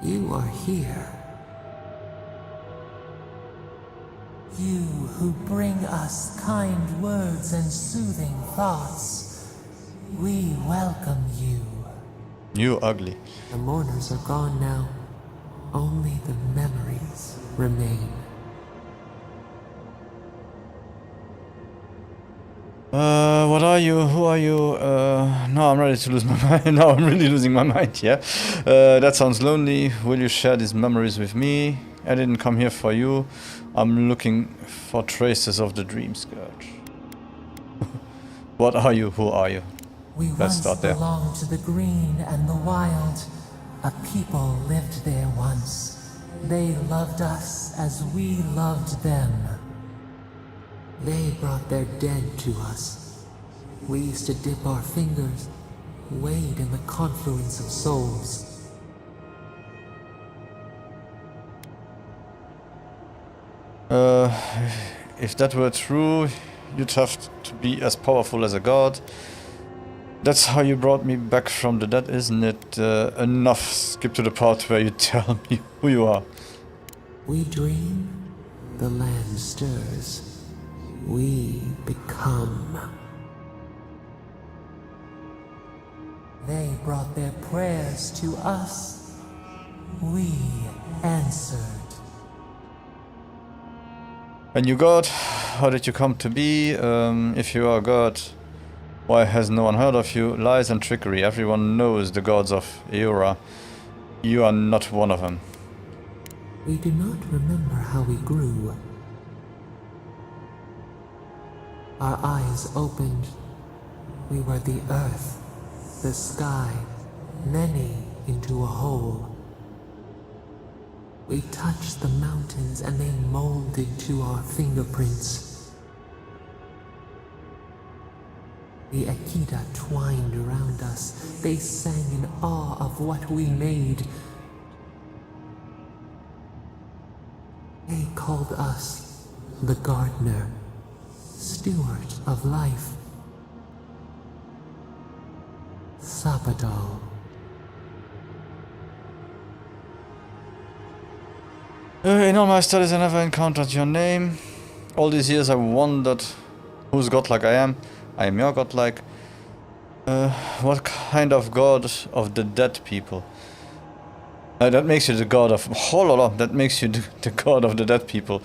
You are here. You who bring us kind words and soothing thoughts. We welcome you. You ugly. The mourners are gone now. Only the memories remain. What are you? Who are you? No, I'm ready to lose my mind. No, I'm really losing my mind, yeah. That sounds lonely. Will you share these memories with me? I didn't come here for you. I'm looking for traces of the dream scourge. What are you? Who are you? We Let's start there. belonged to the green and the wild. A people lived there once. They loved us as we loved them. They brought their dead to us. We used to dip our fingers, wade in the confluence of souls. If that were true, you'd have to be as powerful as a god. That's how you brought me back from the dead, isn't it? Enough. Skip to the part where you tell me who you are. We dream, the land stirs. We become. They brought their prayers to us. We answered. And you god, how did you come to be? If you are god, why has no one heard of you? Lies and trickery. Everyone knows the gods of Eora. You are not one of them. We do not remember how we grew. Our eyes opened. We were the earth, the sky, many into a whole. We touched the mountains and they molded to our fingerprints. The Akita twined around us. They sang in awe of what we made. They called us the gardener, steward of life. Sapadal. In all my studies I never encountered your name. All these years I wondered whose godlike I am. I am your godlike. What kind of god of the dead people? That makes you the god of... Oh la la, that makes you the god of the dead people.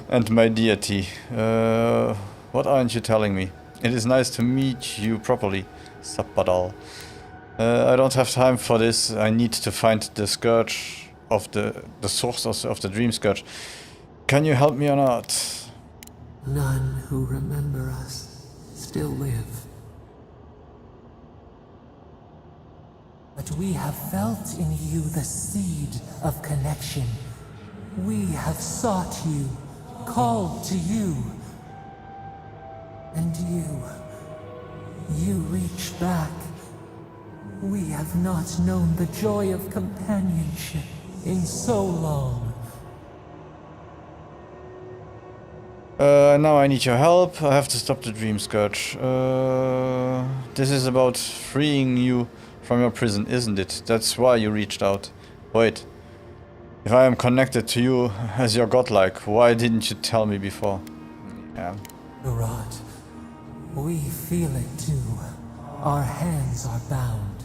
And my deity. What aren't you telling me? It is nice to meet you properly, Sapadal. I don't have time for this. I need to find the scourge of the source of the dream scourge. Can you help me or not? None who remember us still live. But we have felt in you the seed of connection. We have sought you, called to you. And you reach back. We have not known the joy of companionship in so long. Now I need your help. I have to stop the dream scourge. This is about freeing you from your prison, isn't it? That's why you reached out. Wait. If I am connected to you as your godlike, why didn't you tell me before? Yeah. Rod, we feel it too. Our hands are bound.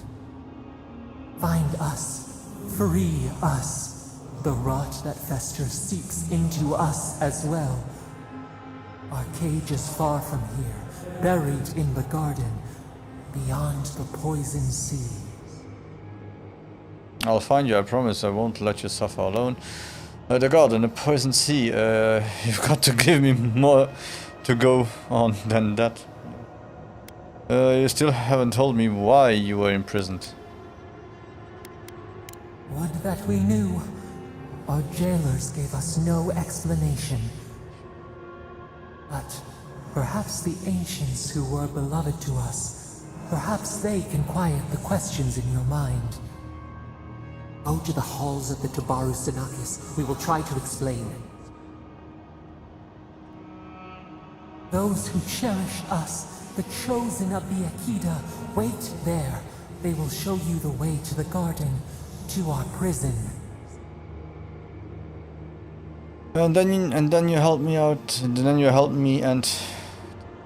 Find us. Free us. The rot that festers seeps into us as well. Our cage is far from here, buried in the garden, beyond the poison sea. I'll find you, I promise. I won't let you suffer alone. The garden, the poison sea. You've got to give me more to go on than that. You still haven't told me why you were imprisoned. Would that we knew. Our jailers gave us no explanation. But perhaps the ancients who were beloved to us, perhaps they can quiet the questions in your mind. Go to the halls of the Tabaru Sinakis. We will try to explain. Those who cherish us, the chosen of the Akita, wait there. They will show you the way to the garden. to our prison. And then you help me out. And then you help me and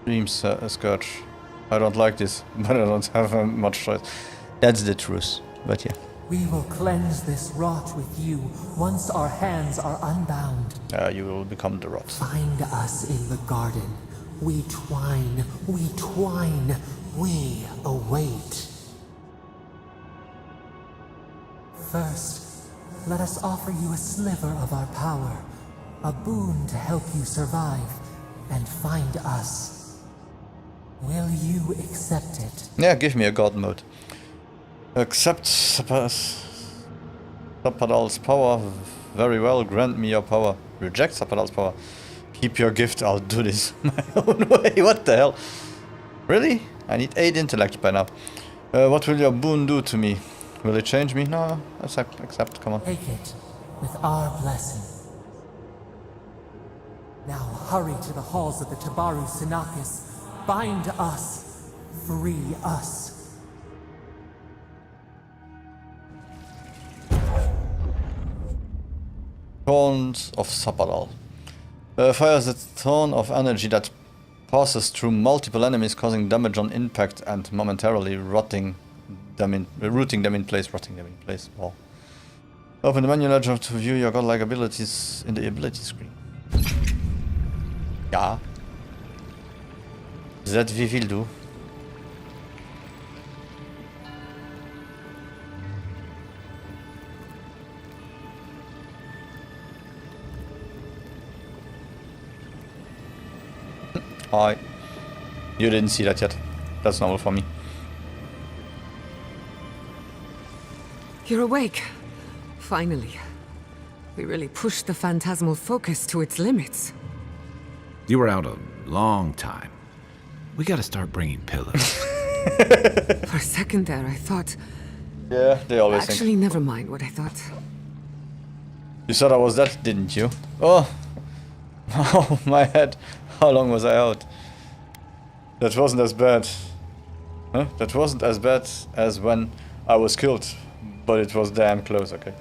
Dreams Scourge. I don't like this, but I don't have much choice. That's the truth. But yeah. We will cleanse this rot with you once our hands are unbound. You will become the rot. Find us in the garden. We twine, we await. First, let us offer you a sliver of our power, a boon to help you survive and find us. Will you accept it? Yeah, give me a god mode. Accept Sapadal's power. Very well, grant me your power. Reject Sapadal's power. Keep your gift, I'll do this my own way. What the hell? Really? I need 8 intellect by now. What will your boon do to me? Will it change me? No, accept, come on. Take it with our blessing. Now hurry to the halls of the Tabaru Sinakis. Bind us. Free us. Thorns of Sapadal. Fires a thorn of energy that passes through multiple enemies, causing damage on impact and momentarily rooting them in place. Wow. Open the menu ledger to view your godlike abilities in the ability screen. Ja. Zet wie viel du? Hi. You didn't see that yet. That's normal for me. You're awake. Finally. We really pushed the phantasmal focus to its limits. You were out a long time. We gotta start bringing pillows. For a second there, I thought... Yeah, they always Actually, think. never mind what I thought. You thought I was dead, didn't you? Oh! Oh, my head. How long was I out? That wasn't as bad. Huh? That wasn't as bad as when I was killed. But it was damn close, okay.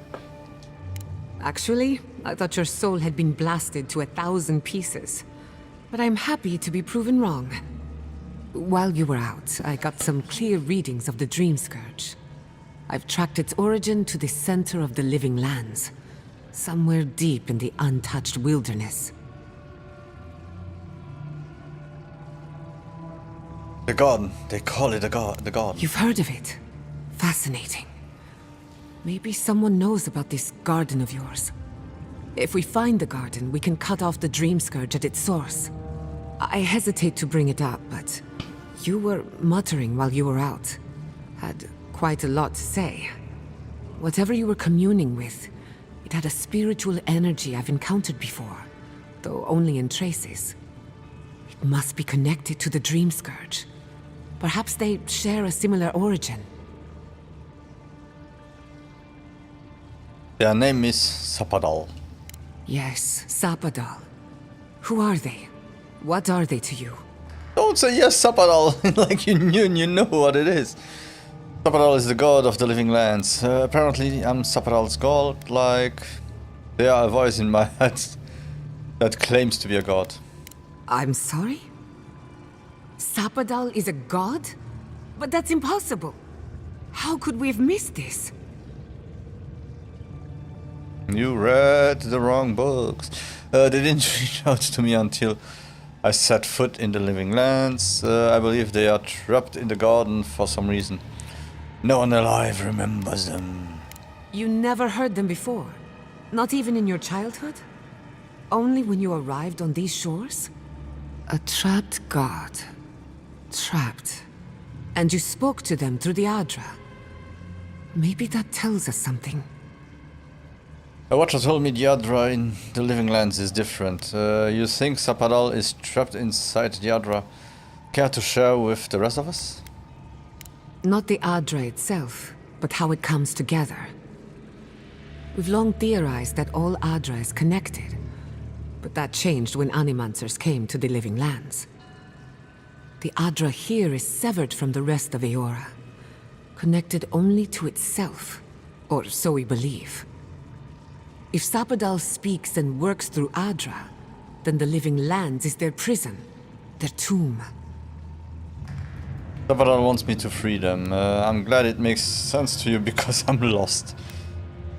Actually, I thought your soul had been blasted to 1,000 pieces. But I'm happy to be proven wrong. While you were out, I got some clear readings of the Dream Scourge. I've tracked its origin to the center of the living lands. Somewhere deep in the untouched wilderness. The garden. They call it the garden. You've heard of it. Fascinating. Maybe someone knows about this garden of yours. If we find the garden, we can cut off the Dream Scourge at its source. I hesitate to bring it up, but you were muttering while you were out. Had quite a lot to say. Whatever you were communing with, it had a spiritual energy I've encountered before, though only in traces. It must be connected to the Dream Scourge. Perhaps they share a similar origin. Their name is Sapadal. Yes, Sapadal. Who are they? What are they to you? Don't say yes, Sapadal, like you know what it is. Sapadal is the god of the living lands. Apparently, I'm Sapadal's god, like... They are a voice in my head that claims to be a god. I'm sorry? Sapadal is a god? But that's impossible. How could we have missed this? You read the wrong books. They didn't reach out to me until I set foot in the living lands. I believe they are trapped in the garden for some reason. No one alive remembers them. You never heard them before? Not even in your childhood? Only when you arrived on these shores? A trapped god. Trapped. And you spoke to them through the Adra. Maybe that tells us something. A watcher told me the Adra in the living lands is different. You think Sapadal is trapped inside the Adra? Care to share with the rest of us? Not the Adra itself, but how it comes together. We've long theorized that all Adra is connected, but that changed when Animancers came to the living lands. The Adra here is severed from the rest of Eora, connected only to itself, Or so we believe. If Sapadal speaks and works through Adra, then the living lands is their prison, their tomb. Sapadal wants me to free them. I'm glad it makes sense to you because I'm lost.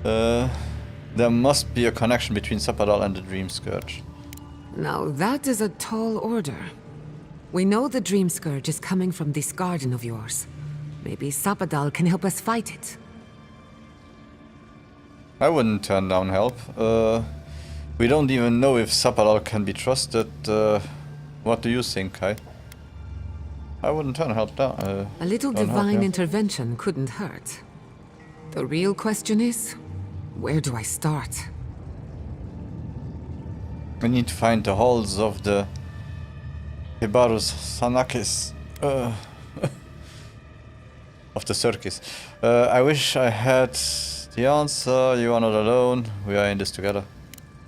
There must be a connection between Sapadal and the Dream Scourge. Now that is a tall order. We know the Dream Scourge is coming from this garden of yours. Maybe Sapadal can help us fight it. I wouldn't turn down help. We don't even know if Sapadal can be trusted. What do you think, Kai? I wouldn't turn help down. A little divine intervention couldn't hurt. The real question is, where do I start? We need to find the halls of the Hibarus Sanakis. Of the circus. I wish I had the answer. You are not alone. We are in this together.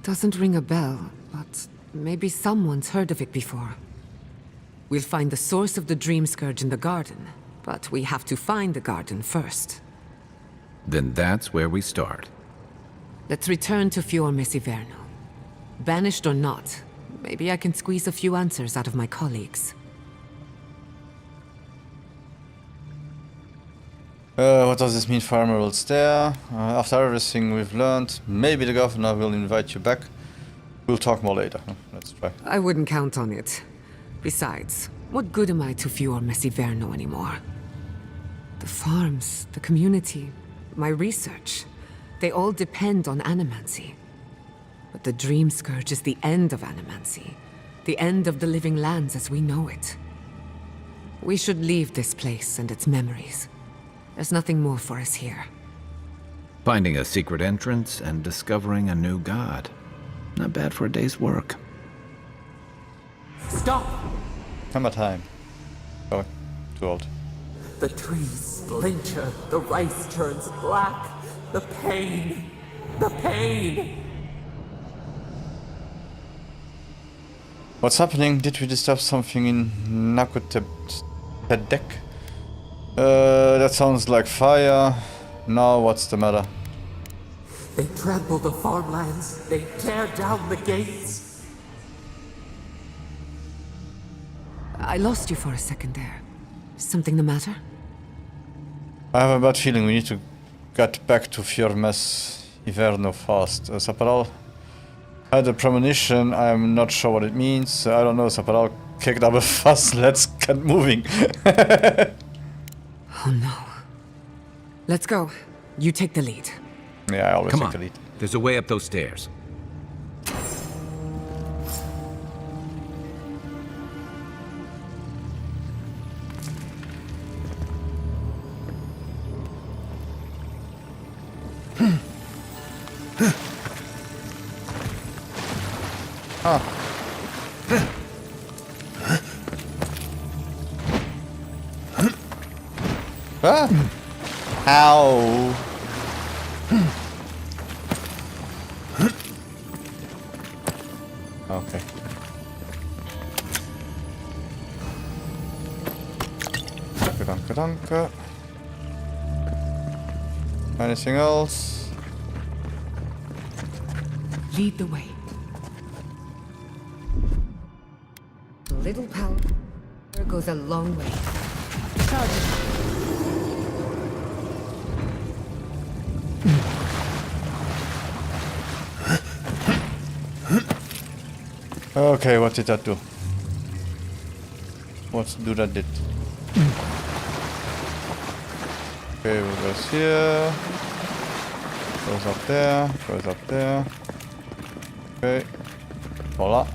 Doesn't ring a bell, but maybe someone's heard of it before. We'll find the source of the Dream Scourge in the garden, but we have to find the garden first. Then that's where we start. Let's return to Fior Messiverno. Banished or not, maybe I can squeeze a few answers out of my colleagues. What does this mean for Emeralds there? After everything we've learned, maybe the governor will invite you back. We'll talk more later. Let's try. I wouldn't count on it. Besides, what good am I to Fior Messiverno anymore? The farms, the community, my research, they all depend on animancy. But the Dream Scourge is the end of animancy, the end of the living lands as we know it. We should leave this place and its memories. There's nothing more for us here. Finding a secret entrance and discovering a new god. Not bad for a day's work. Stop! Hammer time. Oh, too old. The trees splinter, the rice turns black. The pain! The pain! What's happening? Did we disturb something in Nakutepedek? That sounds like fire. Now what's the matter? They trample the farmlands. They tear down the gates. I lost you for a second there. Something the matter? I have a bad feeling we need to get back to Fiormes Iverno fast. Sapadal had a premonition. I'm not sure what it means. I don't know. Sapadal kicked up a fuss. Let's get moving. Oh no. Let's go. You take the lead. Yeah, I always Come take on. the lead. There's a way up those stairs. Ah! Ow! Okay. Danke, danke. Anything else? Lead the way. A little power goes a long way. Charge it. Okay, what did that do? What do that did? Okay, we'll go here. Goes up there, goes up there. Okay. Voila.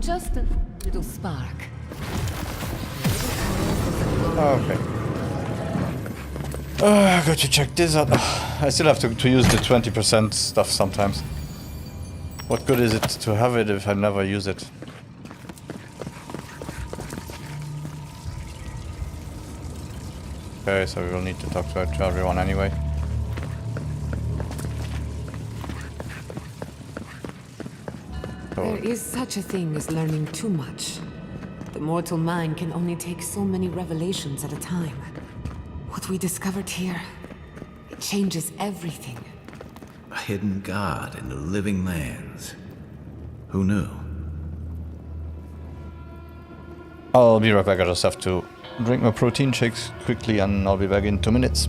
Just a little spark. Okay. I got to check this out. I still have to use the 20% stuff sometimes. What good is it to have it if I never use it? Okay, so we will need to talk to everyone anyway. There is such a thing as learning too much. The mortal mind can only take so many revelations at a time. What we discovered here, it changes everything. A hidden god in the living lands. Who knew? I'll be right back. I just have to drink my protein shakes quickly and I'll be back in 2 minutes.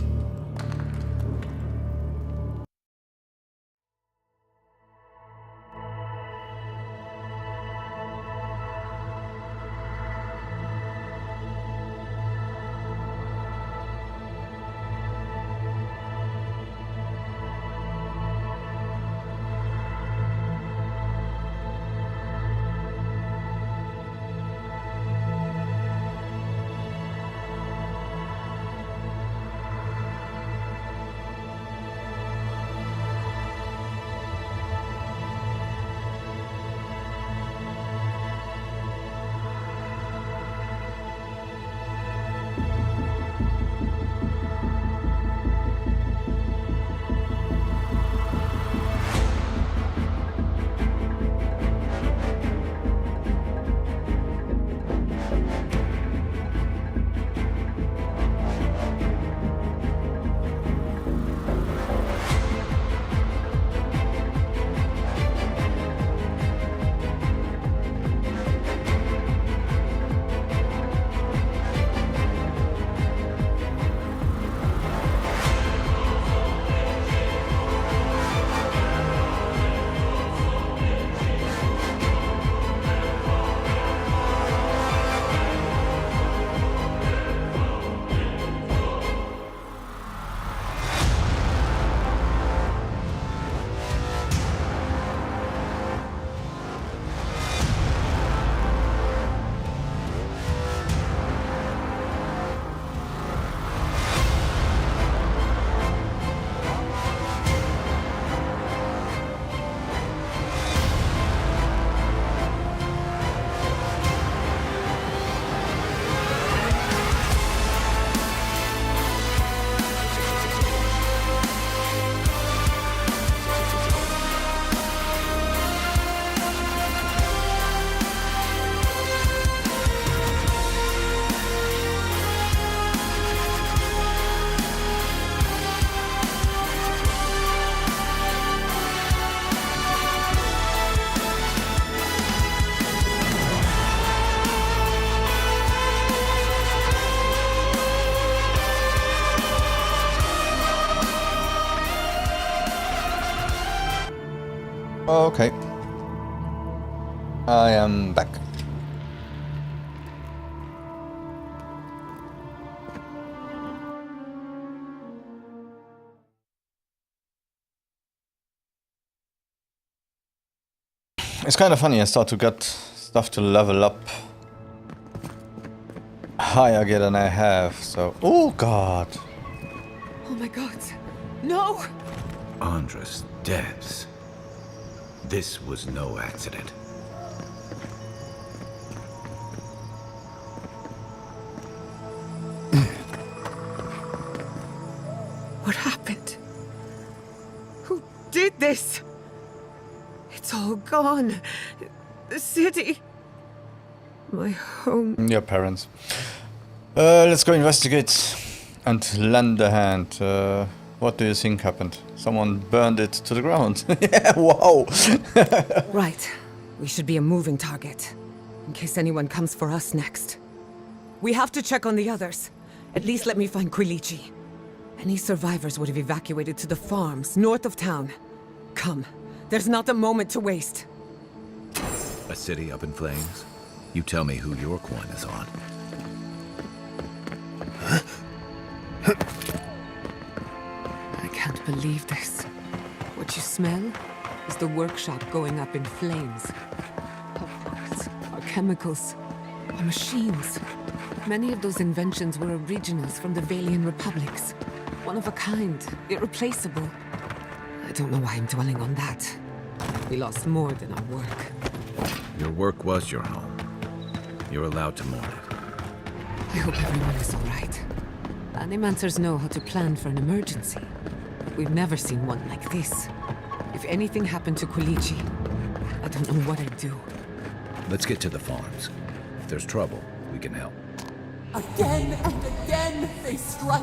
Okay. I am back. It's kind of funny, I start to get stuff to level up higher gear than I have, so... Oh god! Oh my god. No! Andra's depths. This was no accident. What happened? Who did this? It's all gone. The city. My home. Your parents. Let's go investigate and lend a hand. What do you think happened? Someone burned it to the ground. Yeah, wow. Right. We should be a moving target. In case anyone comes for us next. We have to check on the others. At least let me find Quilichi. Any survivors would have evacuated to the farms north of town. Come. There's not a moment to waste. A city up in flames? You tell me who your coin is on. I can't believe this. What you smell is the workshop going up in flames. Our parts, our chemicals, our machines. Many of those inventions were originals from the Valian republics. One of a kind, irreplaceable. I don't know why I'm dwelling on that. We lost more than our work. Your work was your home. You're allowed to mourn it. I hope everyone is all right. Animancers know how to plan for an emergency. We've never seen one like this. If anything happened to Quilichi, I don't know what I'd do. Let's get to the farms. If there's trouble, we can help. Again and again they strike.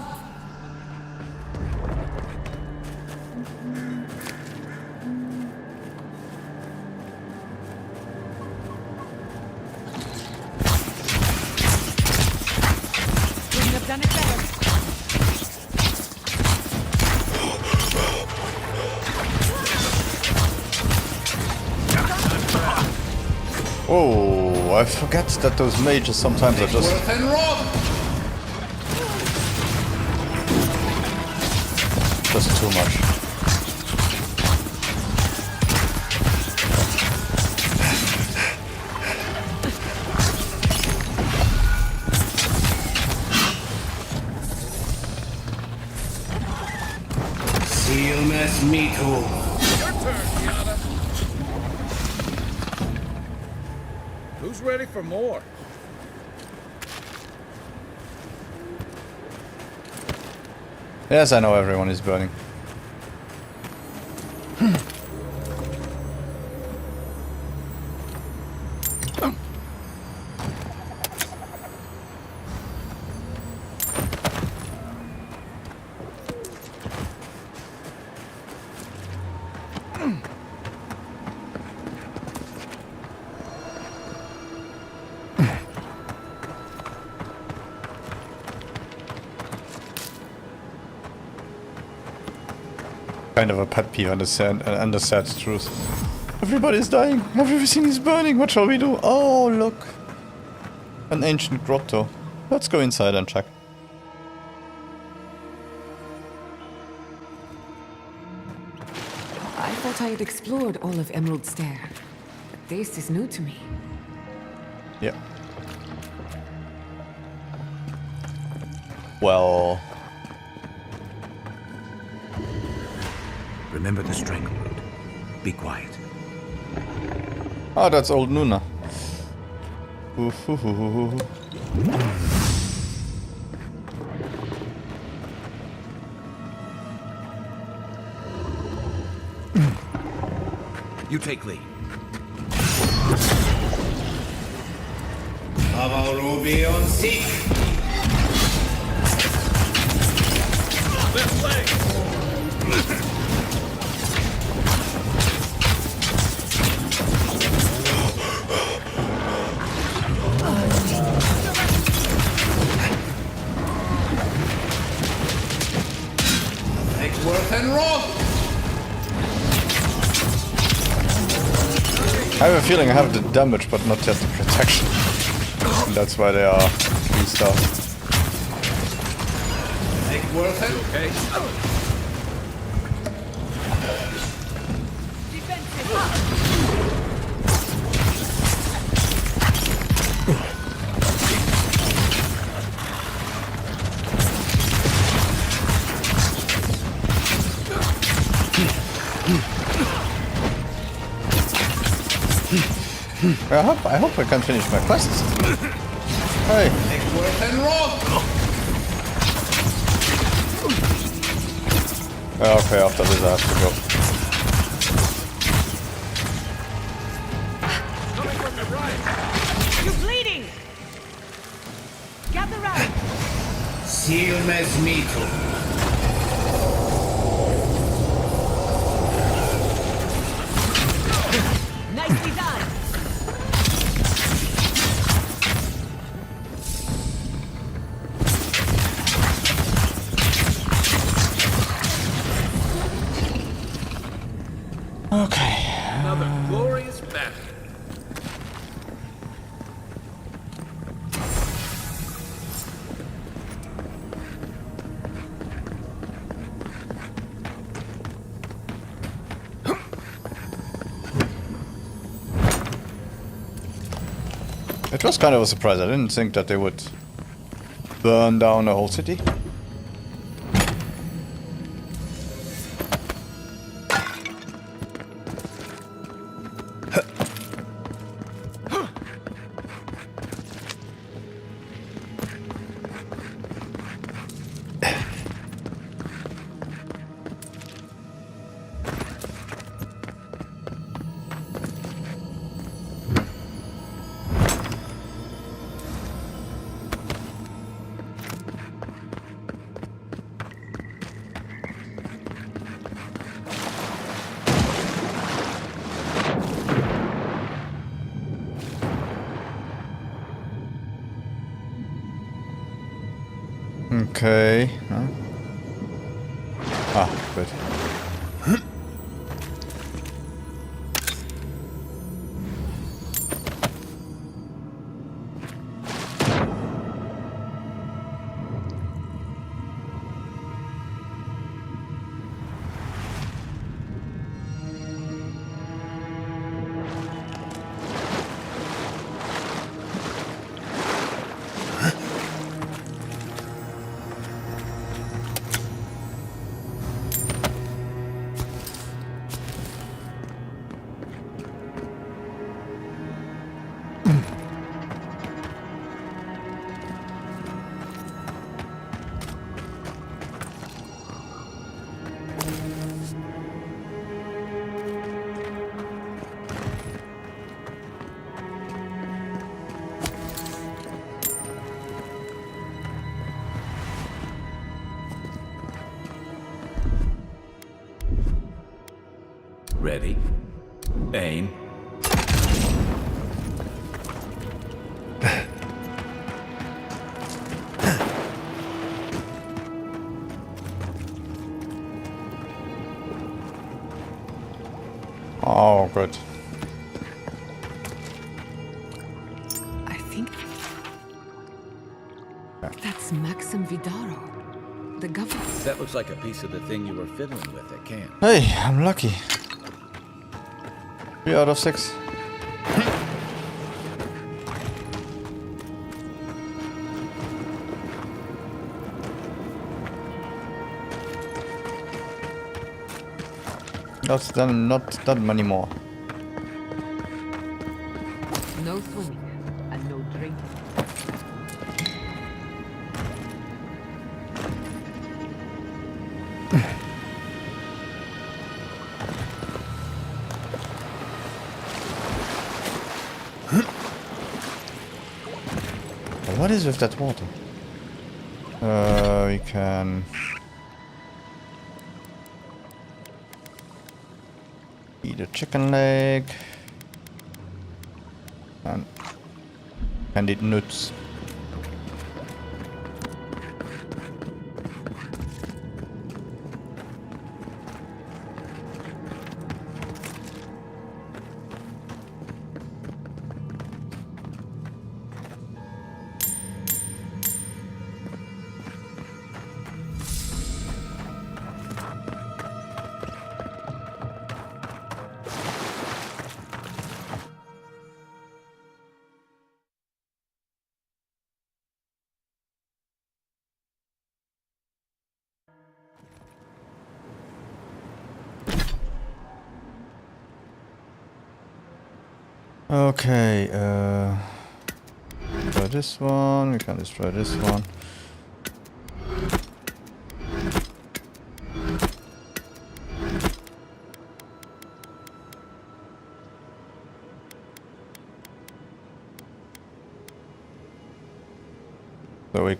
Couldn't have done it better. Oh, I forget that those mages sometimes are just... just too much. Silmes Mito. Who's ready for more? Yes, I know everyone is burning. Kind of a pet peeve and the sad truth. Everybody's dying. Everything is burning. What shall we do? Oh, look. An ancient grotto. Let's go inside and check. I thought I had explored all of Emerald Stair, but this is new to me. Yeah. Well... Remember the stranglehold. Be quiet. Oh, that's old Nuna. Ooh. You take lead. Avowed on seek. Left leg! Make worth and rock. I have a feeling I have the damage, but not yet the protection. And that's why they are 3 stars. Make worth and Okay. I hope I can finish my quests. Hey. make worth and rock. Okay, after this I have to go. Coming from the right. You're bleeding! Gather round! Silmes Mito. Nicely done! Okay. Another glorious battle. It was kind of a surprise. I didn't think that they would burn down a whole city. Okay. Huh? Ah, good. Ready. Aim. Oh, good. I think that's Maxim Vidaro, the governor. That looks like a piece of the thing you were fiddling with at camp. Hey, I'm lucky. 3 out of 6. That's then not that many more. No swimming and no drinking. What is with that water? We can eat a chicken leg and candied nuts. Okay, destroy this one, we can destroy this one. So we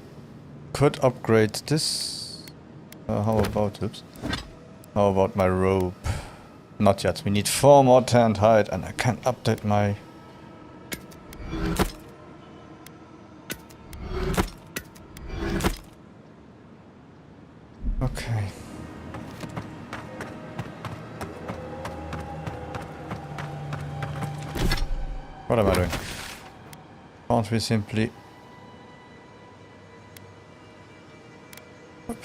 could upgrade this. How about, oops. How about my rope? Not yet. We need 4 more tanned hide and I can't update my... Okay. What am I doing? Can't we simply... Oop.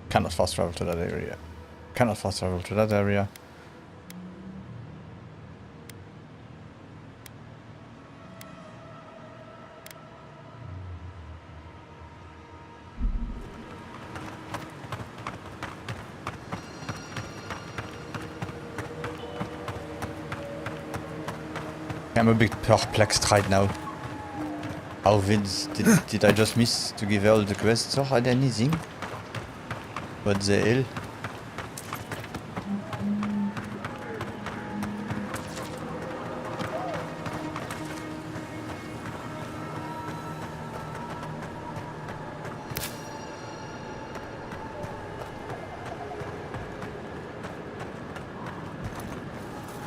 Cannot fast travel to that area. Cannot fast travel to that area. I'm a bit perplexed right now. How did I just miss to give all the quests or anything? What the hell?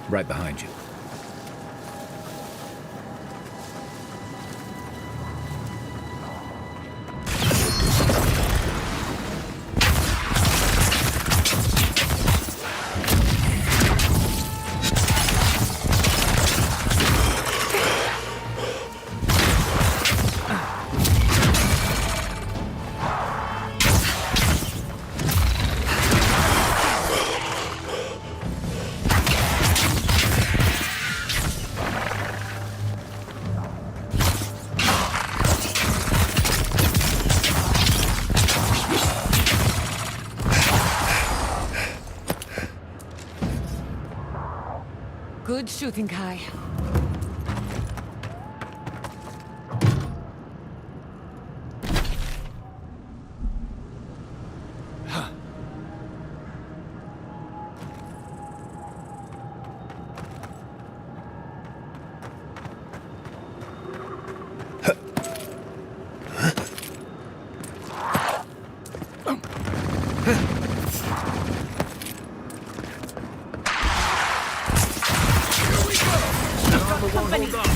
Right behind you. Good shooting, Kai. Company. Hold on.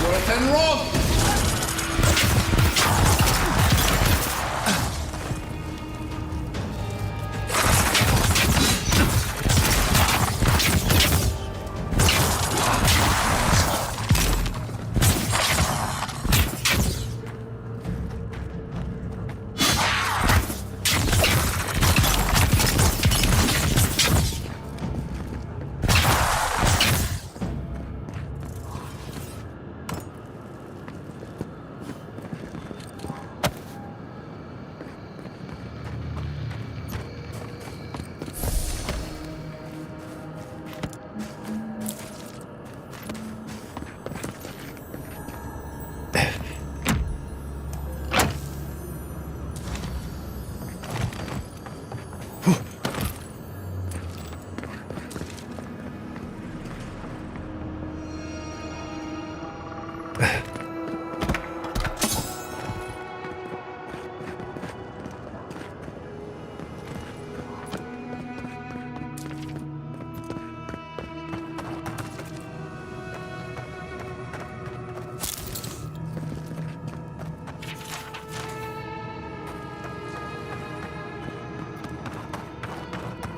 Worth and rock!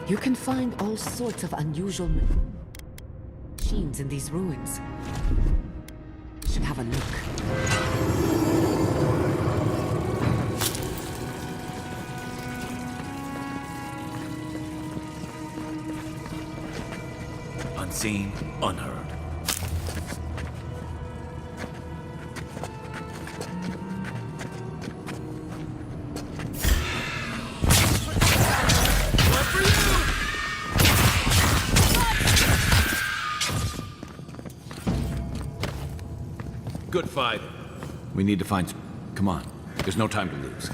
You can find all sorts of unusual machines in these ruins. You should have a look. Unseen, unheard. Good fight. We need to find... Come on. There's no time to lose.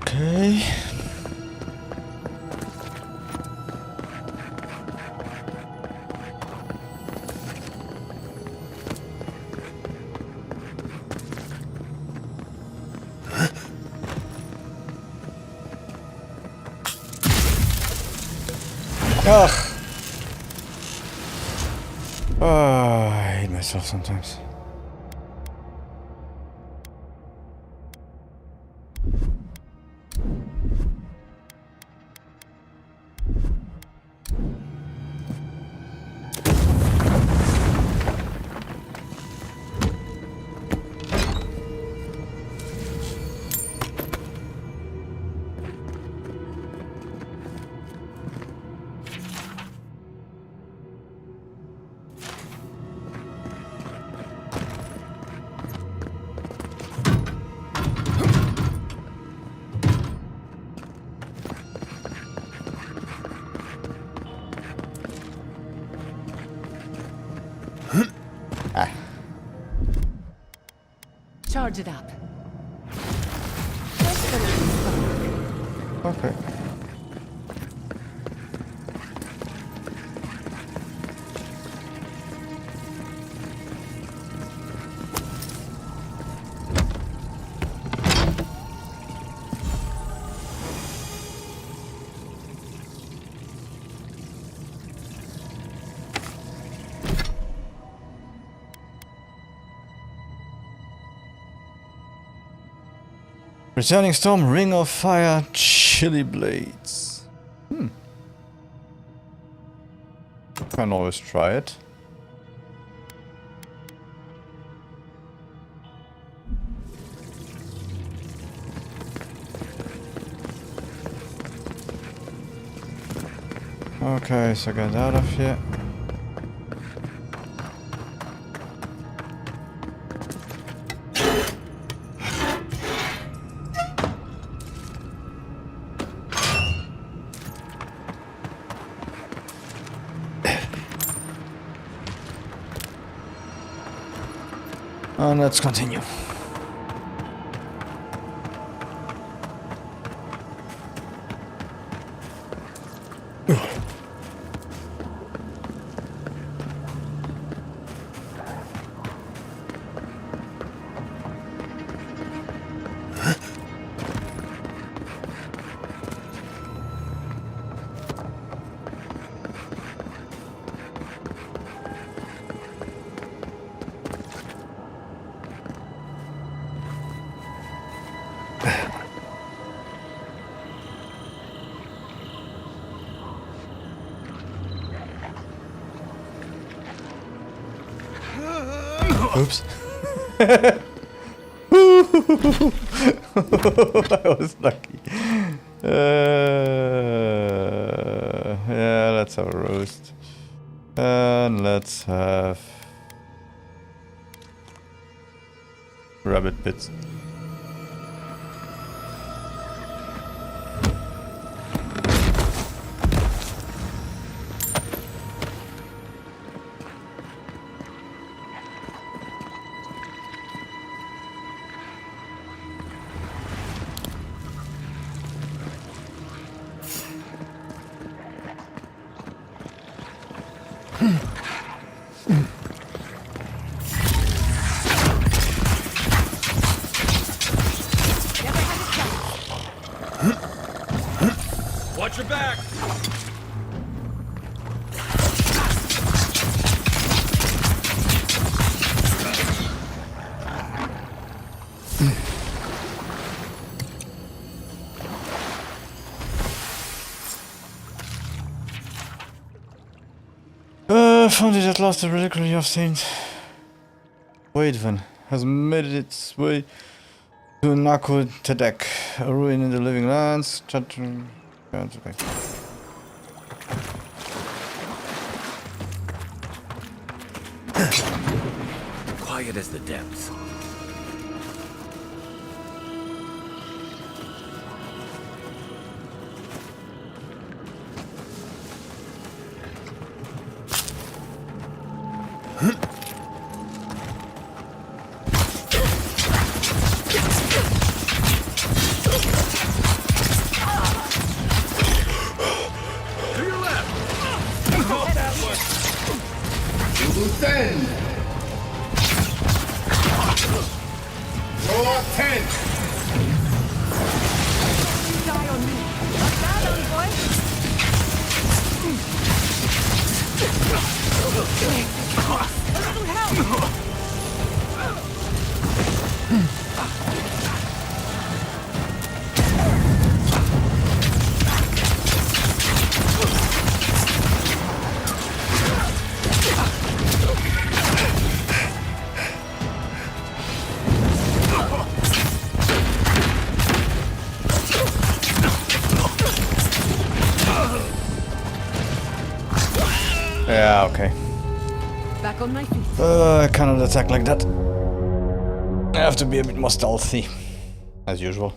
Okay. Ugh. Oh, I hate myself sometimes. Charge it up. Okay. Returning Storm, Ring of Fire, Chili Blades. Can always try it. Okay, so get out of here. And let's continue. Oops. I was lucky. Yeah, let's have a roast. And let's have rabbit bits. Watch your back! Found it at last. The reliquary of Saint Waidvan has made its way to Naku Tedek, a ruin in the Living Lands. Okay. Quiet as the depths. Loose end. Draw 10. Die on me. Like that, old boy? A little help! Yeah, okay. Back on my feet. I cannot attack like that. I have to be a bit more stealthy, as usual.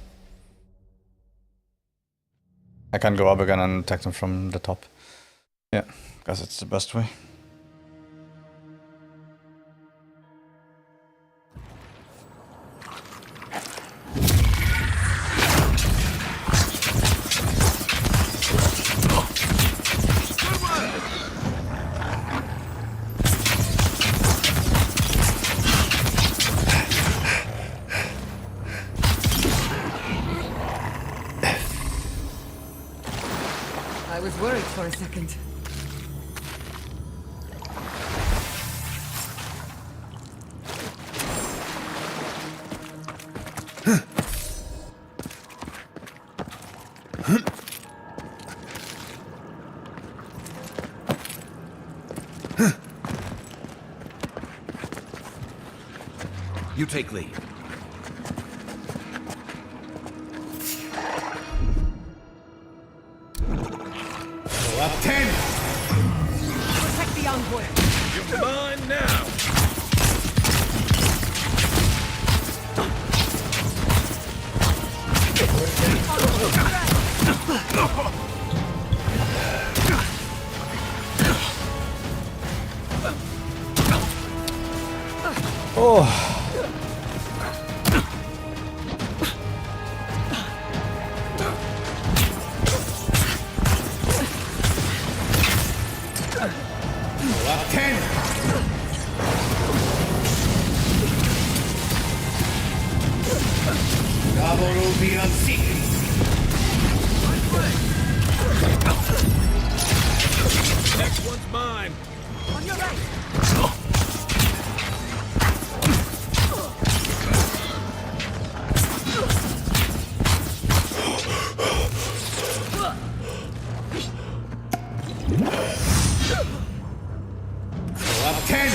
I can go up again and attack them from the top. Yeah, guess it's the best way. I was worried for a second. You take lead. Up 10! Protect the envoy. You're mine now. Oh. Up 10! Double ruby of secrets. Next one's mine. On your right. Up 10!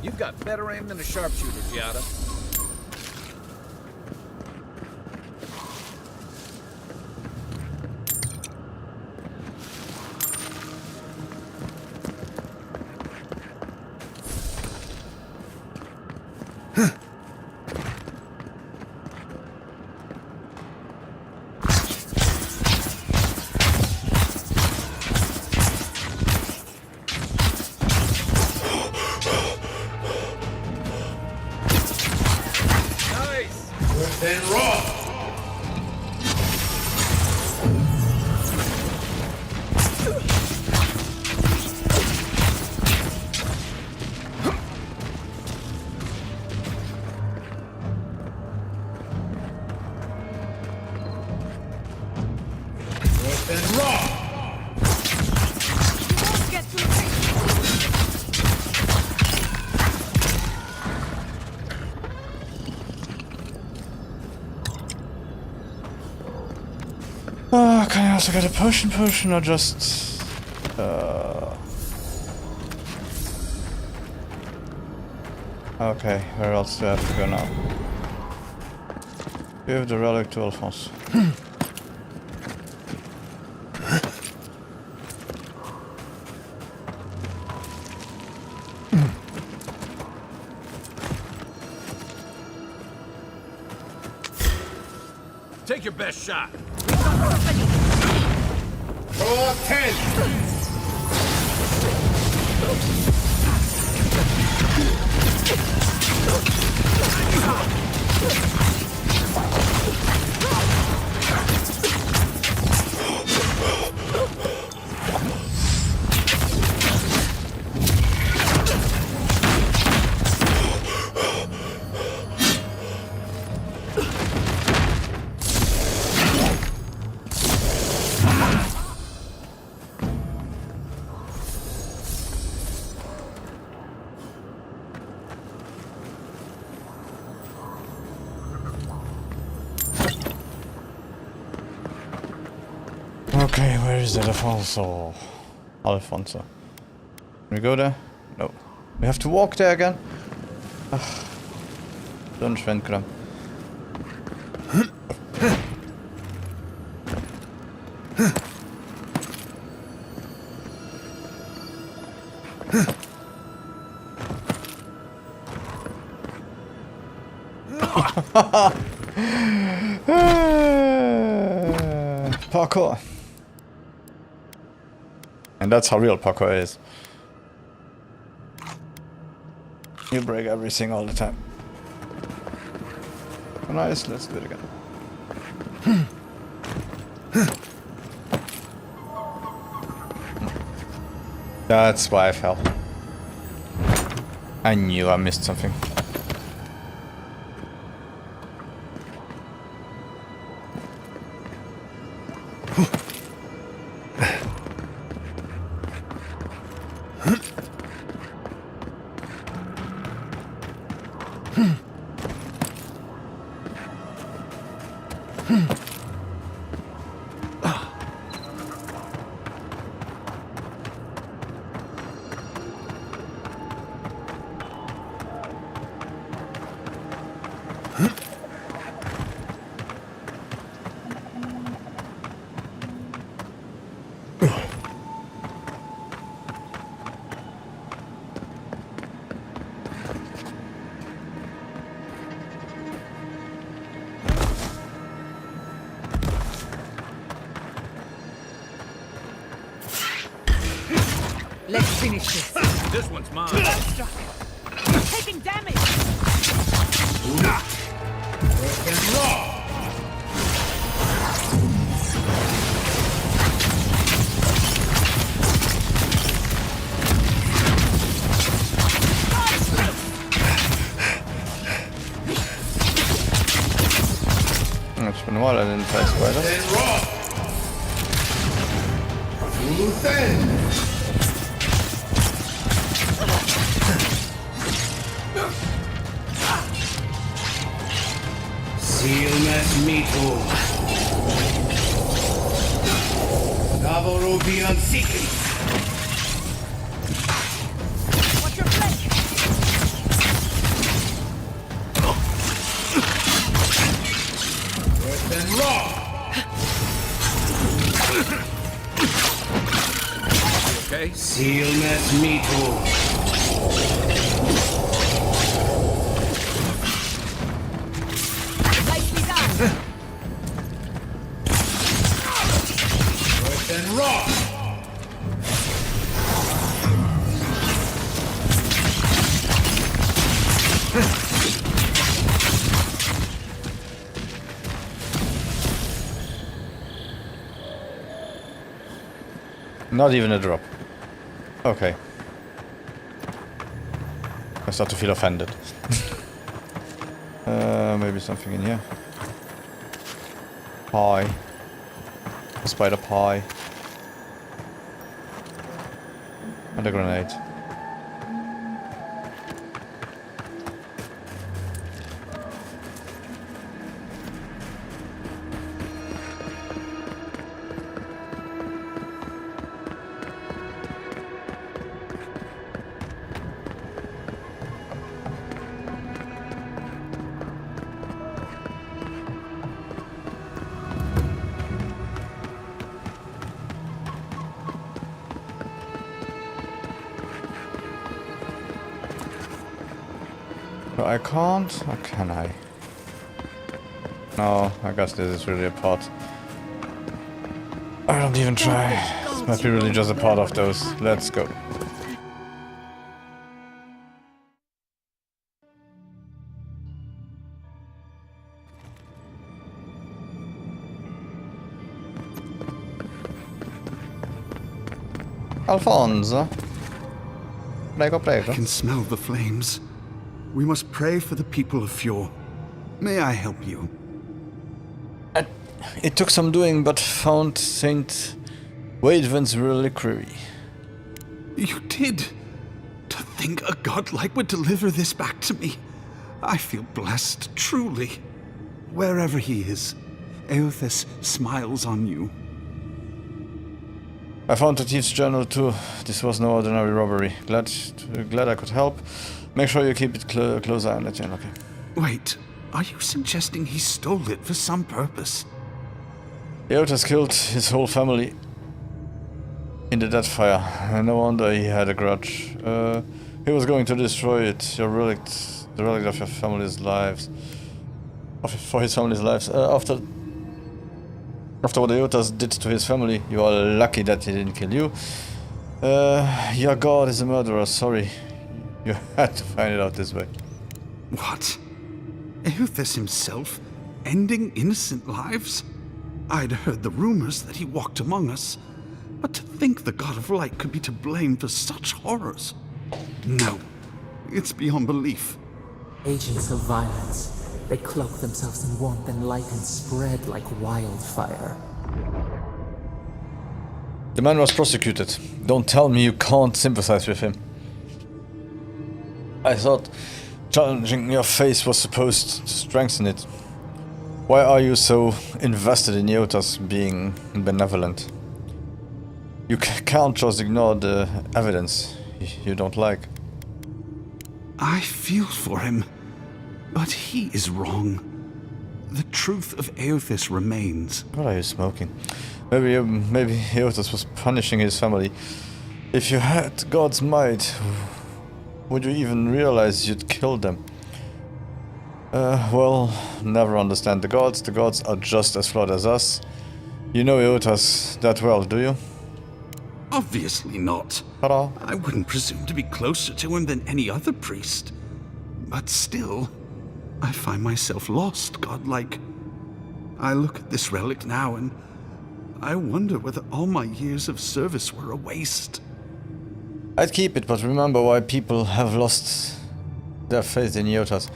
You've got better aim than a sharpshooter, Giada. Nice! Then raw! Then raw! You won't get through this. Can I also get a potion or just... Okay, where else do I have to go now? Give the relic to Alphonse. Take your best shot. Go up 10! Okay, where is it? Alfonso. Can we go there? No. We have to walk there again? Ach. Zo'n schwendkram. Parkour. And that's how real parkour is. You break everything all the time. Nice, let's do it again. That's why I fell. I knew I missed something. Let's finish this. This one's mine. Taking damage! Earth and raw. It's been a while I didn't fight spiders. Then raw. Loose end. Sealness Mito. Navoro beyond seeking. Watch your flank! Earth and raw. Okay? Sealness Mito. Nicely done! Earth and raw. Not even a drop. Okay. I start to feel offended. Maybe something in here. Pie. A spider pie. And a grenade. But I can't? Or can I? No, I guess this is really a part. I don't even try. This might be really just a part of those. Let's go. Alfonso. Prego, I prego. can smell the flames. We must pray for the people of Fjord. May I help you? It took some doing, but found Saint Waidwen's reliquary. You did? To think a godlike would deliver this back to me. I feel blessed, truly. Wherever he is, Eothas smiles on you. I found the thief's journal too. This was no ordinary robbery. Glad I could help. Make sure you keep it close eye on that chain, okay? Wait, are you suggesting he stole it for some purpose? Eothas killed his whole family in the death fire. No wonder he had a grudge. He was going to destroy it. Your relic, the relic of your family's lives. For his family's lives. After what Eothas did to his family, you are lucky that he didn't kill you. Your god is a murderer, sorry. You had to find it out this way. What? Eothas himself? Ending innocent lives? I'd heard the rumors that he walked among us, but to think the God of Light could be to blame for such horrors. No, it's beyond belief. Agents of violence. They cloak themselves in warmth and light and spread like wildfire. The man was prosecuted. Don't tell me you can't sympathize with him. I thought Challenging your face was supposed to strengthen it. Why are you so invested in Yota's being benevolent? You can't just ignore the evidence you don't like. I feel for him, but he is wrong. The truth of Eothas remains. What are you smoking? Maybe Eothas was punishing his family. If you had God's might, would you even realize you'd killed them? Well, never understand the gods. The gods are just as flawed as us. You know Eothas that well, do you? Obviously not. Ta-da. I wouldn't presume to be closer to him than any other priest. But still, I find myself lost, godlike. I look at this relic now and I wonder whether all my years of service were a waste. I'd keep it, but remember why people have lost their faith in Eothas.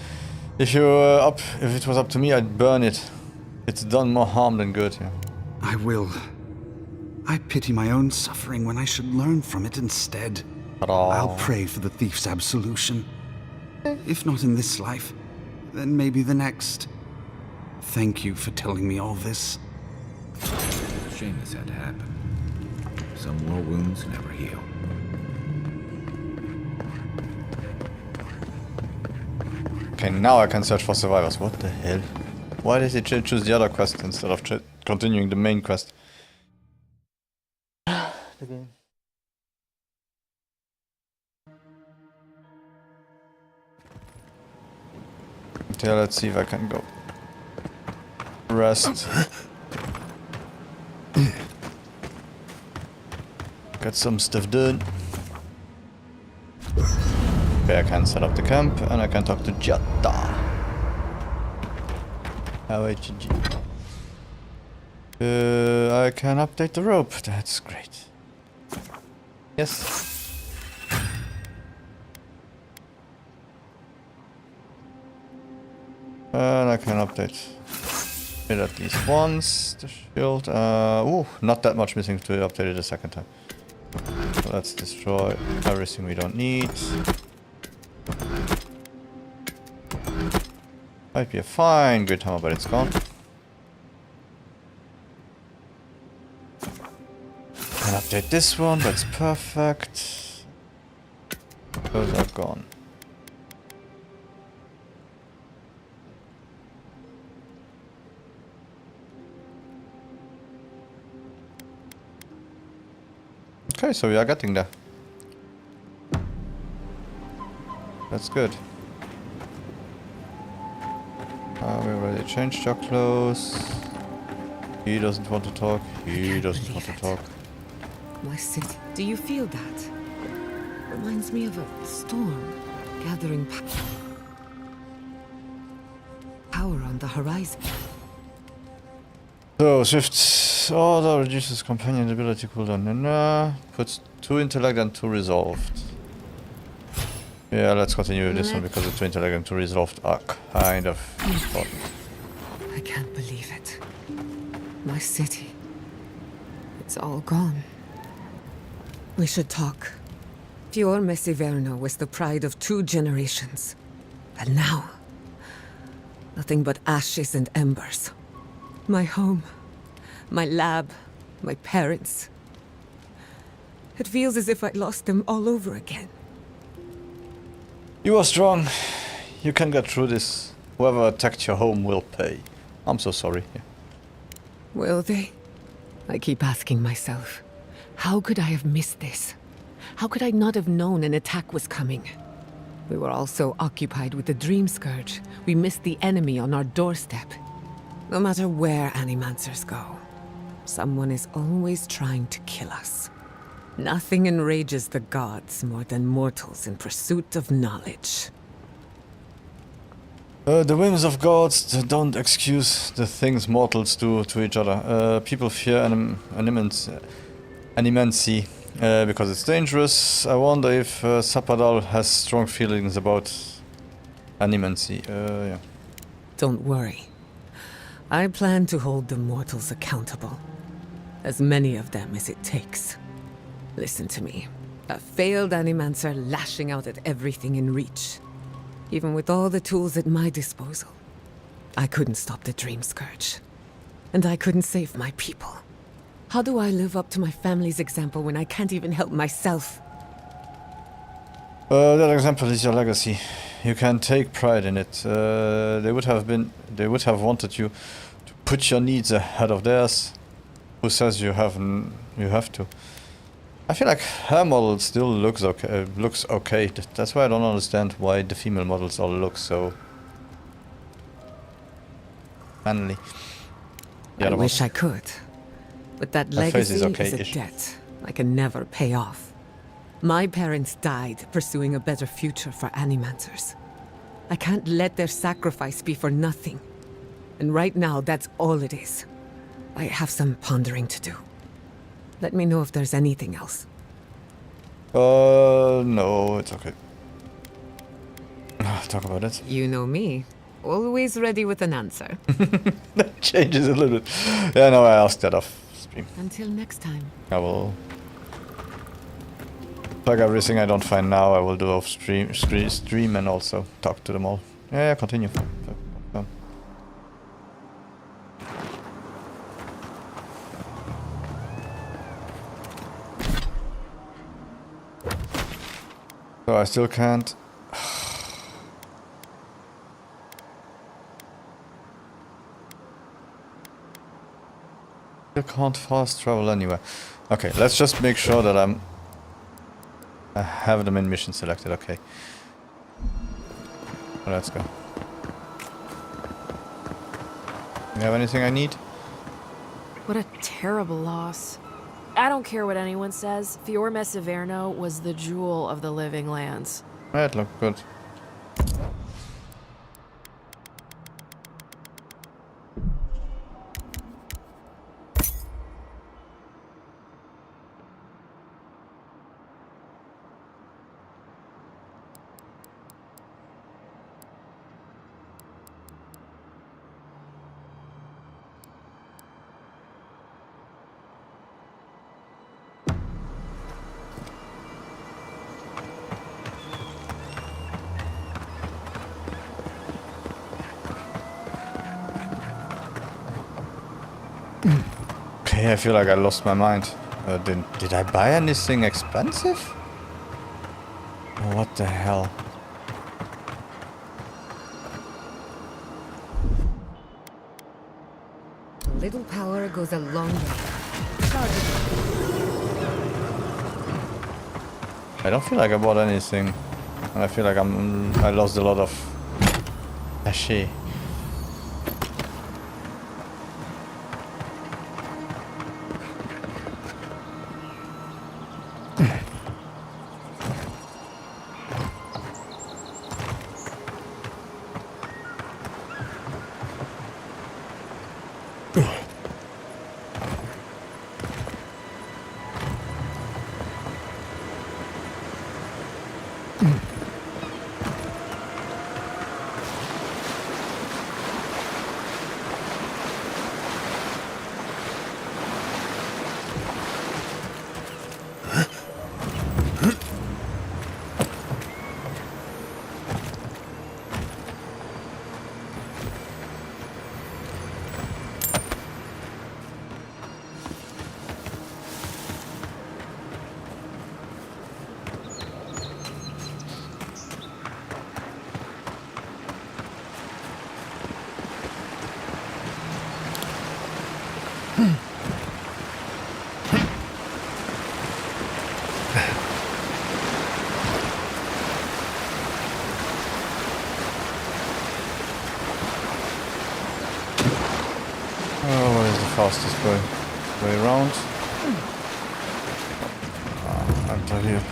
If it was up to me, I'd burn it. It's done more harm than good. Yeah. I will. I pity my own suffering when I should learn from it instead. Ta-da. I'll pray for the thief's absolution. If not in this life, then maybe the next. Thank you for telling me all this. It's a shame this had to happen. Some war wounds never heal. Okay, now I can search for survivors. What the hell? Why did he choose the other quest instead of continuing the main quest? The game. Okay, let's see if I can go. Rest. Get some stuff done. Okay, I can set up the camp and I can talk to Jatta. I can update the rope. That's great. Yes. And I can update it at least once. The shield. Ooh, not that much missing to update it a second time. So let's destroy everything we don't need. Might be a fine grid hammer, but it's gone. And update this one, that's perfect. Those are gone. Okay, so we are getting there. That's good. We already changed your clothes. He doesn't want to talk. He doesn't want to talk. My city. Do you feel that? Reminds me of a storm gathering power on the horizon. So, Swift Order reduces companion ability cooldown. Puts 2 intellect and 2 resolved. Yeah, let's continue this one because the 2 intellect and 2 resolved are kind of important. I can't believe it. My city. It's all gone. We should talk. Fior Messiverno was the pride of 2 generations. And now, nothing but ashes and embers. My home, my lab, my parents. It feels as if I lost them all over again. You are strong. You can get through this. Whoever attacked your home will pay. I'm so sorry. Yeah. Will they? I keep asking myself, how could I have missed this? How could I not have known an attack was coming? We were all so occupied with the Dream Scourge, we missed the enemy on our doorstep. No matter where Animancers go, someone is always trying to kill us. Nothing enrages the gods more than mortals in pursuit of knowledge. The whims of gods don't excuse the things mortals do to each other. People fear animancy because it's dangerous. I wonder if Sapadal has strong feelings about animancy. Yeah. Don't worry. I plan to hold the mortals accountable. As many of them as it takes. Listen to me. A failed Animancer lashing out at everything in reach. Even with all the tools at my disposal, I couldn't stop the Dream Scourge. And I couldn't save my people. How do I live up to my family's example when I can't even help myself? That example is your legacy. You can take pride in it. They would have wanted you to put your needs ahead of theirs. Who says you have to? I feel like her model still looks okay. That's why I don't understand why the female models all look so manly. I wish I could. But that legacy is okay-ish. a debt I can never pay off. My parents died pursuing a better future for Animancers. I can't let their sacrifice be for nothing. And right now, that's all it is. I have some pondering to do. Let me know if there's anything else. No, it's okay. Talk about it. You know me. Always ready with an answer. That changes a little bit. Yeah, no, I asked that off stream. Until next time. I will plug everything I don't find now. I will do off stream and also talk to them all. Yeah, continue. So I still can't. Still can't fast travel anywhere. Okay, let's just make sure that I have them in mission selected. Okay. Well, let's go. You have anything I need? What a terrible loss. I don't care what anyone says. Fiorme Severno was the jewel of the Living Lands. It looked good. Okay, I feel like I lost my mind. Did I buy anything expensive? Oh, what the hell? A little power goes a long way. I don't feel like I bought anything. And I feel like I lost a lot of cachet. Oh, what is the fastest way around? Enter here.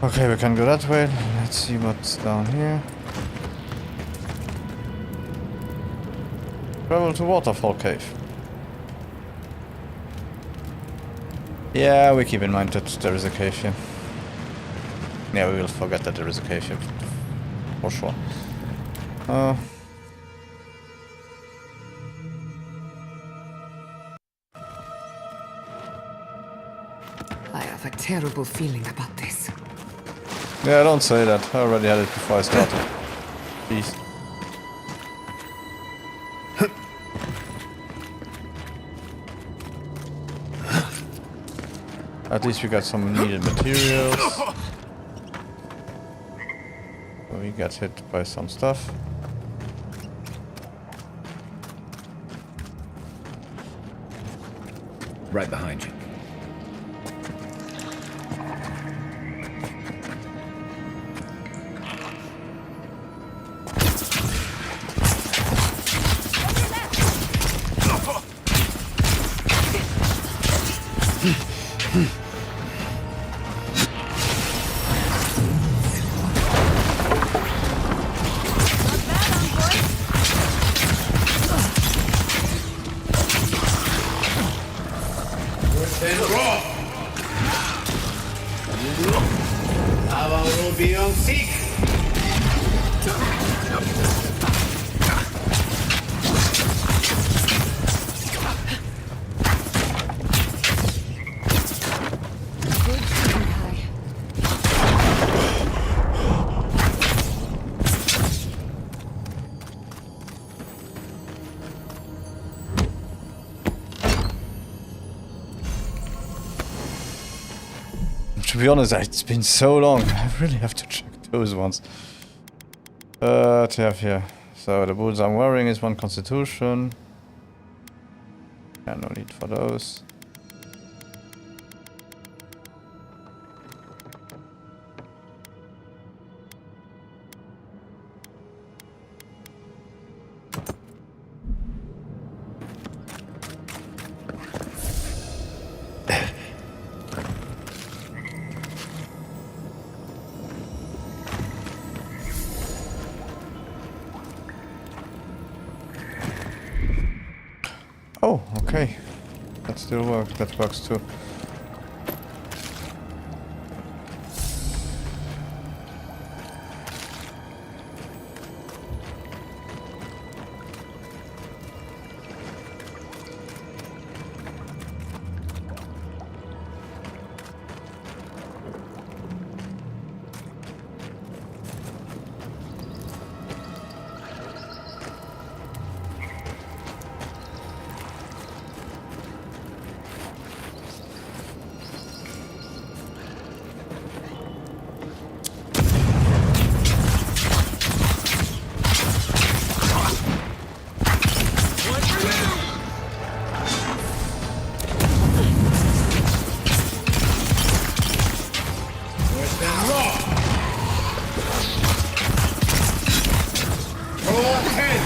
Okay, we can go that way. Let's see what's down here. Travel to Waterfall Cave. Yeah, we keep in mind that there is a cave here. Yeah, we will forget that there is a cave here. For sure. I have a terrible feeling about this. Yeah, don't say that. I already had it before I started. Jeez. At least we got some needed materials. We got hit by some stuff. Right behind you. Then rock! Avowed will be on seek! To be honest, it's been so long. I really have to check those ones. To have here. So the boots I'm wearing is 1 constitution. Yeah, no need for those. Oh, okay. That still works. That works too. Then rock! Go ahead!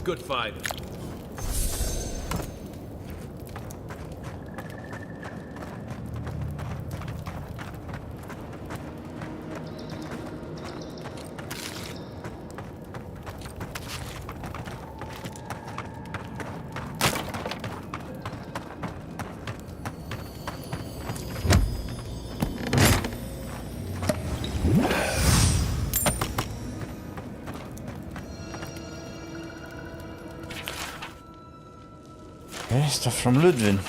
Good fight. Okay, stuff from Ludwig.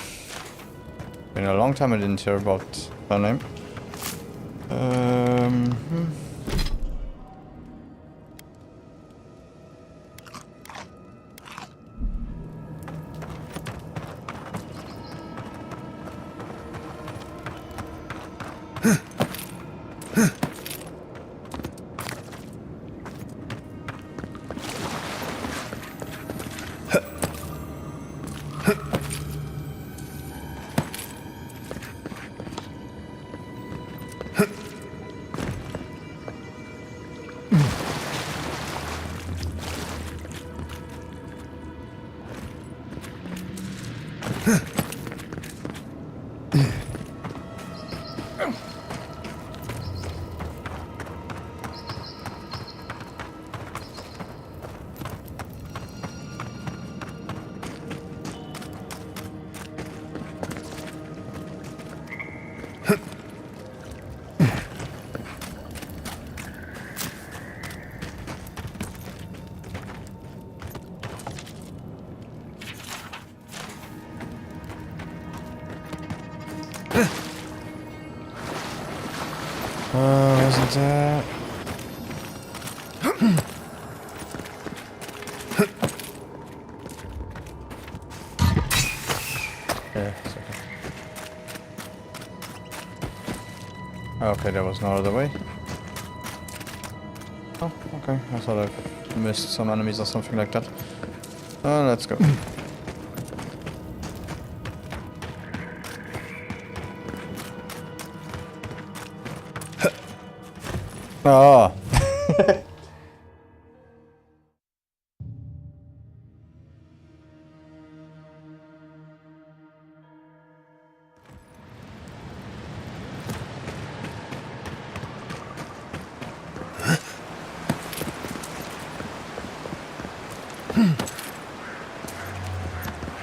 Been a long time I didn't hear about her name. Wasn't that? Yeah, it's okay. Okay, there was no other way. Oh, okay. I thought I missed some enemies or something like that. Let's go. Oh.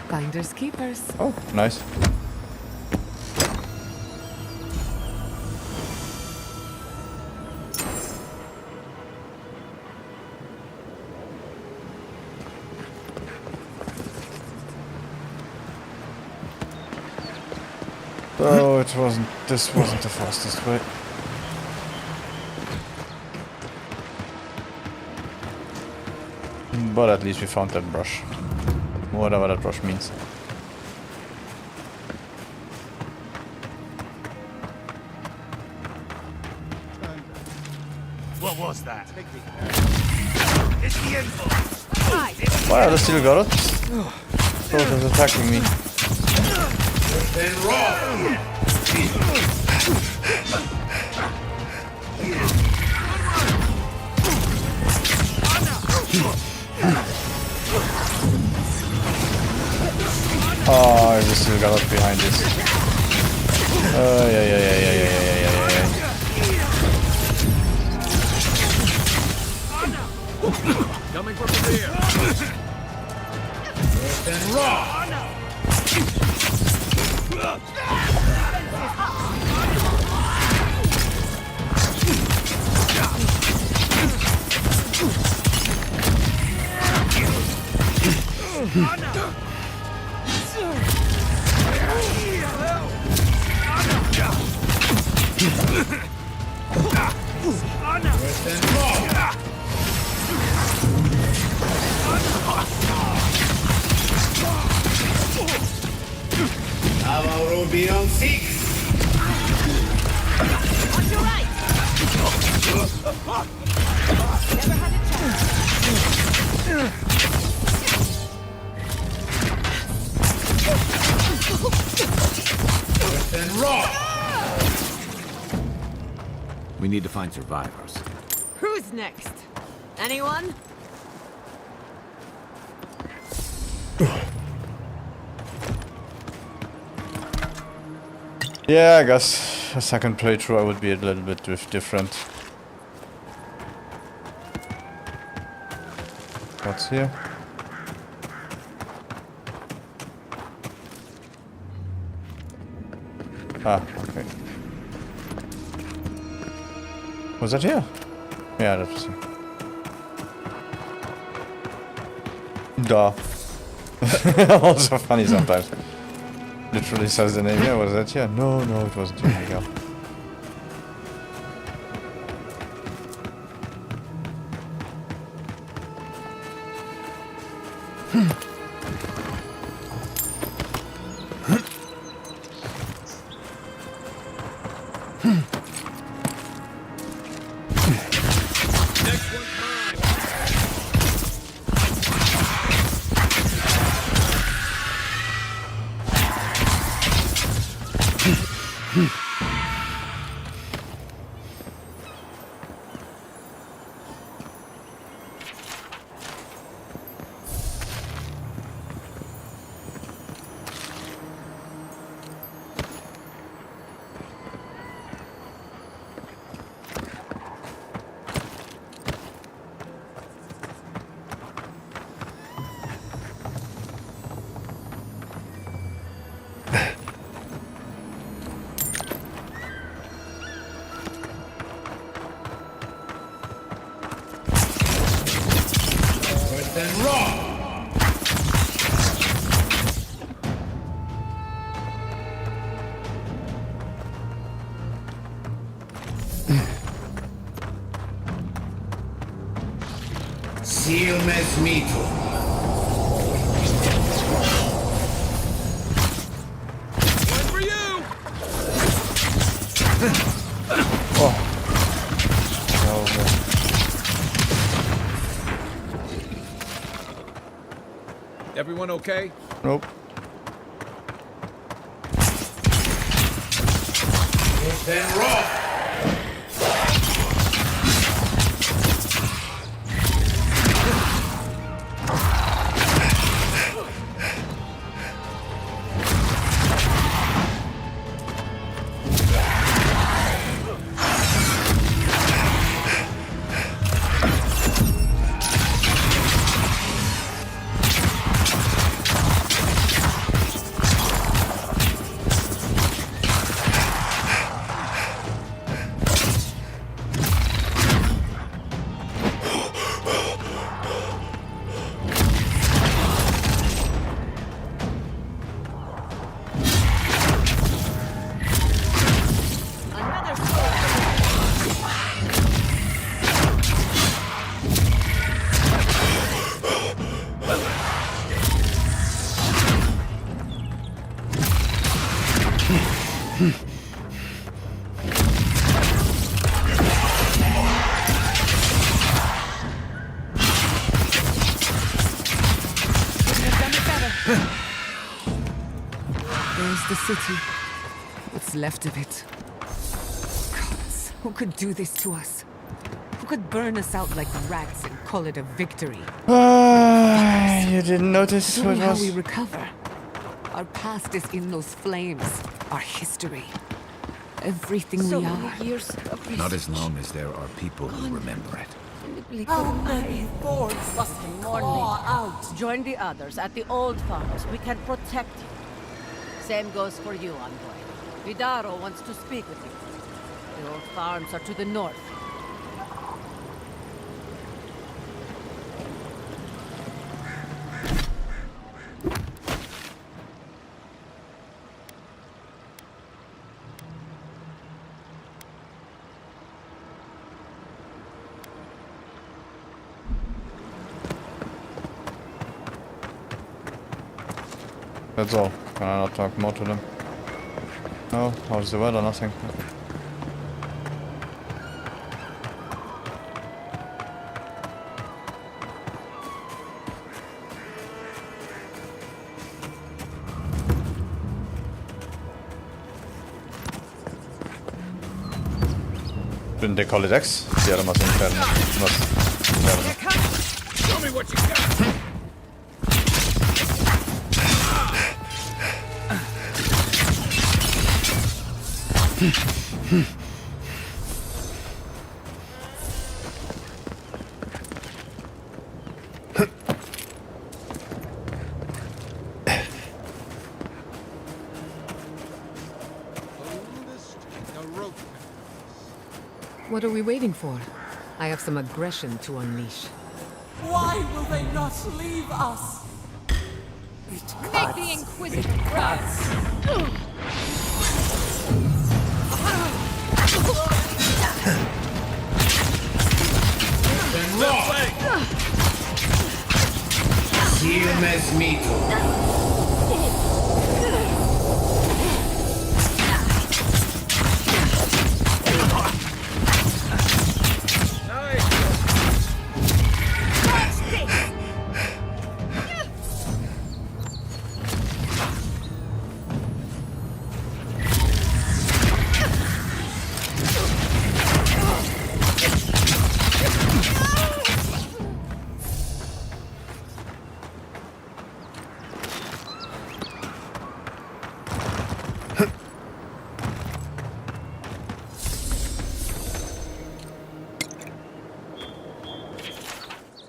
Finders keepers. Oh, nice. Oh, it wasn't. This wasn't the fastest way. But at least we found that brush. Whatever that brush means. What was that? It's the info. Wow, they still got it. So it was attacking me. Then raw. Oh, I just still got it behind this. Yeah. Coming from the rear. Then raw. Then raw. Avowed beyond 6. On your right. Never had a chance. Then raw. We need to find survivors. Who's next? Anyone? Yeah, I guess a second playthrough I would be a little bit different. What's here? Ah, okay. Was that here? Yeah, that was here. Duh. Also funny sometimes. Literally says the name. Yeah, was that here? No, it wasn't here. Yeah. Next one's mine. Silmes mitum. One for you! Everyone okay? Nope. Then rock. Another sword. There's the city. What's left of it. Gods, who could do this to us? Who could burn us out like rats and call it a victory? You didn't notice what Knowing how was? we recover. Our past is in those flames. Our history. Everything So we many are. years of Not as long as there are people who remember it. How many thorns must claw out? Join the others at the old farms. We can protect you. Same goes for you, envoy. Vidaro wants to speak with you. The old farms are to the north. That's all. Can I not talk more to them? No? How's the weather? Nothing. Didn't they call it X? Sí, era más interno. Más interno. Show me what you got! What are we waiting for? I have some aggression to unleash. Why will they not leave us? Make the Inquisitor run! Then rock. Silmes mitum.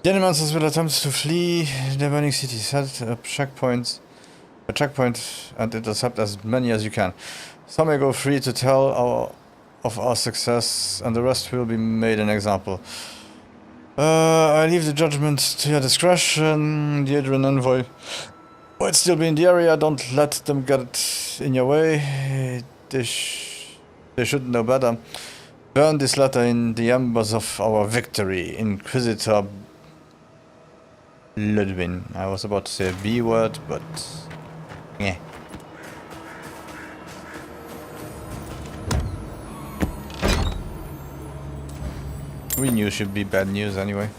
The enemy monsters will attempt to flee the burning city. Set up checkpoint and intercept as many as you can. Some may go free to tell of our success, and the rest will be made an example. I leave the judgment to your discretion. The Adrian envoy might still be in the area. Don't let them get in your way. They should know better. Burn this letter in the embers of our victory. Inquisitor Ludwin. I was about to say a B word, but yeah. We knew should be bad news anyway.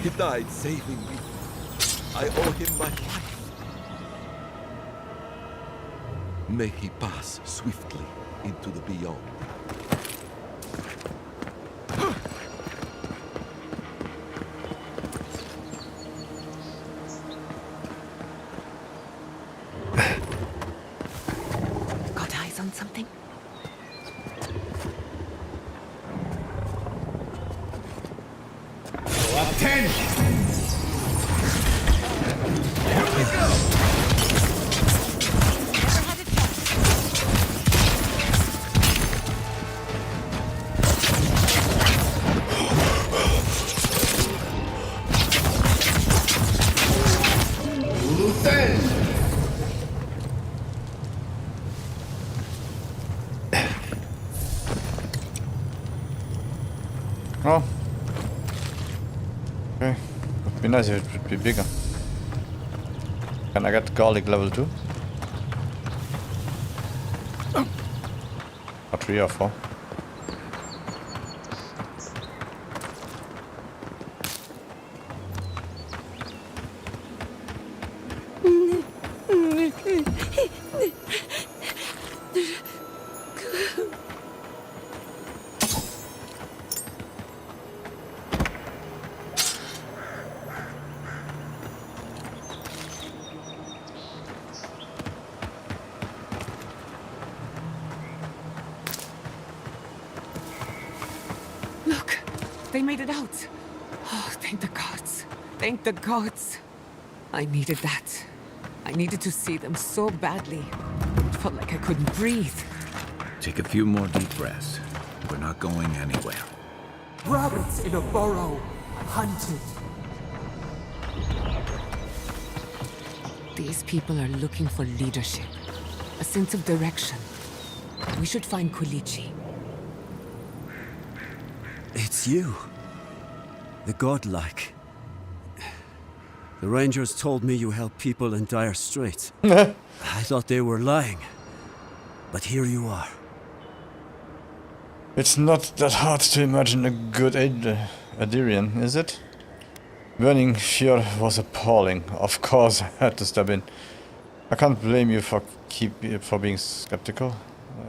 He died saving me. I owe him my life. May he pass swiftly into the beyond. Got eyes on something? Oh. Okay. Would be nice if it would be bigger. Can I get garlic level 2? Or 3 or 4? Look, they made it out. Oh, thank the gods. Thank the gods. I needed that. I needed to see them so badly. It felt like I couldn't breathe. Take a few more deep breaths. We're not going anywhere. Rabbits in a burrow, hunted. These people are looking for leadership, a sense of direction. We should find Kulichi. It's you. The godlike. The Rangers told me you help people in dire straits. I thought they were lying. But here you are. It's not that hard to imagine a good Adirian, is it? Burning Fjord was appalling. Of course I had to step in. I can't blame you for being skeptical.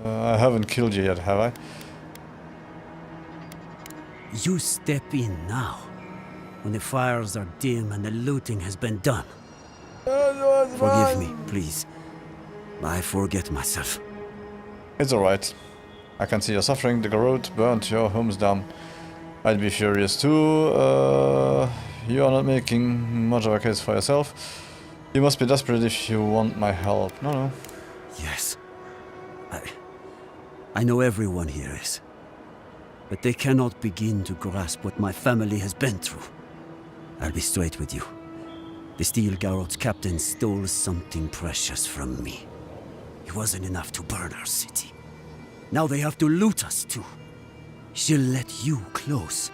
I haven't killed you yet, have I? You step in now, when the fires are dim and the looting has been done. Forgive me, please. I forget myself. It's alright. I can see your suffering. The road burnt your homes down. I'd be furious too. You are not making much of a case for yourself. You must be desperate if you want my help. No. Yes. I know everyone here is. But they cannot begin to grasp what my family has been through. I'll be straight with you. The Steel Garrot's captain stole something precious from me. It wasn't enough to burn our city. Now they have to loot us too. She'll let you close.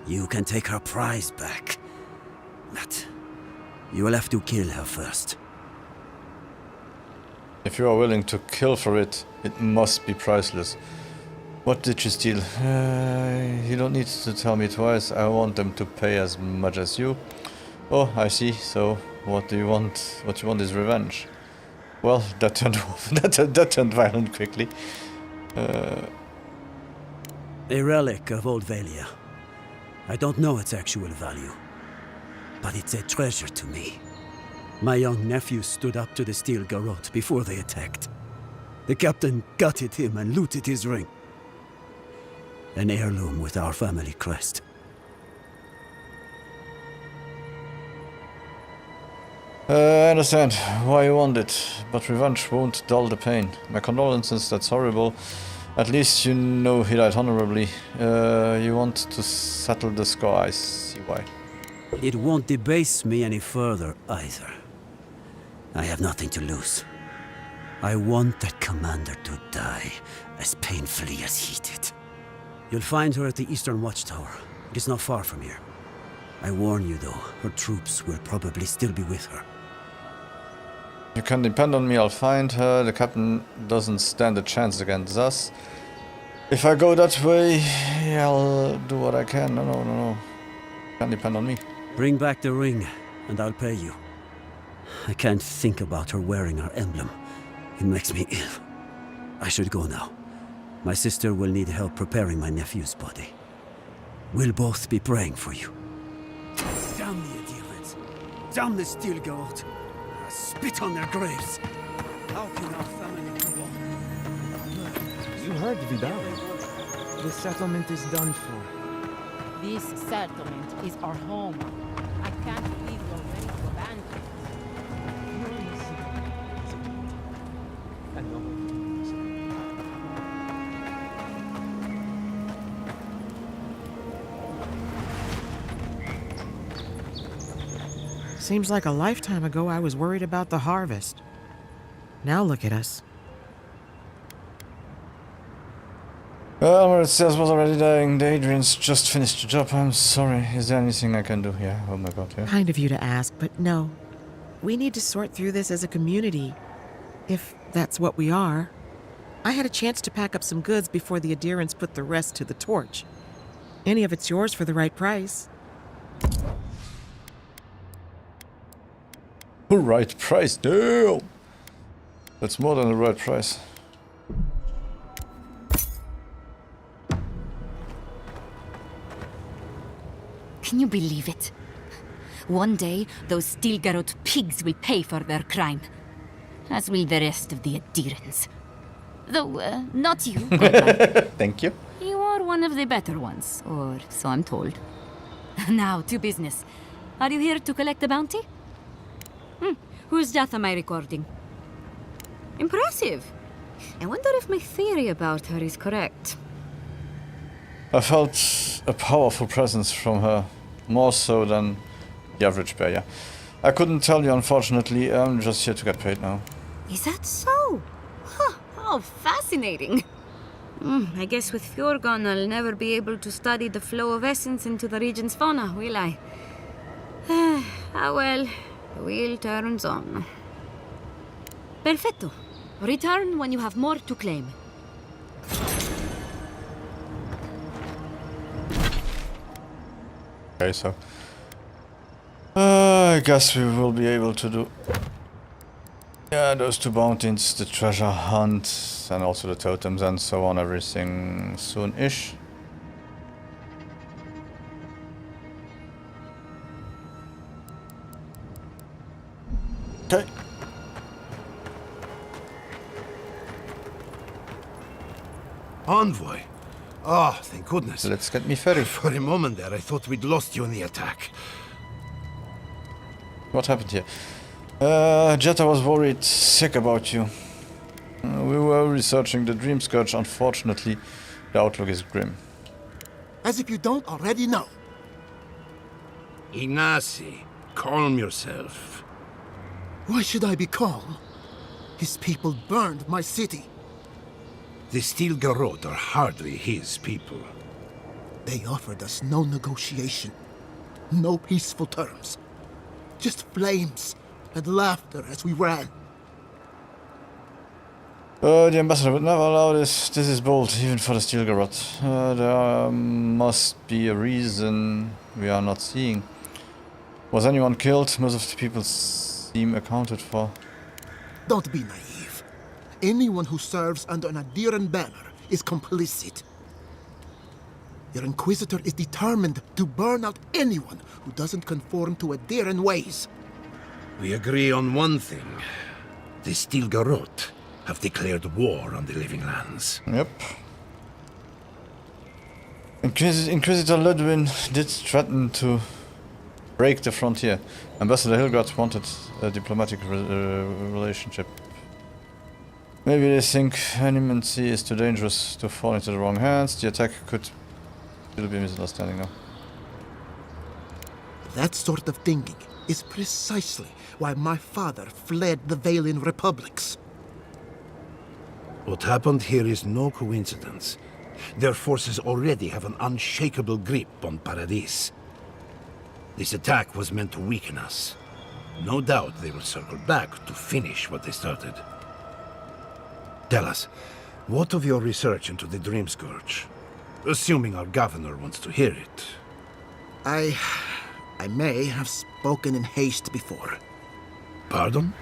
You can take her prize back. But you will have to kill her first. If you are willing to kill for it, it must be priceless. What did you steal? You don't need to tell me twice. I want them to pay as much as you. Oh, I see. So, what do you want? What you want is revenge. Well, that turned that turned violent quickly. A relic of Old Valia. I don't know its actual value, but it's a treasure to me. My young nephew stood up to the Steel Garrote before they attacked. The captain gutted him and looted his ring. An heirloom with our family crest. I understand why you want it, but revenge won't dull the pain. My condolences, that's horrible. At least you know he died honorably. You want to settle the score, I see why. It won't debase me any further, either. I have nothing to lose. I want that commander to die as painfully as he did. You'll find her at the Eastern Watchtower. It is not far from here. I warn you, though, her troops will probably still be with her. You can depend on me, I'll find her. The captain doesn't stand a chance against us. If I go that way, I'll do what I can. No. You can depend on me. Bring back the ring, and I'll pay you. I can't think about her wearing our emblem. It makes me ill. I should go now. My sister will need help preparing my nephew's body. We'll both be praying for you. Damn the Adherents! Damn the Steel Garrot! I spit on their graves! How can our family go on? You heard Vidal. The settlement is done for. This settlement is our home. I can't believe you're ready to abandon it. Seems like a lifetime ago I was worried about the harvest. Now look at us. Well, it says was already dying. The Adrians just finished the job. I'm sorry. Is there anything I can do here? Oh my god, yeah. Kind of you to ask, but no. We need to sort through this as a community. If that's what we are. I had a chance to pack up some goods before the adherents put the rest to the torch. Any of it's yours for the right price. The right price? Damn! That's more than the right price. Can you believe it? One day, those Steel Garrot pigs will pay for their crime. As will the rest of the adherents. Though, not you, Godlike. Thank you. You are one of the better ones, or so I'm told. Now, to business. Are you here to collect the bounty? Whose death am I recording? Impressive. I wonder if my theory about her is correct. I felt a powerful presence from her. More so than the average bear, yeah. I couldn't tell you, unfortunately. I'm just here to get paid now. Is that so? Huh, how fascinating. I guess with Fjorgon, I'll never be able to study the flow of essence into the region's fauna, will I? Ah well, the wheel turns on. Perfetto. Return when you have more to claim. Okay, so... I guess we will be able to do... Yeah, those two bounties, the treasure hunt, and also the totems and so on, everything soon-ish. Okay. Envoy. Oh, thank goodness. Let's get me ferry. For a moment there, I thought we'd lost you in the attack. What happened here? Jetta was worried sick about you. We were researching the Dream Scourge. Unfortunately, the outlook is grim. As if you don't already know. Inasi, calm yourself. Why should I be calm? His people burned my city. The Steel Garrot are hardly his people. They offered us no negotiation, no peaceful terms. Just flames and laughter as we ran. The ambassador would never allow this. This is bold, even for the Steel Garrot. There must be a reason we are not seeing. Was anyone killed? Most of the people seem accounted for. Don't be naive. Anyone who serves under an Adheran banner is complicit. Your Inquisitor is determined to burn out anyone who doesn't conform to Adheran ways. We agree on one thing. The Steel Garrot have declared war on the Living Lands. Yep. Inquisitor Ludwin did threaten to break the frontier. Ambassador Hilgard wanted a diplomatic relationship Maybe they think animancy is too dangerous to fall into the wrong hands. The attack could still be a misunderstanding now. That sort of thinking is precisely why my father fled the Valian republics. What happened here is no coincidence. Their forces already have an unshakable grip on Paradis. This attack was meant to weaken us. No doubt they will circle back to finish what they started. Tell us, what of your research into the Dream Scourge? Assuming our governor wants to hear it. I may have spoken in haste before. Pardon?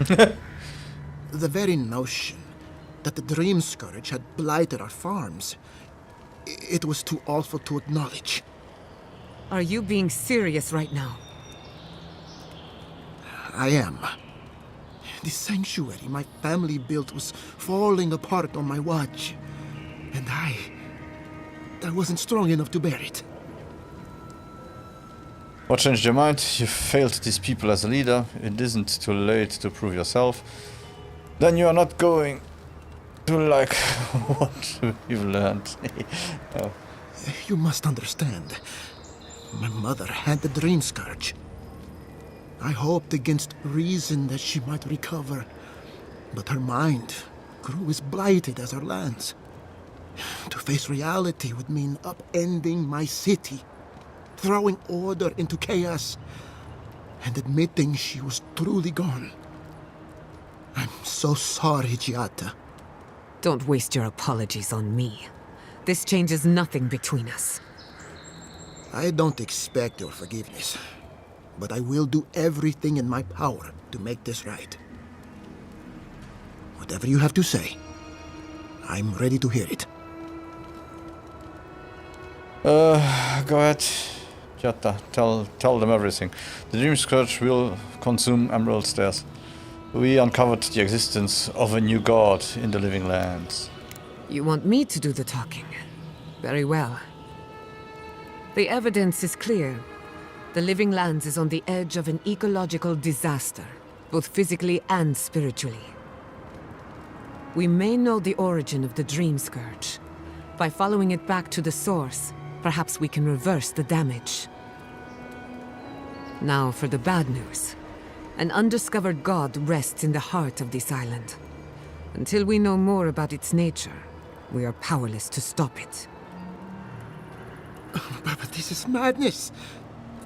The very notion that the Dream Scourge had blighted our farms, it was too awful to acknowledge. Are you being serious right now? I am. The sanctuary my family built was falling apart on my watch. And I wasn't strong enough to bear it. What changed your mind? You failed these people as a leader. It isn't too late to prove yourself. Then you are not going to like what you've learned. Oh. You must understand. My mother had the Dream Scourge. I hoped against reason that she might recover, but her mind grew as blighted as her lands. To face reality would mean upending my city, throwing order into chaos, and admitting she was truly gone. I'm so sorry, Giata. Don't waste your apologies on me. This changes nothing between us. I don't expect your forgiveness, but I will do everything in my power to make this right. Whatever you have to say, I'm ready to hear it. Go ahead. Jata, tell them everything. The Dream Scourge will consume Emerald Stairs. We uncovered the existence of a new god in the Living Lands. You want me to do the talking? Very well. The evidence is clear. The Living Lands is on the edge of an ecological disaster, both physically and spiritually. We may know the origin of the Dream Scourge. By following it back to the source, perhaps we can reverse the damage. Now for the bad news. An undiscovered god rests in the heart of this island. Until we know more about its nature, we are powerless to stop it. But this is madness.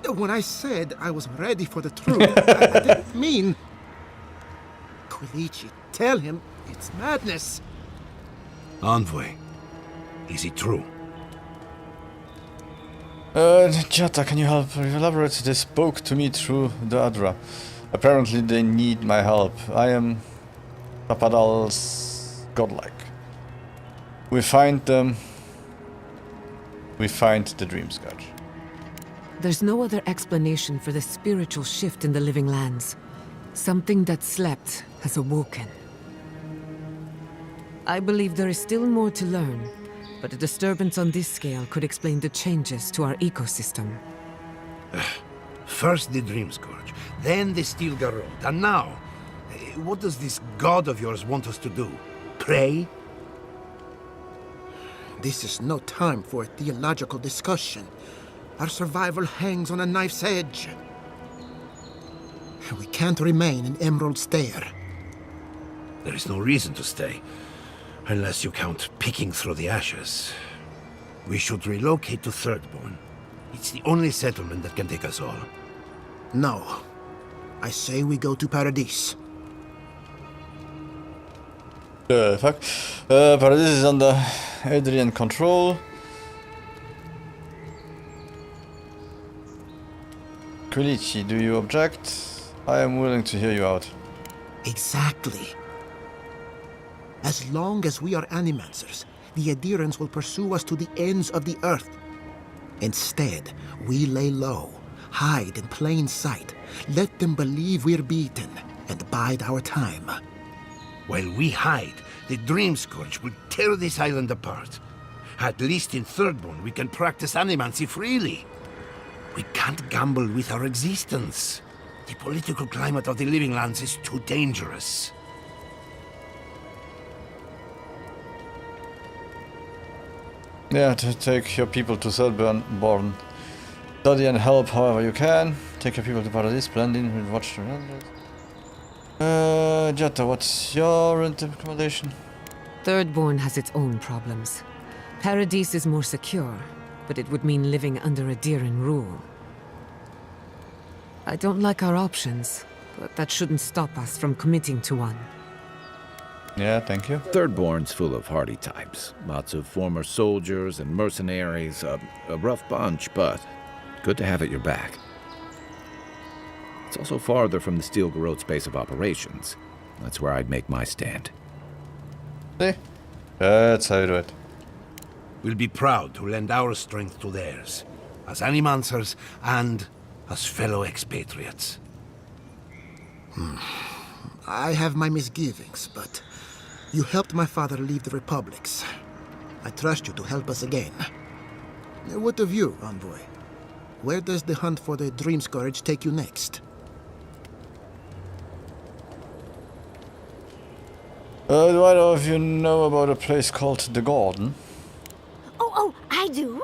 When I said I was ready for the truth, I didn't mean... Quilici, tell him it's madness. Envoy, is it true? Jata, can you help elaborate? They spoke to me through the Adra. Apparently they need my help. I am Papadal's godlike. We find them. We find the Dream Scourge. There's no other explanation for the spiritual shift in the Living Lands. Something that slept has awoken. I believe there is still more to learn, but a disturbance on this scale could explain the changes to our ecosystem. First the Dream Scourge, then the Steel Garrote, and now, what does this god of yours want us to do? Pray? This is no time for a theological discussion. Our survival hangs on a knife's edge. We can't remain in Emerald Stair. There is no reason to stay, unless you count picking through the ashes. We should relocate to Thirdborn. It's the only settlement that can take us all. No. I say we go to Paradis. Fuck. Paradis is under Adrian control. Quilici, do you object? I am willing to hear you out. Exactly. As long as we are animancers, the adherents will pursue us to the ends of the earth. Instead, we lay low, hide in plain sight, let them believe we're beaten, and bide our time. While we hide, the Dream Scourge will tear this island apart. At least in Thirdborn, we can practice animancy freely. We can't gamble with our existence. The political climate of the Living Lands is too dangerous. Yeah, to take your people to Selborn. Study and help however you can. Take your people to Paradise, blend in and watch the renders. Jetta, what's your recommendation? Thirdborn has its own problems. Paradise is more secure, but it would mean living under a Diran rule. I don't like our options, but that shouldn't stop us from committing to one. Yeah, thank you. Thirdborn's full of hardy types. Lots of former soldiers and mercenaries. A rough bunch, but good to have at your back. It's also farther from the Steel Garrote's base of operations. That's where I'd make my stand. See? That's how you do it. We'll be proud to lend our strength to theirs, as Animancers and as fellow expatriates. I have my misgivings, but you helped my father leave the republics. I trust you to help us again. What of you, envoy? Where does the hunt for the Dream Scourge take you next? Do either of you know about a place called the Garden? Oh, I do.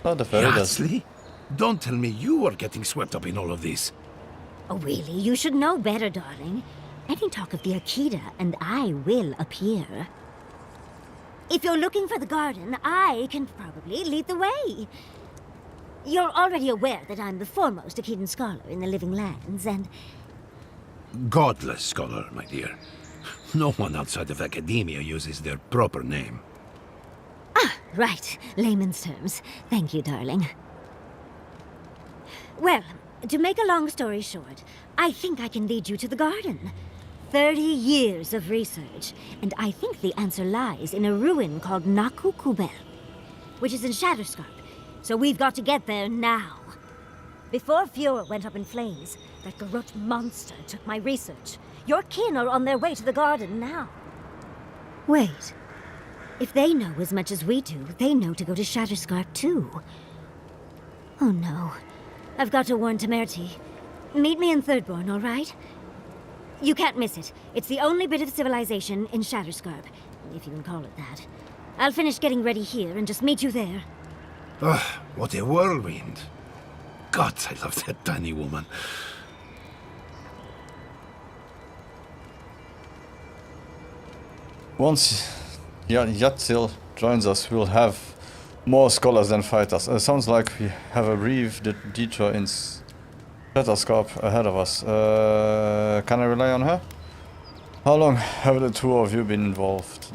Oh, the fairy does. Yardley? Don't tell me you are getting swept up in all of this. Oh, really? You should know better, darling. Any talk of the Akita, and I will appear. If you're looking for the garden, I can probably lead the way. You're already aware that I'm the foremost Akitan scholar in the Living Lands, and... Godless scholar, my dear. No one outside of academia uses their proper name. Ah, right. Layman's terms. Thank you, darling. Well, to make a long story short, I think I can lead you to the garden. 30 years of research, and I think the answer lies in a ruin called Naku Kubel, which is in Shatterscarp. So we've got to get there now. Before Fiora went up in flames, that Garrote monster took my research. Your kin are on their way to the garden now. Wait. If they know as much as we do, they know to go to Shatterscarp too. Oh no. I've got to warn Temerity. Meet me in Thirdborn, all right? You can't miss it. It's the only bit of civilization in Shatterscarp, if you can call it that. I'll finish getting ready here and just meet you there. Ugh, what a whirlwind. God, I love that tiny woman. Once Yatzil joins us, we'll have more scholars than fighters. Sounds like we have a brief detour in Shatterscarp ahead of us. Can I rely on her? How long have the two of you been involved?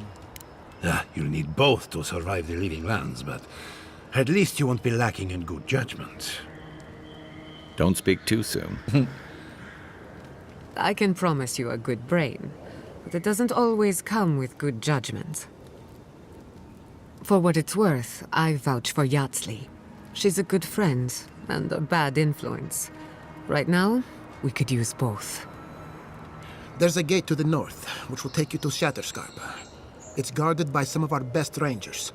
You'll need both to survive the Living Lands, but at least you won't be lacking in good judgment. Don't speak too soon. I can promise you a good brain, but it doesn't always come with good judgment. For what it's worth, I vouch for Yatzli. She's a good friend and a bad influence. Right now, we could use both. There's a gate to the north, which will take you to Shatterscarp. It's guarded by some of our best rangers.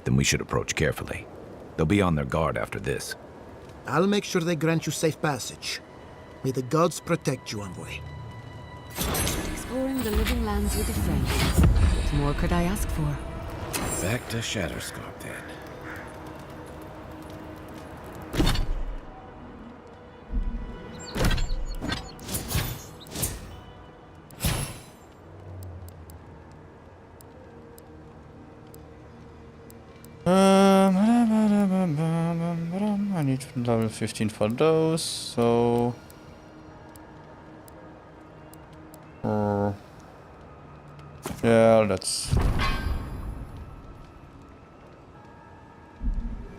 Then we should approach carefully. They'll be on their guard after this. I'll make sure they grant you safe passage. May the gods protect you, envoy. Exploring the Living Lands with a friend. What more could I ask for? Back to Shatterscarp, then. I need level 15 for those, so... yeah, let's...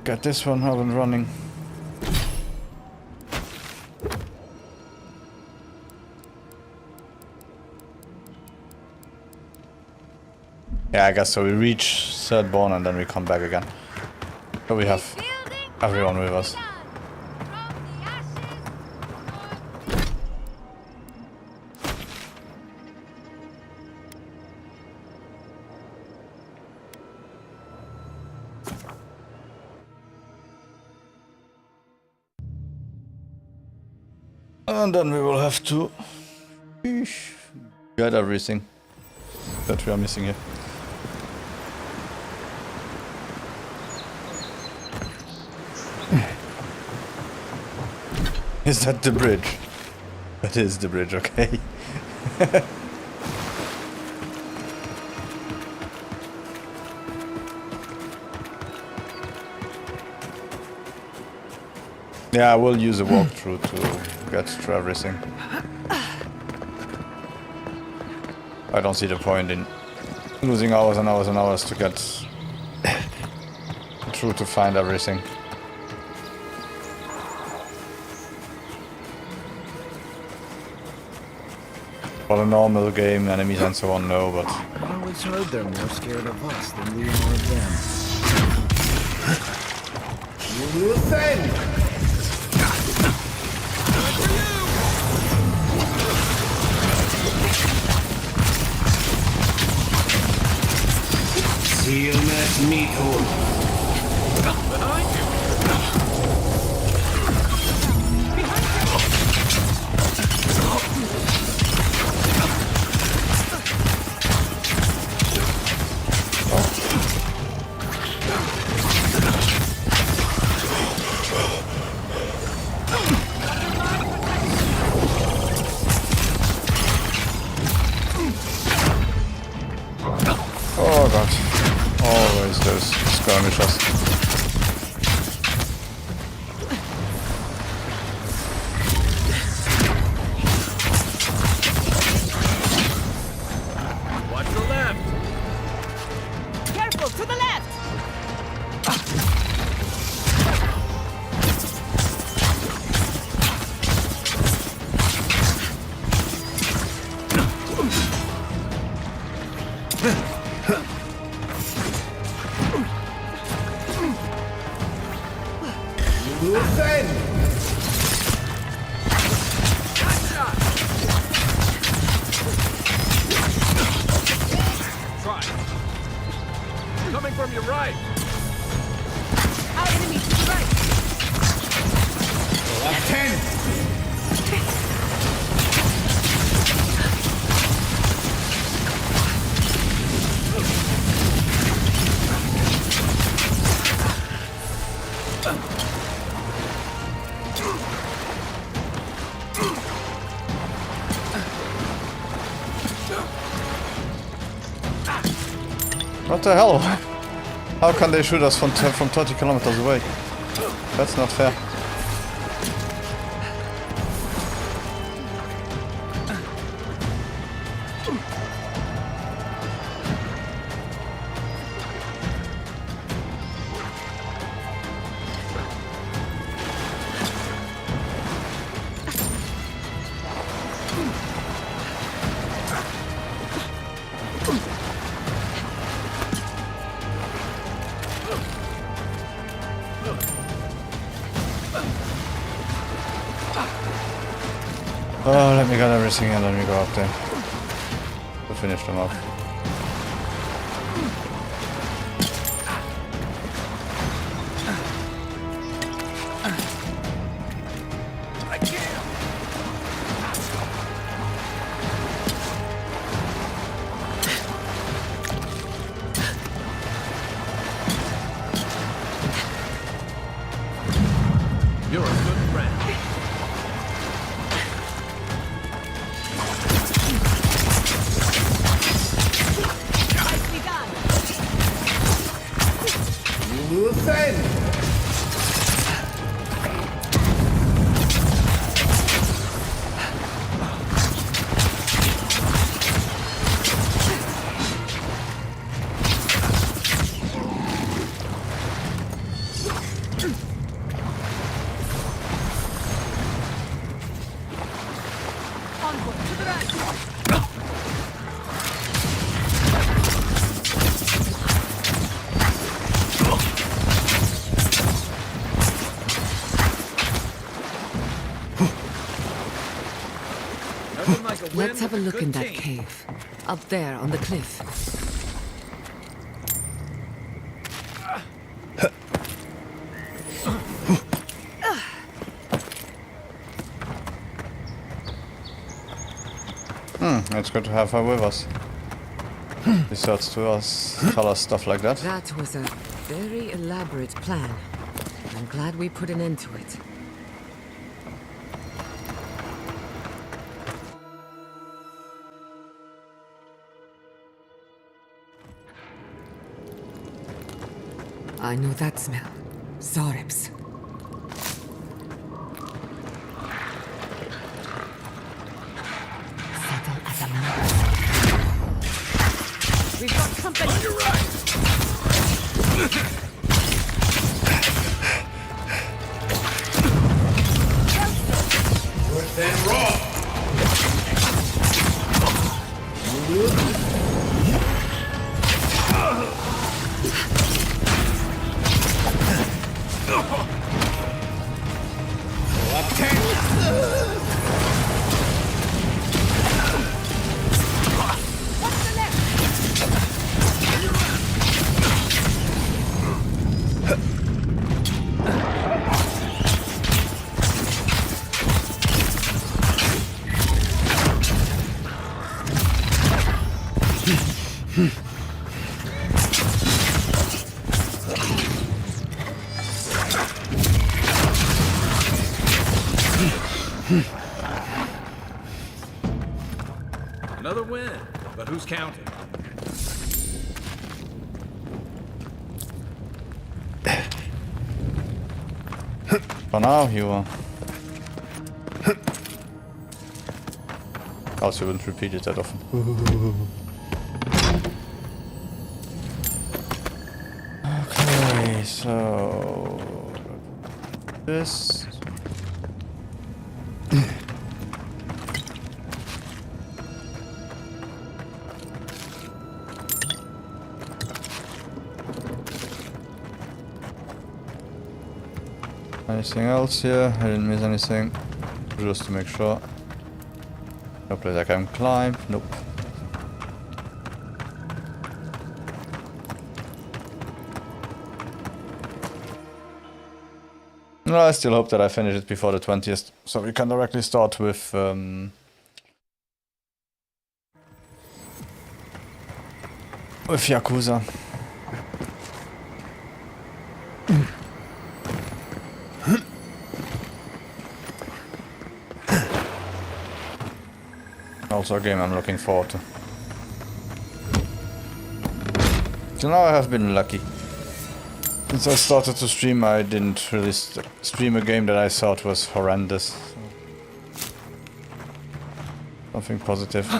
get this one up and running. Yeah, I guess so. We reach Thirdborn and then we come back again. So we have everyone with us. And then we will have to get everything that we are missing here. Is that the bridge? That is the bridge, okay. Yeah, I will use a walkthrough to get through everything. I don't see the point in losing hours and hours and hours to get through to find everything. For a normal game, enemies and so on, no, but... I always heard they're more scared of us than we are of them. You will defend! Stillness meathood. Behind you. Oh god. Always those skirmishers. Watch the left. Careful, to the left! You will defend! Try. Coming from your right. Our enemy to the right! Left hand! What the hell? How can they shoot us from 30 kilometers away? That's not fair. Oh, let me get everything and then we go up there to finish them off. You're a good friend. Nicely done! You will defend! Onward, to the right! Nothing like a win Let's have a with look good in that team. cave. Up there on the cliff. It's good to have her with us. She starts to tell us stuff like that. That was a very elaborate plan. I'm glad we put an end to it. I know that smell. Zaribs. Settle as a man. We've got company. On your right. Worse than raw. Another win, but who's counting? For now, you are. Else you wouldn't repeat it that often. Okay, so this. Anything else here? I didn't miss anything. Just to make sure. No place I can climb. Nope. No, I still hope that I finish it before the 20th, so we can directly start with Yakuza. Also a game I'm looking forward to. Till now I have been lucky. Since I started to stream, I didn't really stream a game that I thought was horrendous. Something positive.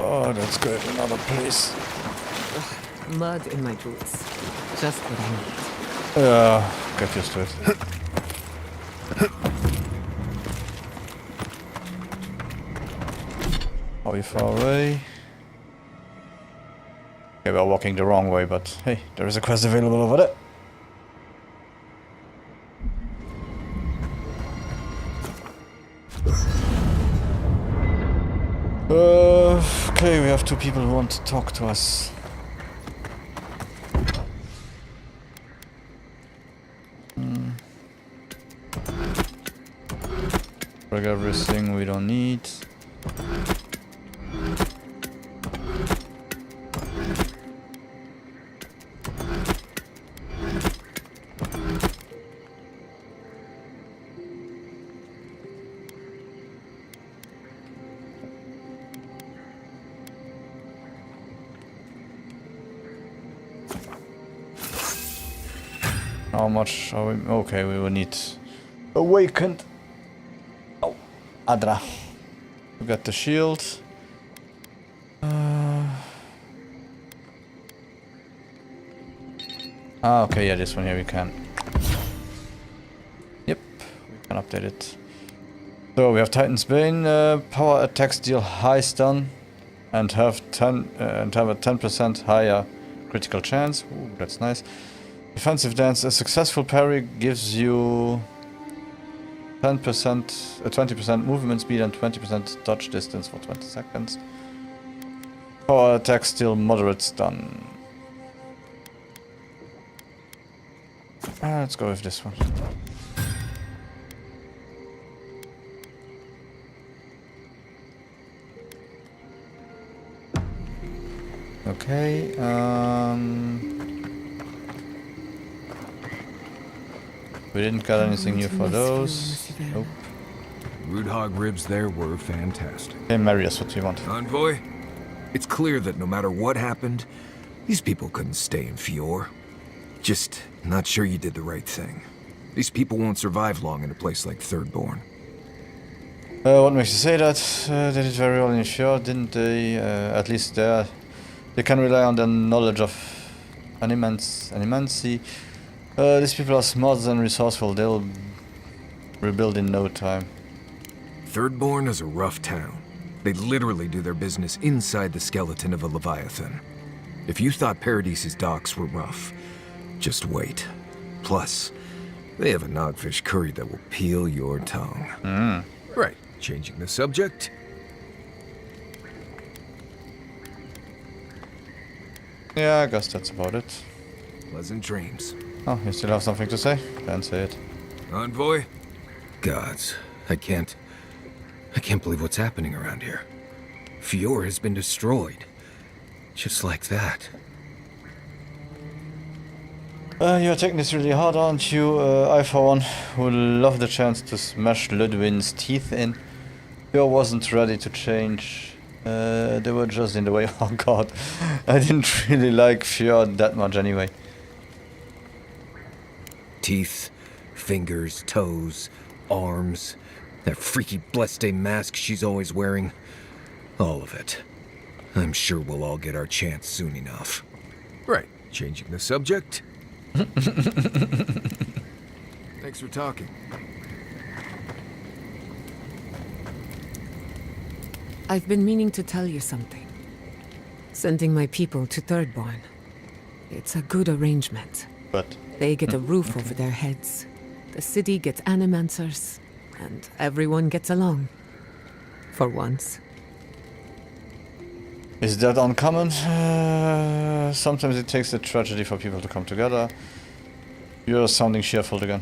Oh, that's good. Another place. Mud in my boots. Just what I need. Get used to it. Are we far away? Okay, we're walking the wrong way, but hey, there is a quest available over there. Okay, we have two people who want to talk to us. Break everything we don't need. How much are we? Okay, we will need awakened. Oh, Adra. We got the shield. Okay, yeah, this one here we can. Yep, we can update it. So we have Titan's Bane. Power attacks deal high stun and have a 10% higher critical chance. Ooh, that's nice. Defensive dance. A successful parry gives you 20% movement speed and 20% dodge distance for 20 seconds. Power attack still moderate stun. Let's go with this one. Okay, we didn't got anything new for those. Nope. Root hog ribs there were fantastic. Okay, Marius, what do you want? Envoy, it's clear that no matter what happened, these people couldn't stay in Fior. Just not sure you did the right thing. These people won't survive long in a place like Thirdborn. What makes you say that? They did very well in Fior, didn't they? At least there. They can rely on their knowledge of animancy. These people are smart and resourceful. They'll rebuild in no time. Thirdborn is a rough town. They literally do their business inside the skeleton of a Leviathan. If you thought Paradise's docks were rough, just wait. Plus, they have a nogfish curry that will peel your tongue. Right, changing the subject. Yeah, I guess that's about it. Pleasant dreams. Oh, you still have something to say? Can't say it. Envoy? Gods, I can't believe what's happening around here. Fior has been destroyed. Just like that. You're taking this really hard, aren't you? I, for one, would love the chance to smash Ludwin's teeth in. Fior wasn't ready to change. They were just in the way. Oh god, I didn't really like Fior that much anyway. Teeth, fingers, toes, arms, that freaky Bleste mask she's always wearing. All of it. I'm sure we'll all get our chance soon enough. Right, changing the subject. Thanks for talking. I've been meaning to tell you something. Sending my people to Thirdborn. It's a good arrangement. But they get a roof over their heads. The city gets animancers, and everyone gets along. For once. Is that uncommon? Sometimes it takes a tragedy for people to come together. You're sounding cheerful again.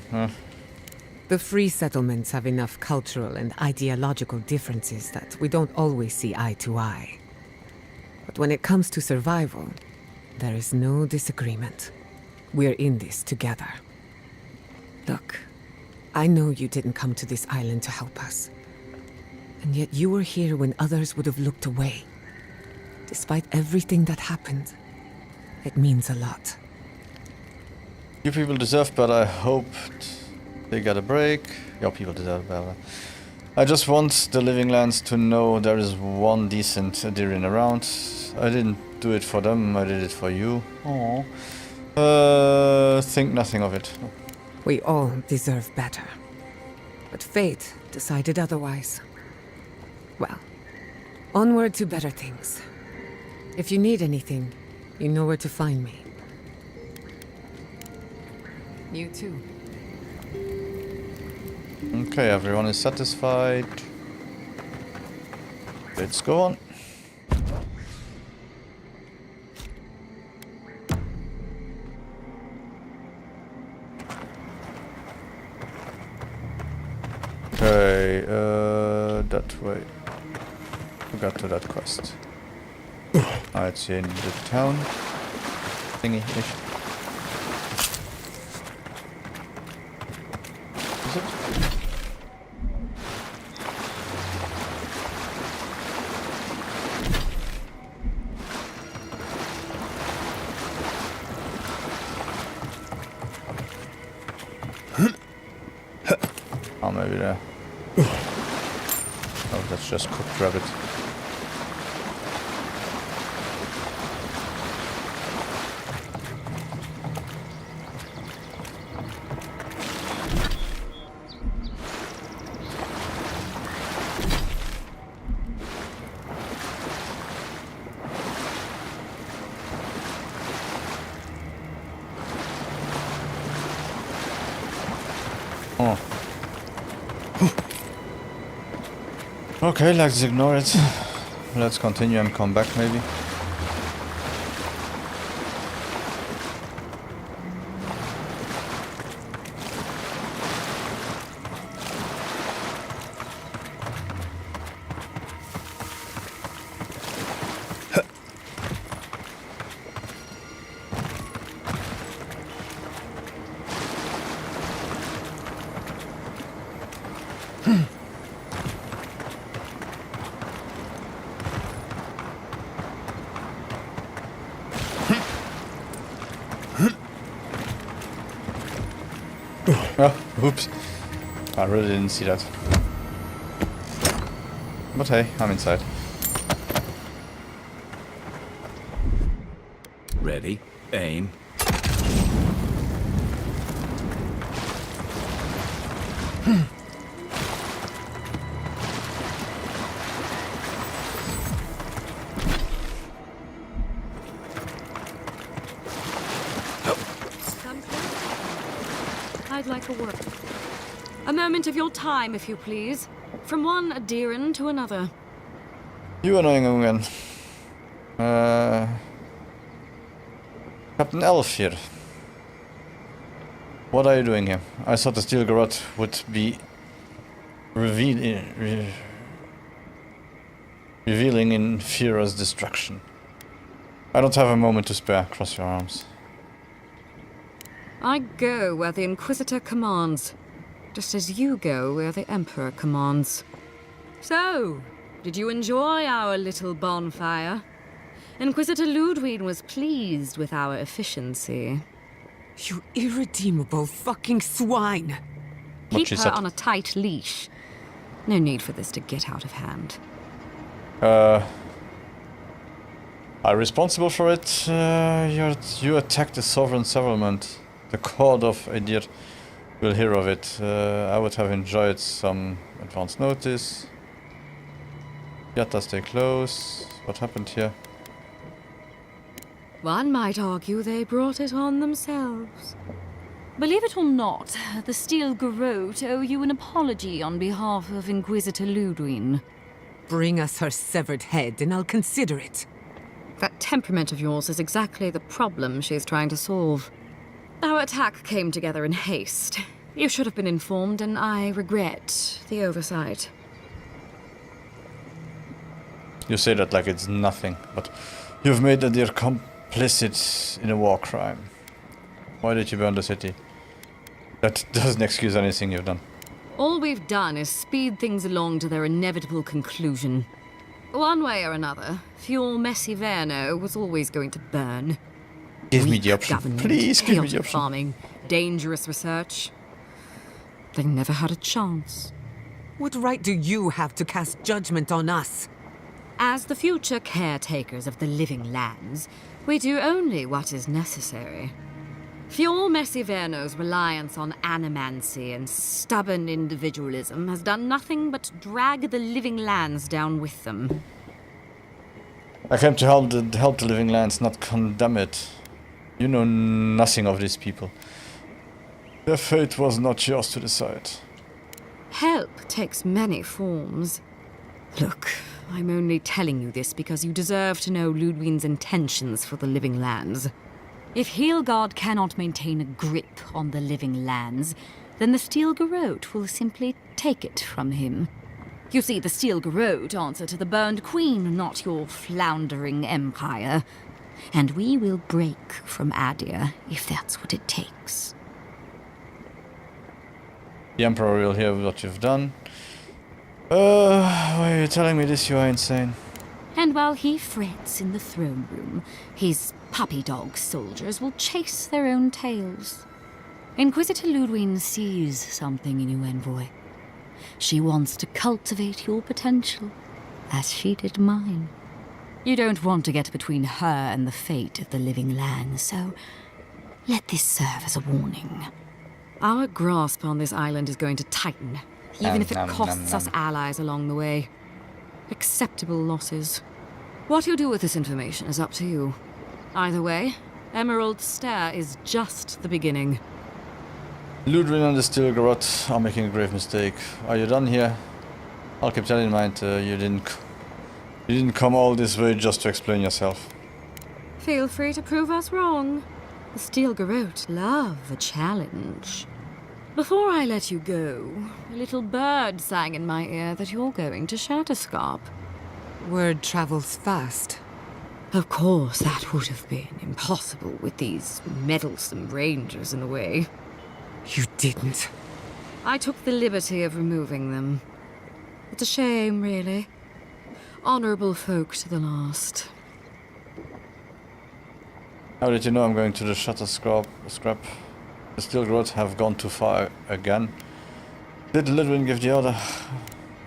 The free settlements have enough cultural and ideological differences that we don't always see eye to eye. But when it comes to survival, there is no disagreement. We're in this together. Look, I know you didn't come to this island to help us. And yet you were here when others would have looked away. Despite everything that happened, it means a lot. You people deserve better. I hoped they got a break. Your people deserve better. I just want the Living Lands to know there is one decent Adirian around. I didn't do it for them, I did it for you. Aww. Think nothing of it. We all deserve better. But fate decided otherwise. Well, onward to better things. If you need anything, you know where to find me. You too. Okay, everyone is satisfied. Let's go on. Okay, that way. We got to that quest. It's in the town thingy-ish. Is it? Oh, maybe there. Oh, that's just cooked rabbit. Oh. Okay, let's ignore it. Let's continue and come back maybe. Oh, oops. I really didn't see that. But hey, I'm inside. Ready, aim. I'd like a word. A moment of your time, if you please. From one Adiran to another. You annoying again. Captain Elf here. What are you doing here? I thought the steel garrote would be revealing in Fira's destruction. I don't have a moment to spare. Cross your arms. I go where the Inquisitor commands, just as you go where the Emperor commands. So, did you enjoy our little bonfire? Inquisitor Ludwig was pleased with our efficiency. You irredeemable fucking swine! Keep her on a tight leash. No need for this to get out of hand. I'm responsible for it. You attacked the sovereign settlement. The court of Adir will hear of it. I would have enjoyed some advance notice. Yatta, stay close. What happened here? One might argue they brought it on themselves. Believe it or not, the Steel Garrote owe you an apology on behalf of Inquisitor Ludwig. Bring us her severed head and I'll consider it. That temperament of yours is exactly the problem she's trying to solve. Our attack came together in haste. You should have been informed, and I regret the oversight. You say that like it's nothing, but you've made Adir complicit in a war crime. Why did you burn the city? That doesn't excuse anything you've done. All we've done is speed things along to their inevitable conclusion. One way or another, Fuel Messiverno was always going to burn. Give me the option. Please give me the option. Farming, dangerous research. They never had a chance. What right do you have to cast judgment on us? As the future caretakers of the living lands, we do only what is necessary. Fior Messiverno's reliance on animancy and stubborn individualism has done nothing but drag the living lands down with them. I came to help the living lands, not condemn it. You know nothing of these people. Their fate was not yours to decide. Help takes many forms. Look, I'm only telling you this because you deserve to know Ludwig's intentions for the living lands. If Heelgard cannot maintain a grip on the living lands, then the Steel Garrote will simply take it from him. You see, the Steel Garrote answer to the Burned Queen, not your floundering empire. And we will break from Adir if that's what it takes. The Emperor will hear what you've done. Why are you telling me this? You are insane. And while he frets in the throne room, his puppy dog soldiers will chase their own tails. Inquisitor Ludwig sees something in you, envoy. She wants to cultivate your potential, as she did mine. You don't want to get between her and the fate of the living land, so let this serve as a warning. Our grasp on this island is going to tighten, even if it costs us allies along the way. Acceptable losses. What you do with this information is up to you. Either way, Emerald Stair is just the beginning. Ludwig and the Steel Garrote are making a grave mistake. Are you done here? I'll keep that in mind. You didn't come all this way just to explain yourself. Feel free to prove us wrong. The Steel Garrote love a challenge. Before I let you go, a little bird sang in my ear that you're going to Shatterscarp. Word travels fast. Of course, that would have been impossible with these meddlesome rangers in the way. You didn't. I took the liberty of removing them. It's a shame, really. Honorable folk to the last. How did you know I'm going to the shutter scrap? The steel growths have gone too far again. Did Ludwig give the order?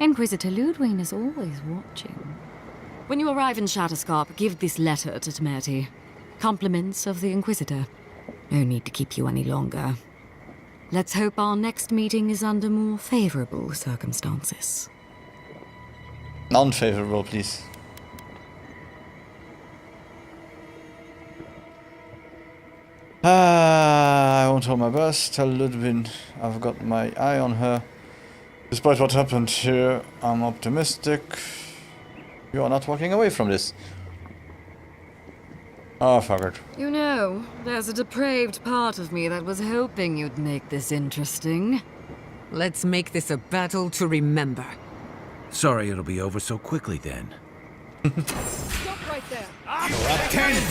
Inquisitor Ludwig is always watching. When you arrive in Shatterscarp, give this letter to Temerity. Compliments of the Inquisitor. No need to keep you any longer. Let's hope our next meeting is under more favorable circumstances. Non-favorable, please. I won't hold my breath. Tell Ludwig I've got my eye on her. Despite what happened here, I'm optimistic. You are not walking away from this. Oh, fuck it. You know, there's a depraved part of me that was hoping you'd make this interesting. Let's make this a battle to remember. Sorry it'll be over so quickly then. Stop right there! You're up 10!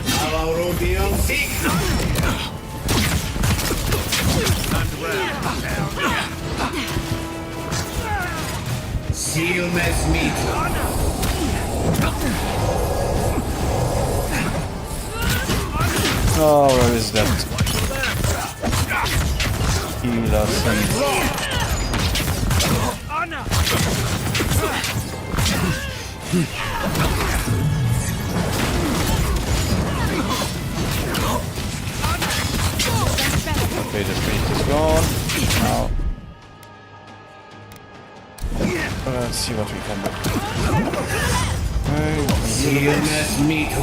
Avowed beyond seek! Time to wrap. Seal mes meat. Oh, where is that? Heal us and... Okay, the priest is gone. Now... let's see what we can do. Okay, Seal mes meat.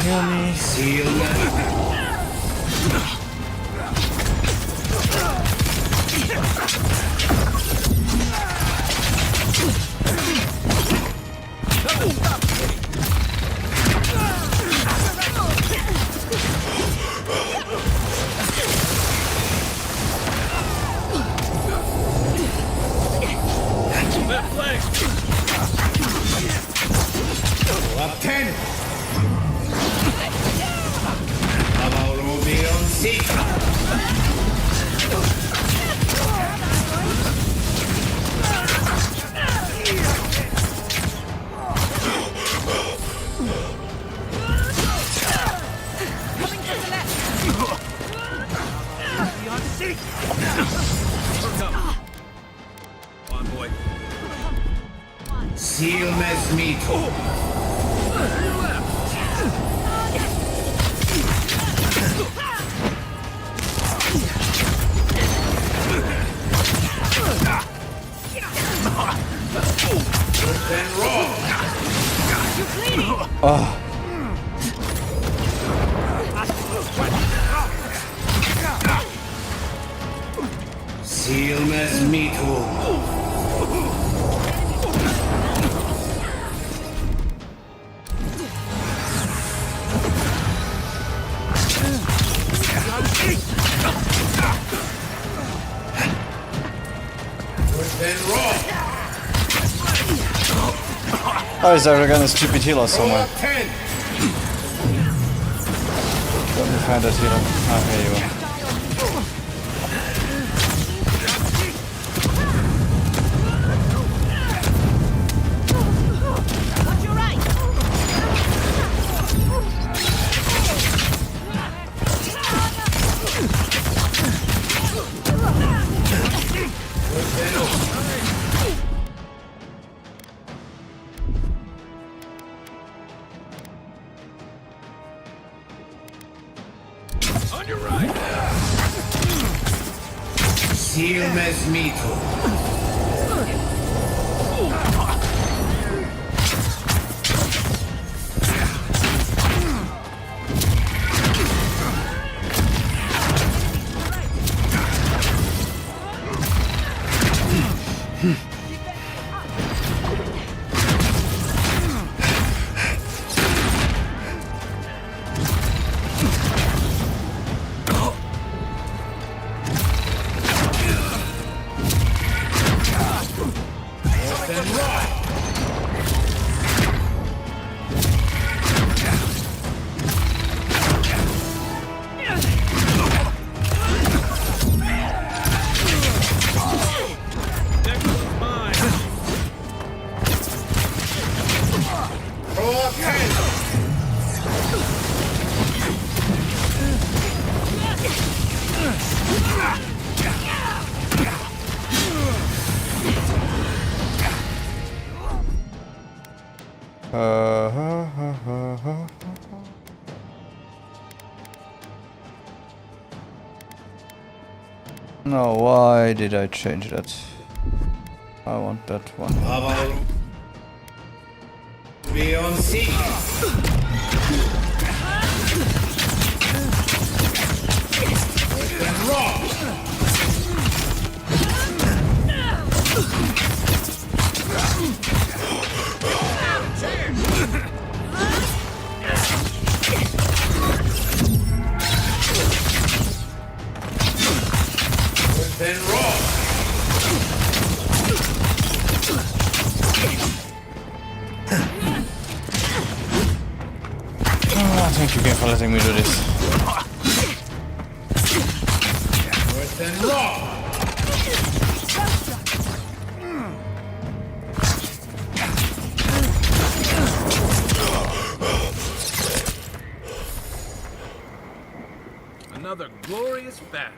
heal me. Seal mes. Left leg. Up 10! Avowed beyond seek! On, boy. Seal mes meat. Then roll. Oh. Seal mes meat. Then roll. Oh, is there again a stupid healer somewhere? 10. Let me find that healer. Ah, here you are. On your right. Seal mes meat. your tent! No, why did I change that? I want that one. Avowed. Be on sea. And rock. Then rock. Thank you again for letting me do this. Then rock. Another glorious battle.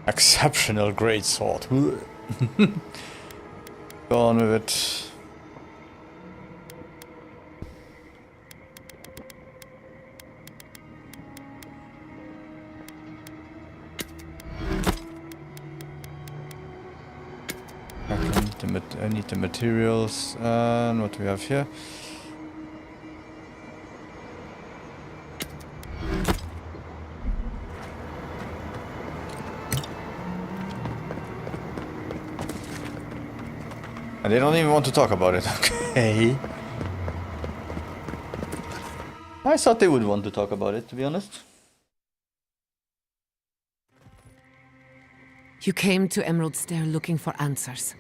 Exceptional great sword. Go on with it. I need the materials, and what do we have here? And they don't even want to talk about it. Okay. I thought they would want to talk about it, to be honest. You came to Emerald Stair looking for answers.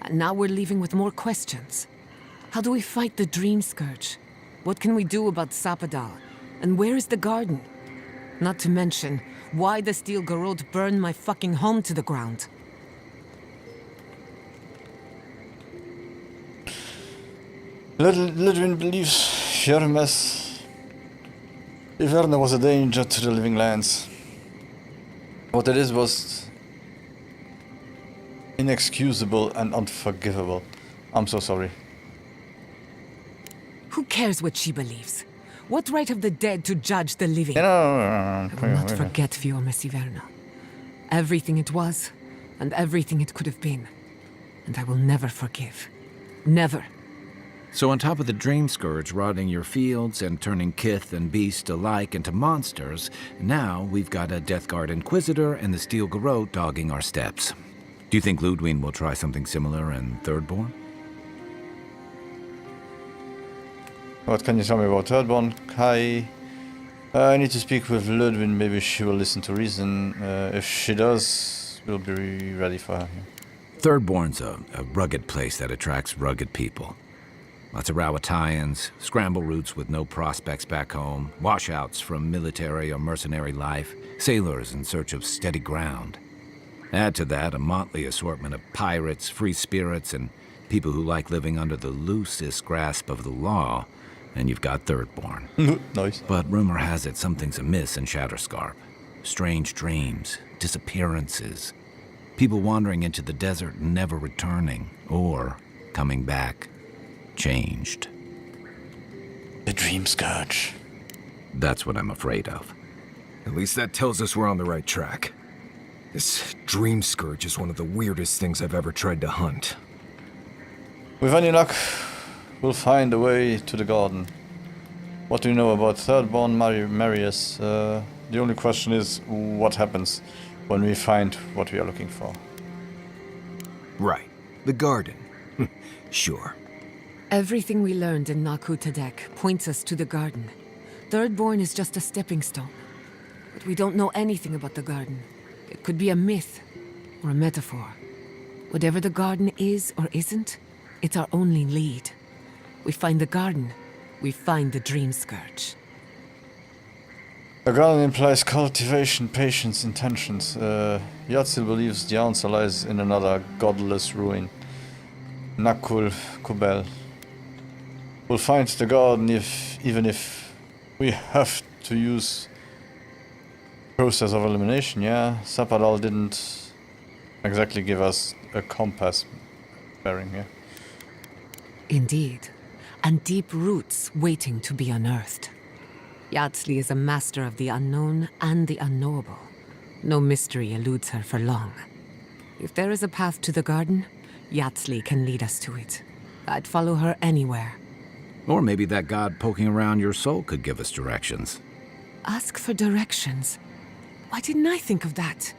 And now we're leaving with more questions. How do we fight the Dream Scourge? What can we do about Sapadal? And where is the garden? Not to mention, why the Steel Garrote burned my fucking home to the ground. Ludwin believes Hermes Iverna was a danger to the living lands. What it is was inexcusable and unforgivable. I'm so sorry. Who cares what she believes? What right have the dead to judge the living? I will not forget Fiormes Iverna. Everything it was, and everything it could have been. And I will never forgive. Never. So on top of the Dream Scourge rotting your fields and turning kith and beast alike into monsters, now we've got a Death Guard Inquisitor and the Steel Garrote dogging our steps. Do you think Ludwin will try something similar in Thirdborn? What can you tell me about Thirdborn? Hi. I need to speak with Ludwin. Maybe she will listen to reason. If she does, we'll be ready for her. Thirdborn's a rugged place that attracts rugged people. Lots of Rawatayans, scramble routes with no prospects back home, washouts from military or mercenary life, sailors in search of steady ground. Add to that a motley assortment of pirates, free spirits, and people who like living under the loosest grasp of the law, and you've got Thirdborn. Nice. But rumor has it something's amiss in Shatterscarp. Strange dreams, disappearances, people wandering into the desert and never returning, or coming back. Changed. The Dream Scourge. That's what I'm afraid of. At least that tells us we're on the right track. This Dream Scourge is one of the weirdest things I've ever tried to hunt. With any luck, we'll find a way to the garden. What do you know about Thirdborn Marius? The only question is what happens when we find what we are looking for. Right. The garden. Sure. Everything we learned in Naku Tadek points us to the garden. Thirdborn is just a stepping stone. But we don't know anything about the garden. It could be a myth or a metaphor. Whatever the garden is or isn't, it's our only lead. We find the garden, we find the Dream Scourge. The garden implies cultivation, patience, intentions. Yatzil believes the answer lies in another godless ruin. Nakul Kubel. We'll find the garden even if we have to use process of elimination, yeah. Sapadal didn't exactly give us a compass bearing here. Indeed, and deep roots waiting to be unearthed. Yatzli is a master of the unknown and the unknowable. No mystery eludes her for long. If there is a path to the garden, Yatzli can lead us to it. I'd follow her anywhere. Or maybe that god poking around your soul could give us directions. Ask for directions. Why didn't I think of that?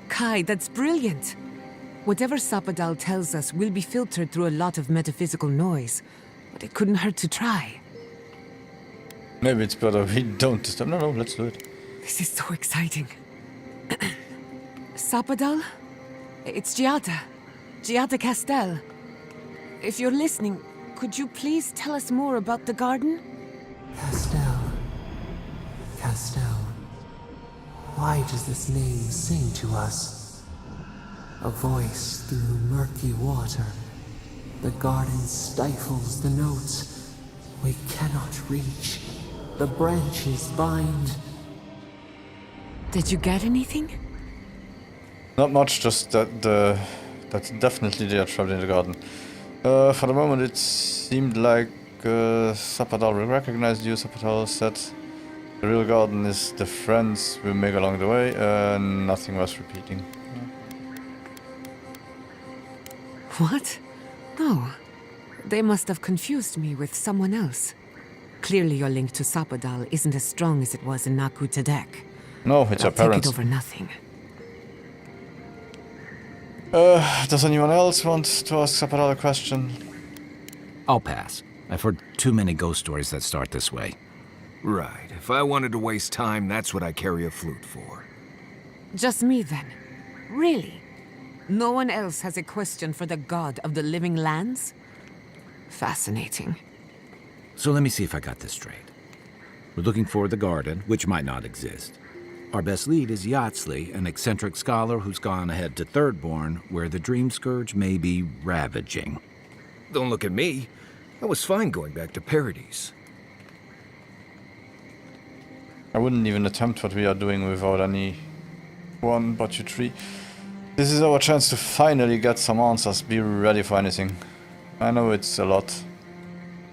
Kai, that's brilliant. Whatever Sapadal tells us will be filtered through a lot of metaphysical noise, but it couldn't hurt to try. Maybe it's better we don't disturb. No, let's do it. This is so exciting. Sapadal? It's Giada. Giada Castel. If you're listening, could you please tell us more about the garden? Castel. Why does this name sing to us? A voice through murky water. The garden stifles the notes. We cannot reach. The branches bind. Did you get anything? Not much, just that that's definitely they are trapped in the garden. For the moment it seemed like Sapadal recognized you. Sapadal said the real garden is the friends we make along the way. Nothing was repeating. What? No. They must have confused me with someone else. Clearly your link to Sapadal isn't as strong as it was in Naku Tadek. No, it's your parents. Take it over nothing. Does anyone else want to ask Sapadal a question? I'll pass. I've heard too many ghost stories that start this way. Right. If I wanted to waste time, that's what I carry a flute for. Just me then? Really? No one else has a question for the god of the living lands? Fascinating. So let me see if I got this straight. We're looking for the garden, which might not exist. Our best lead is Yatzli, an eccentric scholar who's gone ahead to Thirdborn, where the Dream Scourge may be ravaging. Don't look at me. I was fine going back to Paradise. I wouldn't even attempt what we are doing without anyone but you three. This is our chance to finally get some answers. Be ready for anything. I know it's a lot,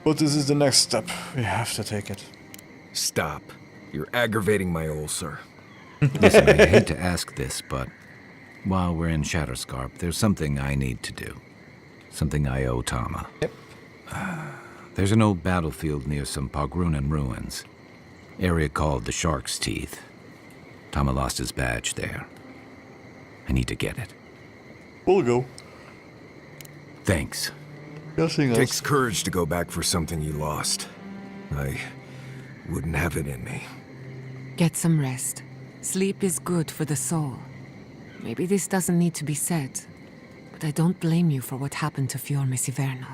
but this is the next step. We have to take it. Stop. You're aggravating my ulcer. Listen, I hate to ask this, but while we're in Shatterscarp, there's something I need to do. Something I owe Tama. Yep. There's an old battlefield near some Pogrunan ruins. Area called the Shark's Teeth. Tama lost his badge there. I need to get it. We'll go. Thanks. Nothing else. Takes courage to go back for something you lost. I wouldn't have it in me. Get some rest. Sleep is good for the soul. Maybe this doesn't need to be said, but I don't blame you for what happened to Fiorme Siverno.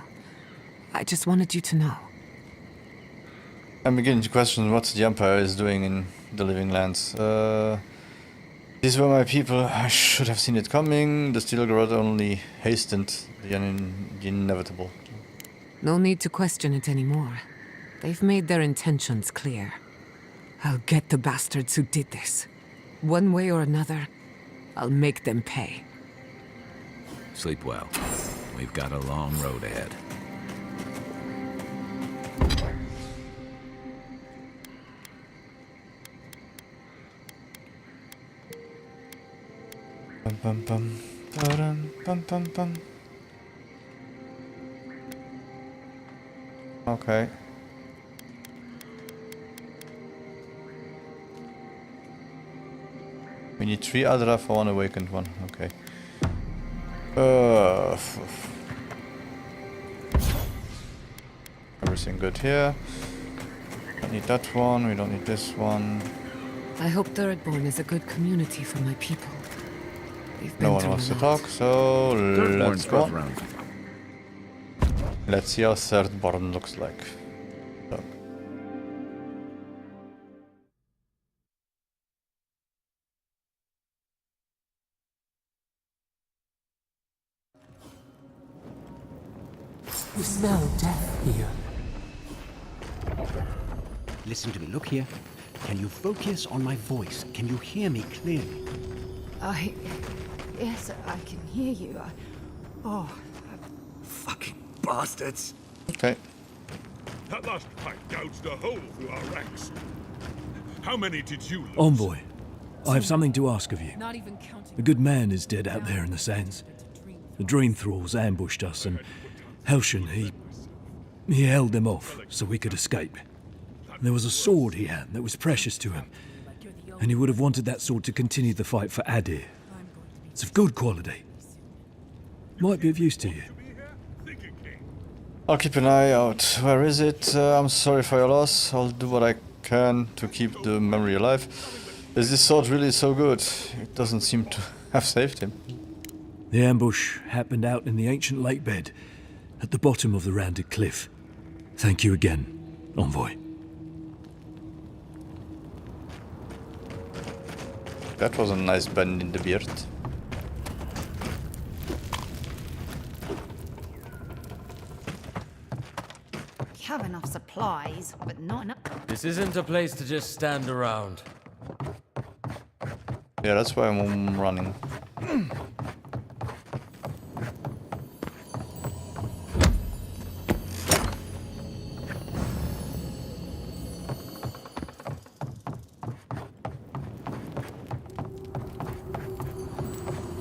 I just wanted you to know. I'm beginning to question what the Empire is doing in the Living Lands. These were my people. I should have seen it coming. The Steel Garrote only hastened the inevitable. No need to question it anymore. They've made their intentions clear. I'll get the bastards who did this. One way or another, I'll make them pay. Sleep well. We've got a long road ahead. Bum, bum, bum. Ba-dum, bum, bum, bum. Okay. We need 3 Adra for 1 awakened one. Okay. Everything good here. Don't need that one. We don't need this one. I hope Thirdborn is a good community for my people. They've been No one through wants a to lot. talk, so let's go. rough around. Let's see how Thirdborn looks like. So. You smell death here. Listen to me, look here. Can you focus on my voice? Can you hear me clearly? Yes, I can hear you. Fucking bastards! Okay. That last fight gouged a hole through our ranks. How many did you lose? Envoy, I have something to ask of you. Not even counting. A good man is dead out there in the sands. The Dream Thralls ambushed us, and Helshin, he held them off so we could escape. There was a sword he had that was precious to him, and he would have wanted that sword to continue the fight for Adir. It's of good quality. Might be of use to you. I'll keep an eye out. Where is it? I'm sorry for your loss. I'll do what I can to keep the memory alive. Is this sword really so good? It doesn't seem to have saved him. The ambush happened out in the ancient lake bed, at the bottom of the rounded cliff. Thank you again, Envoy. That was a nice bend in the beard. We have enough supplies, but not enough. This isn't a place to just stand around. Yeah, that's why I'm running.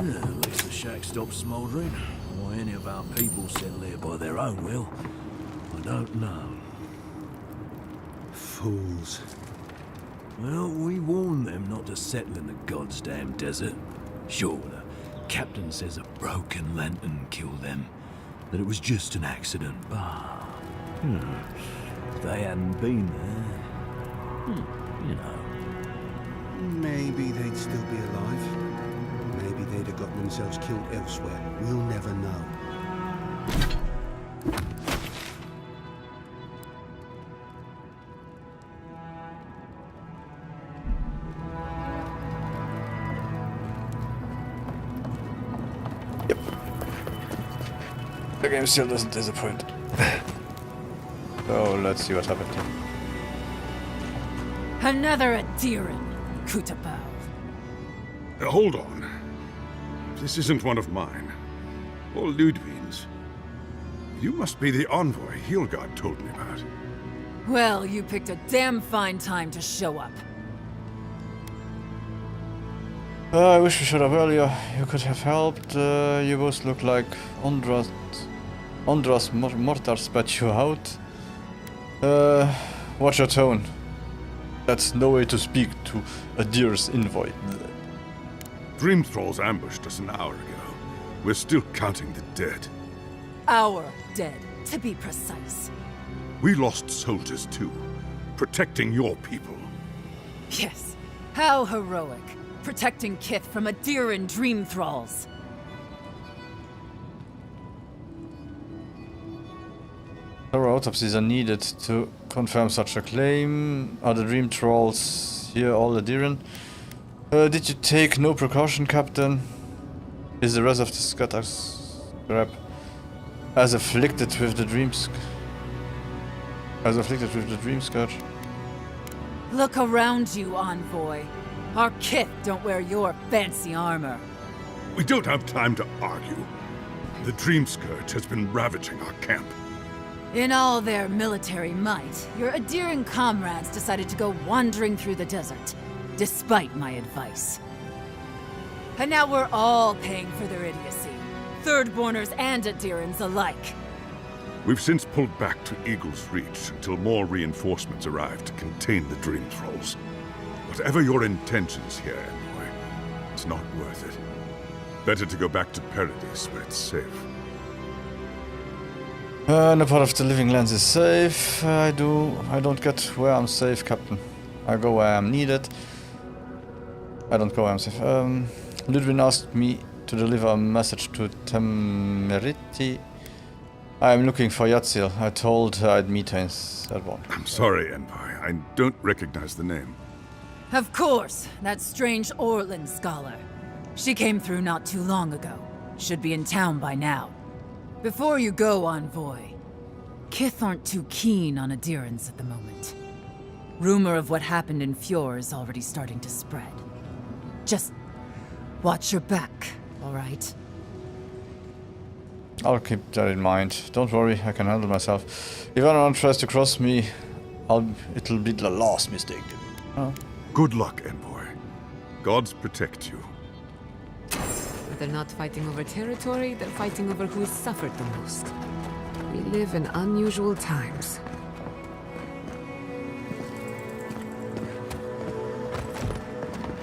At least the shack stopped smouldering. Why any of our people settle here by their own will, I don't know. Fools. Well, we warned them not to settle in the goddamn desert. Sure, the captain says a broken lantern killed them, that it was just an accident, but... if they hadn't been there... you know... Maybe they'd still be alive. Maybe they'd have got themselves killed elsewhere. We'll never know. The game still doesn't disappoint. So let's see what happened here. Another Adiran, Kutapau. Hold on. This isn't one of mine. Or Ludwig's. You must be the envoy Hilgard told me about. Well, you picked a damn fine time to show up. I wish we should have earlier. You could have helped. You both look like Ondra's mortar spat you out. Watch your tone. That's no way to speak to Adir's envoy. Dream Thralls ambushed us an hour ago. We're still counting the dead. Our dead, to be precise. We lost soldiers too, protecting your people. Yes, how heroic. Protecting Kith from Adiran Dream Thralls. Thorough autopsies are needed to confirm such a claim. Are the Dream Trolls here all Adiran? Did you take no precaution, Captain? Is the rest of the scrap as afflicted with the dream scourge? Look around you, Envoy. Our Kith don't wear your fancy armor. We don't have time to argue. The Dream Scourge has been ravaging our camp. In all their military might, your Adiran comrades decided to go wandering through the desert, despite my advice. And now we're all paying for their idiocy. Thirdborners and Adirans alike. We've since pulled back to Eagle's Reach until more reinforcements arrive to contain the Dream Thralls. Whatever your intentions here, Envoy, It's not worth it. Better to go back to Paradise where it's safe. No part of the living lands is safe. I don't get where I'm safe, Captain. I go where I'm needed. I don't go where I'm safe. Ludwig asked me to deliver a message to Temerity. I'm looking for Yatzil. I told her I'd meet her in Sedborn. I'm sorry, Envoy. I don't recognize the name. Of course, that strange Orland scholar. She came through not too long ago. Should be in town by now. Before you go, Envoy, Kith aren't too keen on adherence at the moment. Rumor of what happened in Fjord is already starting to spread. Just watch your back, all right? I'll keep that in mind. Don't worry, I can handle myself. If anyone tries to cross me, it'll be the last mistake. Good luck, Envoy. Gods protect you. They're not fighting over territory, they're fighting over who's suffered the most. We live in unusual times.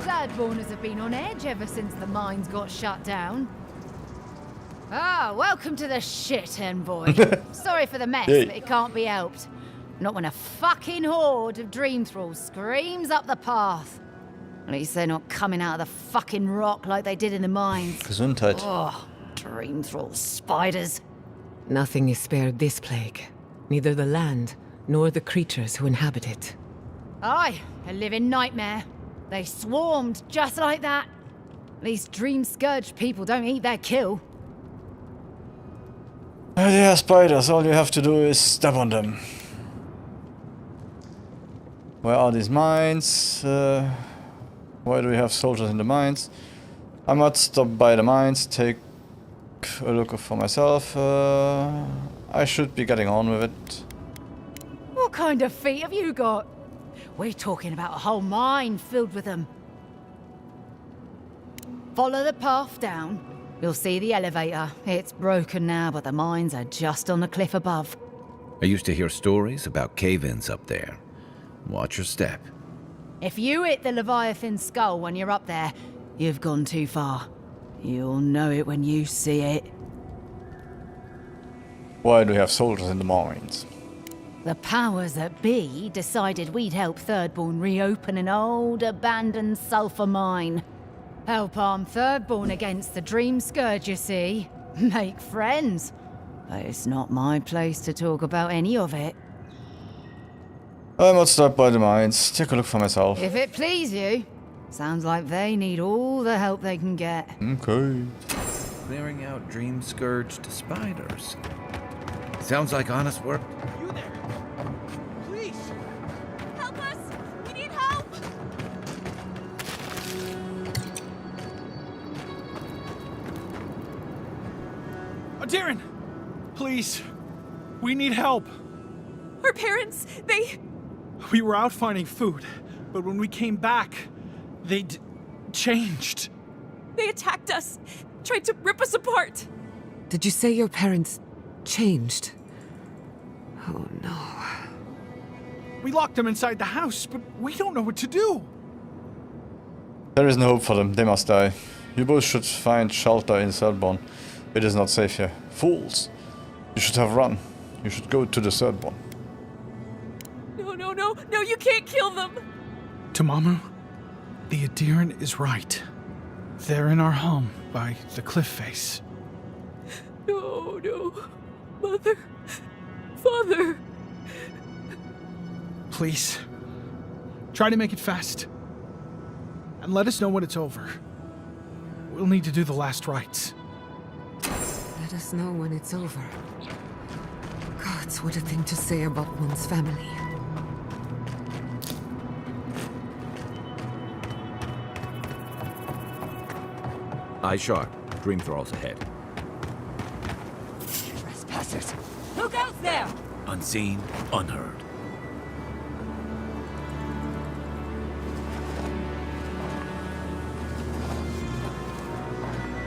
Bloodborners have been on edge ever since the mines got shut down. Ah, welcome to the shit, Envoy. Sorry for the mess, Hey. but it can't be helped. Not when a fucking horde of dream thralls screams up the path. At least they're not coming out of the fucking rock like they did in the mines. Gesundheit. Oh, dream thrall spiders. Nothing is spared this plague. Neither the land, nor the creatures who inhabit it. Aye, a living nightmare. They swarmed just like that. These dream scourge people don't eat their kill. Yeah, spiders. All you have to do is step on them. Where are these mines? Why do we have soldiers in the mines? I might stop by the mines, take a look for myself. I should be getting on with it. What kind of feet have you got? We're talking about a whole mine filled with them. Follow the path down. You'll see the elevator. It's broken now, but the mines are just on the cliff above. I used to hear stories about cave-ins up there. Watch your step. If you hit the Leviathan skull when you're up there, you've gone too far. You'll know it when you see it. Why do we have soldiers in the mines? The powers that be decided we'd help Thirdborn reopen an old, abandoned sulfur mine. Help arm Thirdborn against the Dream Scourge, you see. Make friends. But it's not my place to talk about any of it. I might stop by the mines, take a look for myself. If it please you. Sounds like they need all the help they can get. Okay. Clearing out dream scourged spiders. Sounds like honest work. You there? Please! Help us! We need help! Darren! Please! We need help! Our parents, We were out finding food, but when we came back, they'd changed. they attacked us, tried to rip us apart. Did you say your parents changed? Oh no. We locked them inside the house, but we don't know what to do. There is no hope for them. They must die. You both should find shelter in Sedborn. It is not safe here. Fools! You should have run. You should go to the Sedborn. No, you can't kill them. Tamamu, the Adherent is right. They're in our home by the cliff face. No. Mother. Father. Please, try to make it fast. And let us know when it's over. We'll need to do the last rites. Let us know when it's over. Gods, what a thing to say about one's family. Eyes sharp. Dream thralls ahead. Trespassers! Look out there! Unseen, unheard.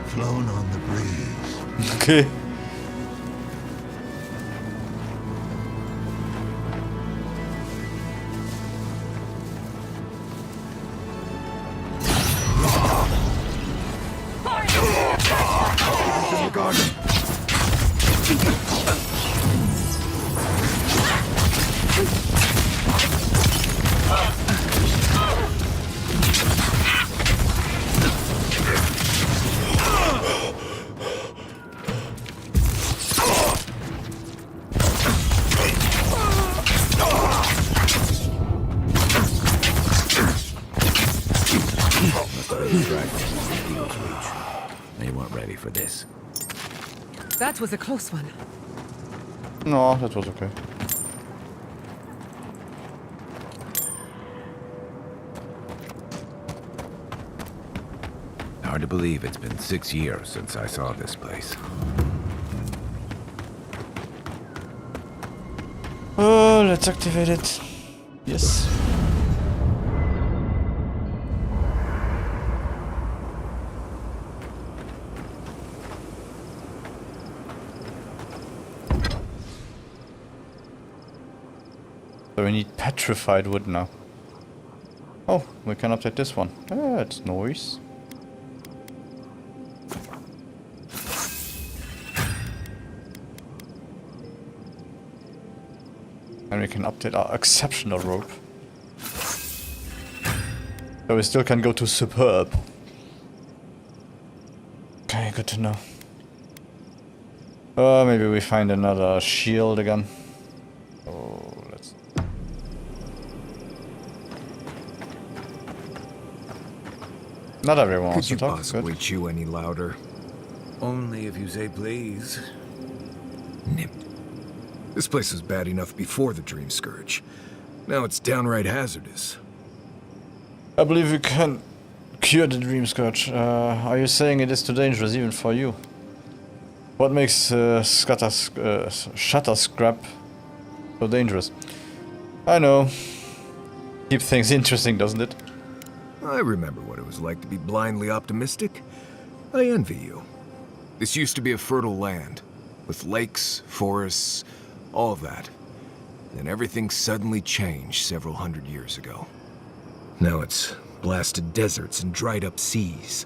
Flown on the breeze. Okay. Garden! They weren't ready for this. That was a close one. No, that was okay. Hard to believe it's been 6 years since I saw this place. Oh, let's activate it. Yes. So we need petrified wood now. Oh, we can update this one. That's nice. And we can update our exceptional rope. So we still can go to superb. Okay, good to know. Maybe we find another shield again. Oh, let's... Not everyone wants to talk. Could you possibly chew any louder? Only if you say please. Nip. This place was bad enough before the Dream Scourge. Now it's downright hazardous. I believe we can cure the Dream Scourge. Are you saying it is too dangerous even for you? What makes Shatter Scrap so dangerous? I know. Keep things interesting, doesn't it? I remember what it was like to be blindly optimistic. I envy you. This used to be a fertile land, with lakes, forests, all of that. Then everything suddenly changed several hundred years ago. Now it's blasted deserts and dried up seas.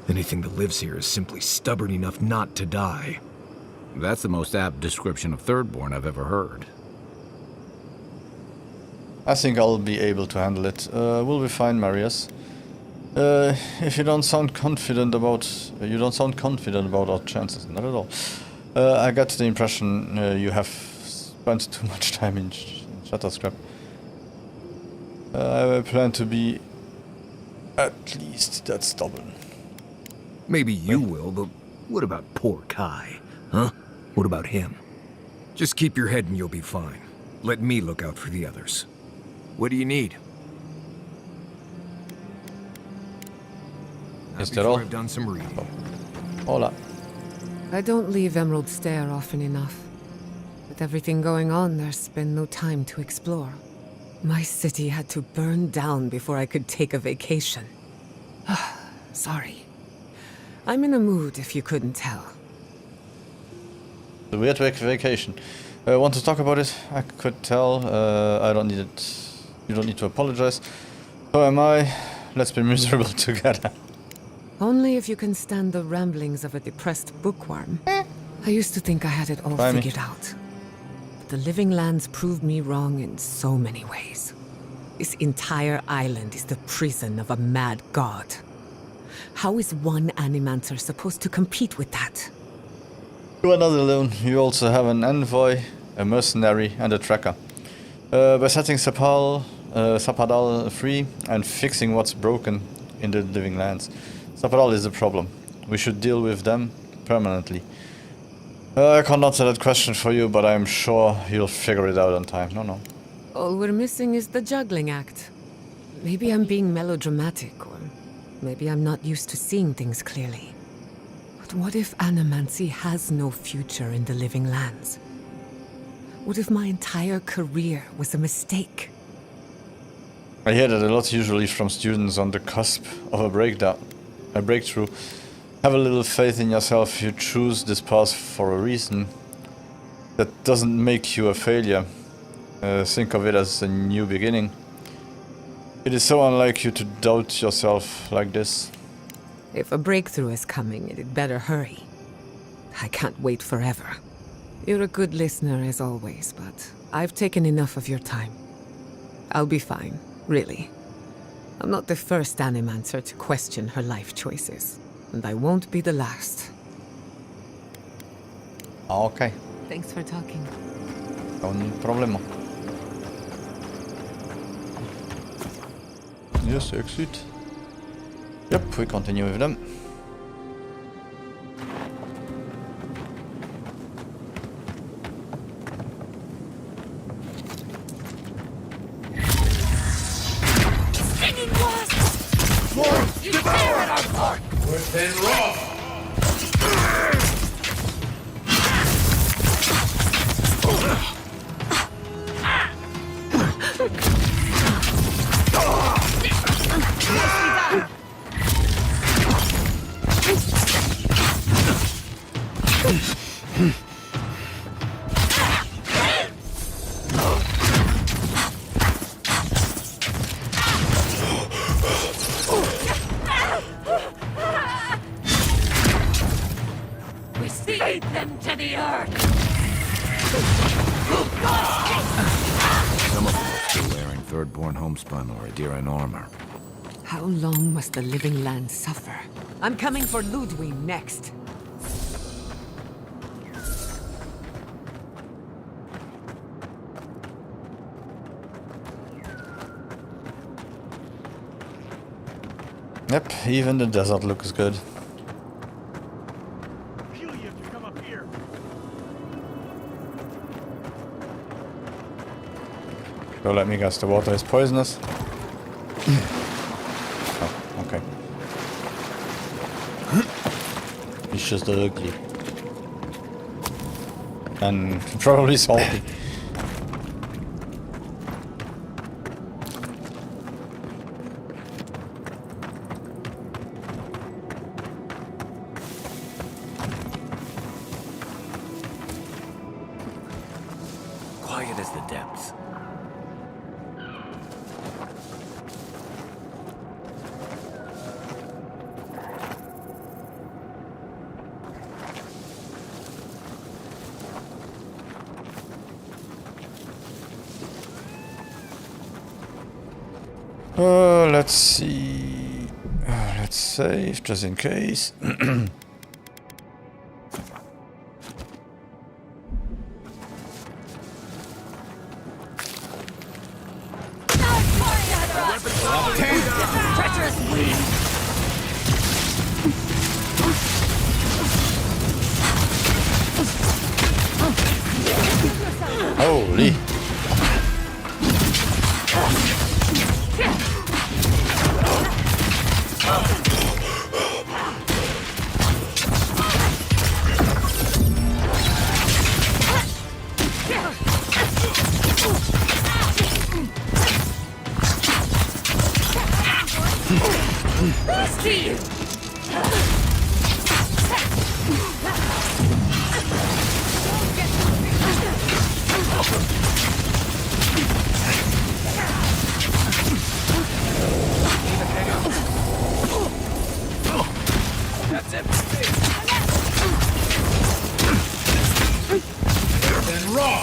Anything that lives here is simply stubborn enough not to die. That's the most apt description of Thirdborn I've ever heard. I think I'll be able to handle it. We'll be fine, Marius. If you don't sound confident about... you don't sound confident about our chances. Not at all. I got the impression you have spent too much time in Shatterscrap. I plan to be at least that stubborn. Maybe you will, but what about poor Kai? Huh? What about him? Just keep your head and you'll be fine. Let me look out for the others. What do you need? Is that all? I've done some reading. Hola. I don't leave Emerald Stair often enough. With everything going on, there's been no time to explore. My city had to burn down before I could take a vacation. Sorry. I'm in a mood, if you couldn't tell. The weird vacation. Want to talk about it? I could tell. I don't need it. You don't need to apologize. So am I. Let's be miserable together. Only if you can stand the ramblings of a depressed bookworm. I used to think I had it all figured out. But the Living Lands proved me wrong in so many ways. This entire island is the prison of a mad god. How is one Animancer supposed to compete with that? You are not alone. You also have an envoy, a mercenary, and a tracker. By setting Zapadal free and fixing what's broken in the Living Lands, Zapadal is a problem. We should deal with them permanently. I can't answer that question for you, but I'm sure you'll figure it out on time. No. All we're missing is the juggling act. Maybe I'm being melodramatic, or maybe I'm not used to seeing things clearly. But what if Animancy has no future in the Living Lands? What if my entire career was a mistake? I hear that a lot, usually from students on the cusp of a breakthrough. Have a little faith in yourself. You choose this path for a reason. That doesn't make you a failure. Think of it as a new beginning. It is so unlike you to doubt yourself like this. If a breakthrough is coming, it'd better hurry. I can't wait forever. You're a good listener as always, but I've taken enough of your time. I'll be fine, really. I'm not the first Animancer to question her life choices, and I won't be the last. Okay. Thanks for talking. No problema. Yes, exit. Yep, we continue with them. Stinging wasps! More! You tear at our bark! Worse than raw! We feed them to the earth! Some of them are still wearing Thirdborn homespun or Adiran armor. How long must the living land suffer? I'm coming for Ludwig next. Yep, even the desert looks good. So let me guess, the water is poisonous. Oh, okay. It's just ugly. And probably salty. Quiet as the depths. Let's see. Let's save just in case. Treacherous weed! Holy. Steve! That's it. Then raw!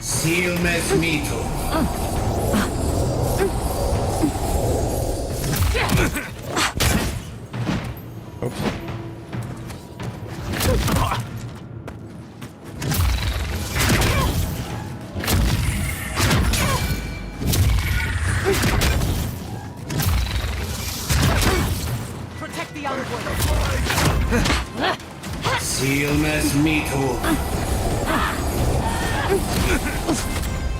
Silmes mito. Silmes mitu.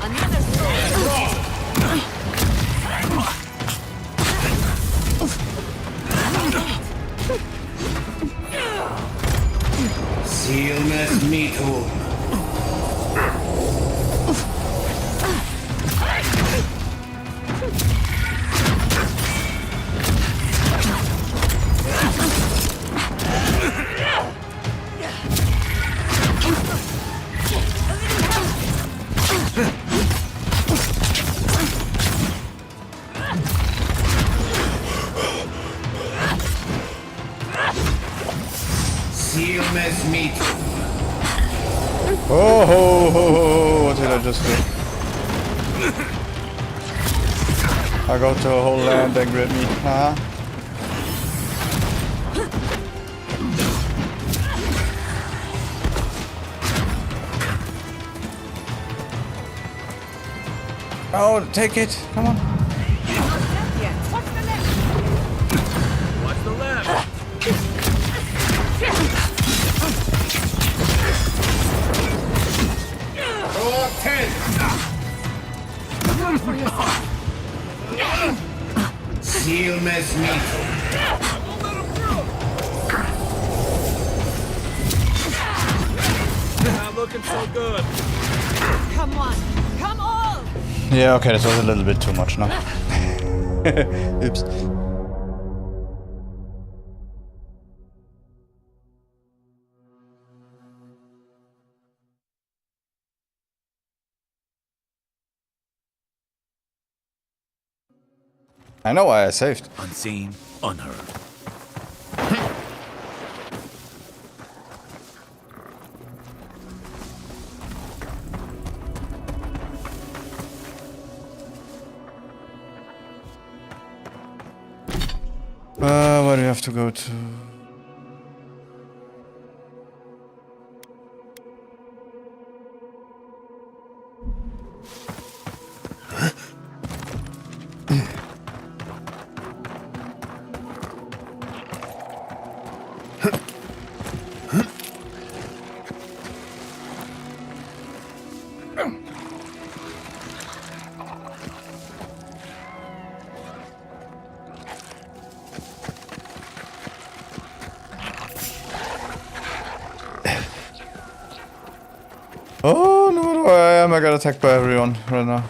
Another Silmes mitu. Silmes mitu. Oh, ho, ho, ho. What did I just do? I got to a whole land and grab me. Haha. Oh, take it. Come on. Watch the left. Watch the left. Roll 10. Run for yourself. Silmes mitu. Not looking so good. Come on. Come all. Yeah, okay, this was a little bit too much now. Oops. I know why I saved. Unseen, unheard. Where do you have to go to? Oh, no matter where I am, I got attacked by everyone right now.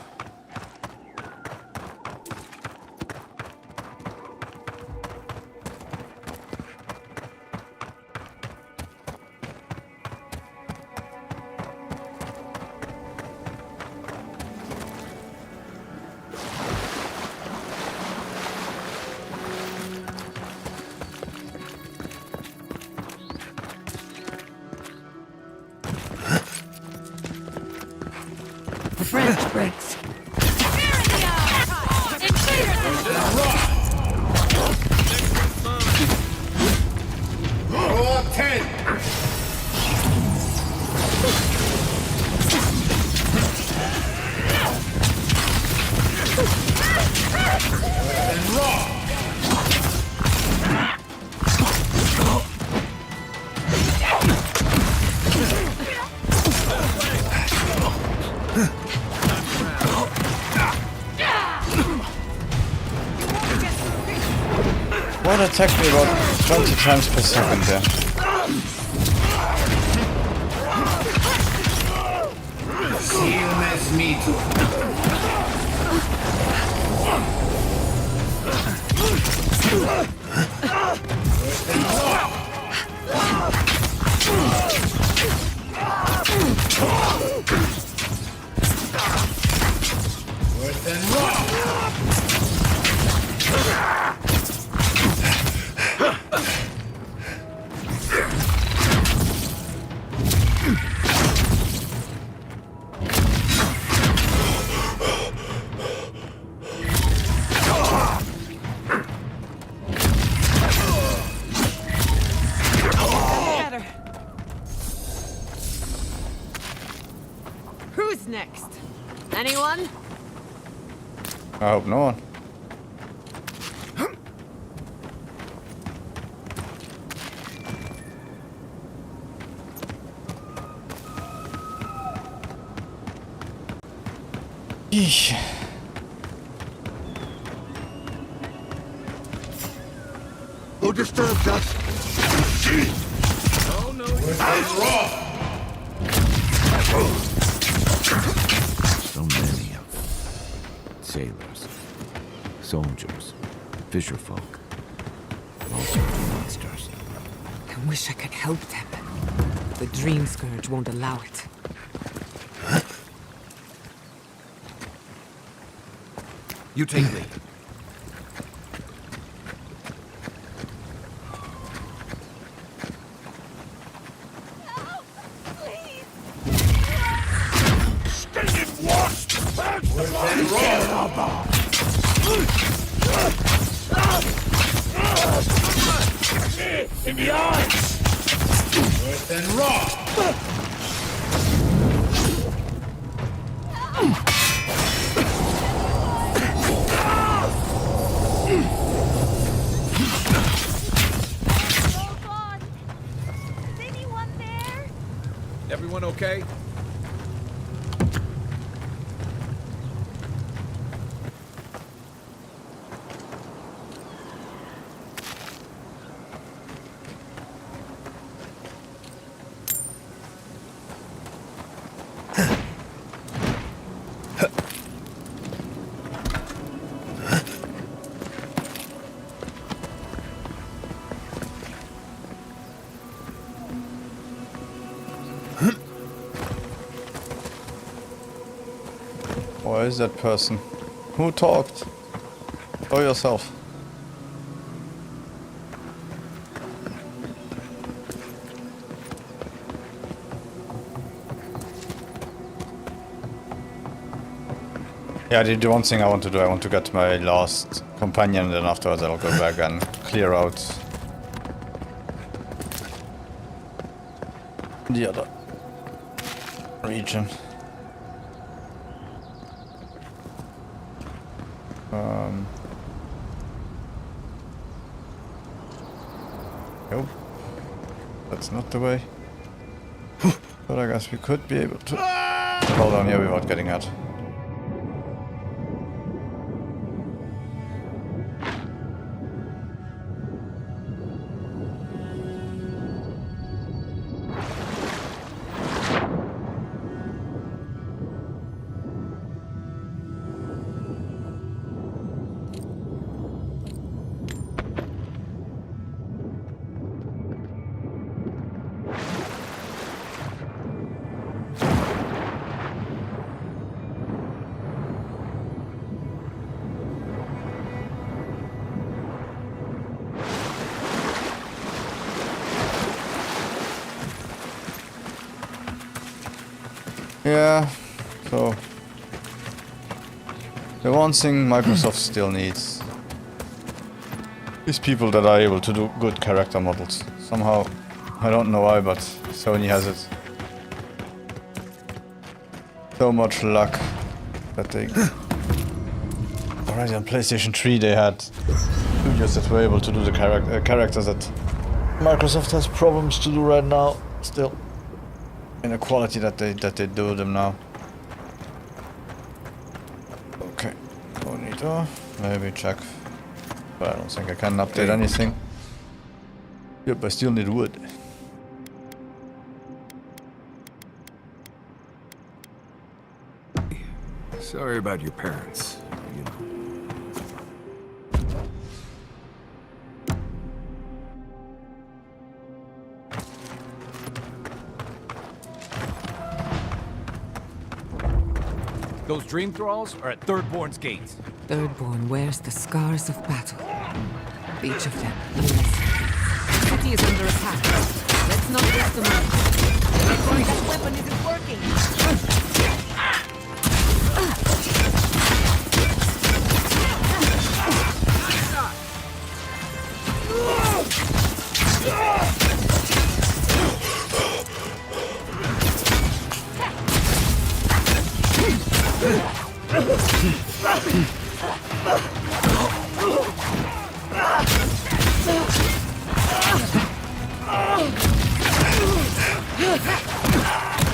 French breaks. Roll 10. And raw. What attacked me about 20 times per second there? Silmes mitu. Worth and raw. Who's next? Anyone? I hope no one. Eesh. Who disturbs us? Oh no, So many of them. Sailors, soldiers, fisherfolk, all sorts of monsters. I wish I could help them. The Dream Scourge won't allow it. You take lead. in the eyes! Worse than raw! Everyone okay? Where is that person? Who talked? Show yourself. Yeah, the one thing I want to do, I want to get my last companion, then afterwards I'll go back and clear out the other region. Nope. That's not the way. But I guess we could be able to hold on here without getting out. Yeah, so the one thing Microsoft still needs is people that are able to do good character models. Somehow, I don't know why, but Sony has it. So much luck that they... Already on PlayStation 3 they had studios that were able to do the characters that Microsoft has problems to do right now, still. In the quality that they do them now. Okay, monitor, maybe check. But I don't think I can update anything. Yep, I still need wood. Sorry about your parents. You know. Those dream thralls are at Thirdborn's gates. Thirdborn wears the scars of battle. Each of them a lesson. The city is under attack. Let's not waste the moment. That weapon isn't working.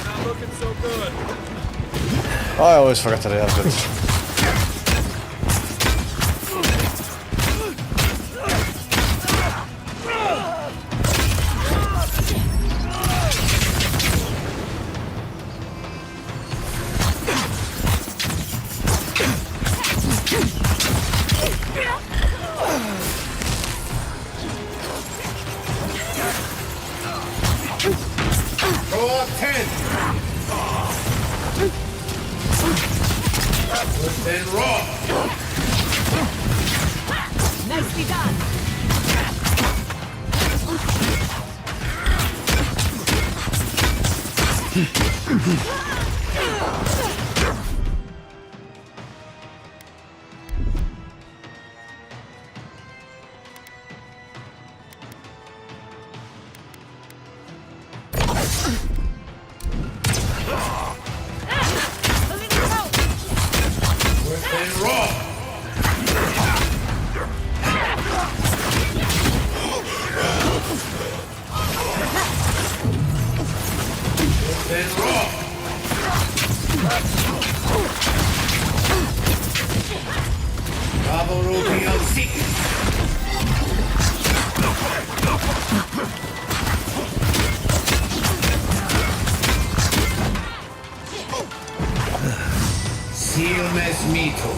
Not looking so good. I always forget that I have it. Go up 10. Then raw. Nicely done. Then raw. Then raw. Bravo Romeo 6. Seal mes mito.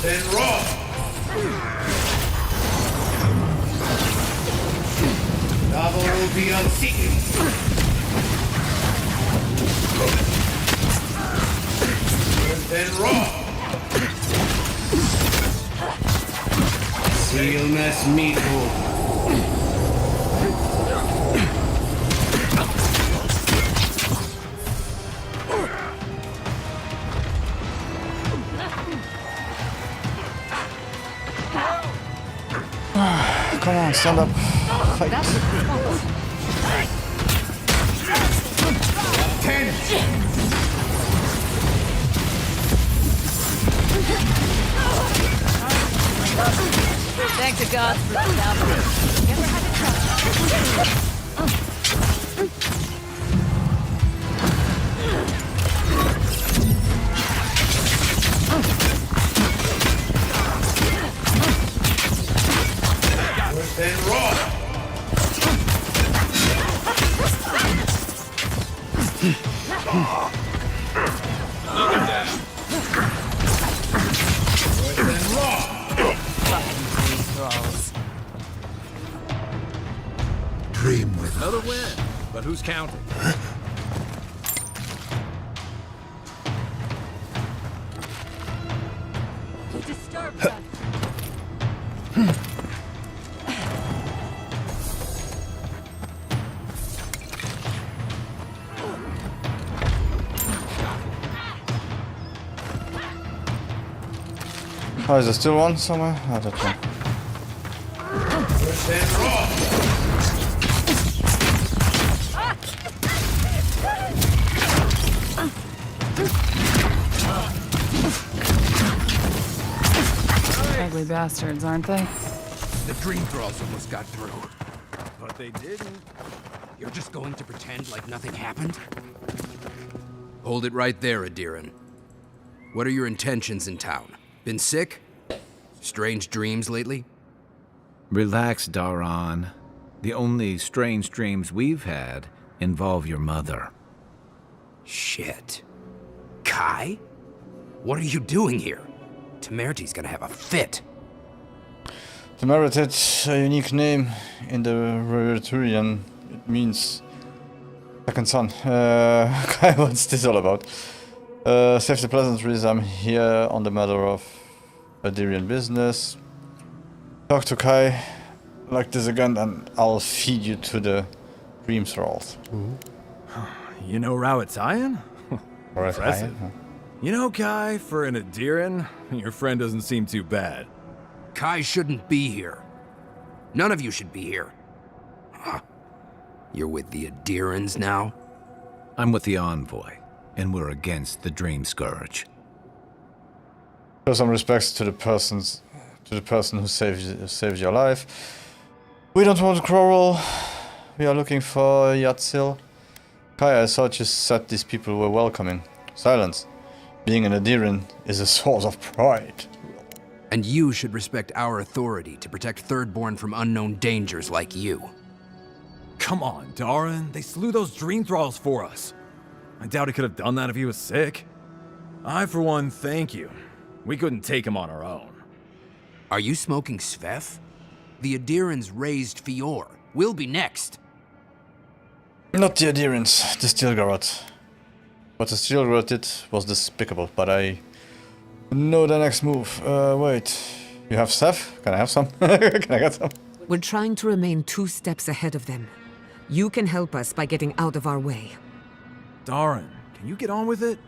Then raw. Bravo Romeo 6. Then raw. Seal mes mito. Come on, stand up. Fight. 10. Thank the gods for the cavalry. Never had a trouble. Then raw. Then raw. Dream with Another win, but who's counting? He disturbed us. Oh, is there still one somewhere? I don't know. Then raw. Ugly bastards, aren't they? The dream thralls almost got through. But they didn't. You're just going to pretend like nothing happened? Hold it right there, Adiran. What are your intentions in town? Been sick? Strange dreams lately? Relax, Daran. The only strange dreams we've had involve your mother. Shit. Kai? What are you doing here? Temerty's gonna have a fit. Temerity, a unique name in the Reverturian. It means second son. Kai, what's this all about? Save the pleasantries, I'm here on the matter of Adirian business. Talk to Kai. like this again, and I'll feed you to the dream thralls. You know Rowet's Iron? Impressive. You know, Kai, for an Adiran, your friend doesn't seem too bad. Kai shouldn't be here. None of you should be here. Huh. You're with the Adirans now? I'm with the Envoy, and we're against the Dream Scourge. Show some respects to the person who saved your life. We don't want to quarrel. We are looking for Yatsil. Kai, I thought you said these people were welcoming. Silence. Being an Adiran is a source of pride. And you should respect our authority to protect Thirdborn from unknown dangers like you. Come on, Darren. They slew those Dream Thralls for us. I doubt he could have done that if he was sick. I, for one, thank you. We couldn't take him on our own. Are you smoking Svef? The Adirans raised Fior. We'll be next. Not the Adirans, the Stilgarrot. What the Stilgarrot did was despicable, but I know the next move. Wait. You have Seth? Can I have some? Can I get some? We're trying to remain 2 steps ahead of them. You can help us by getting out of our way. Darren, can you get on with it?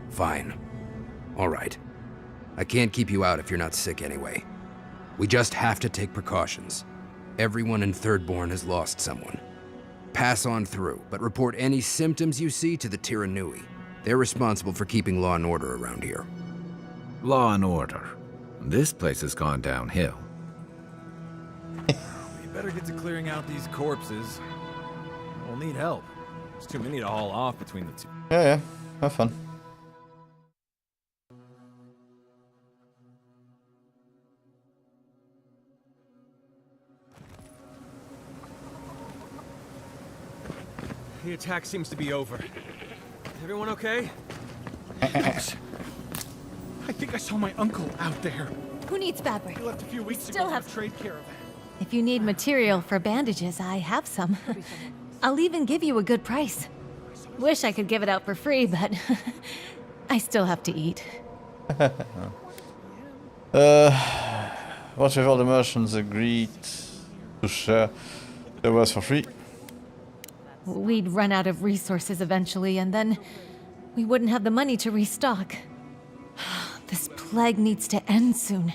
Fine. All right. I can't keep you out if you're not sick anyway. We just have to take precautions. Everyone in Thirdborn has lost someone. Pass on through, but report any symptoms you see to the Tiranui. They're responsible for keeping law and order around here. Law and order. This place has gone downhill. We better get to clearing out these corpses. We'll need help. There's too many to haul off between the two. Yeah, have fun. The attack seems to be over. Is everyone okay? I think I saw my uncle out there. Who needs fabric? He left a few weeks Still ago have for a trade caravan. If you need material for bandages, I have some. I'll even give you a good price. Wish I could give it out for free, but I still have to eat. What if all the merchants agreed to share their wares for free? We'd run out of resources eventually, and then we wouldn't have the money to restock. This plague needs to end soon.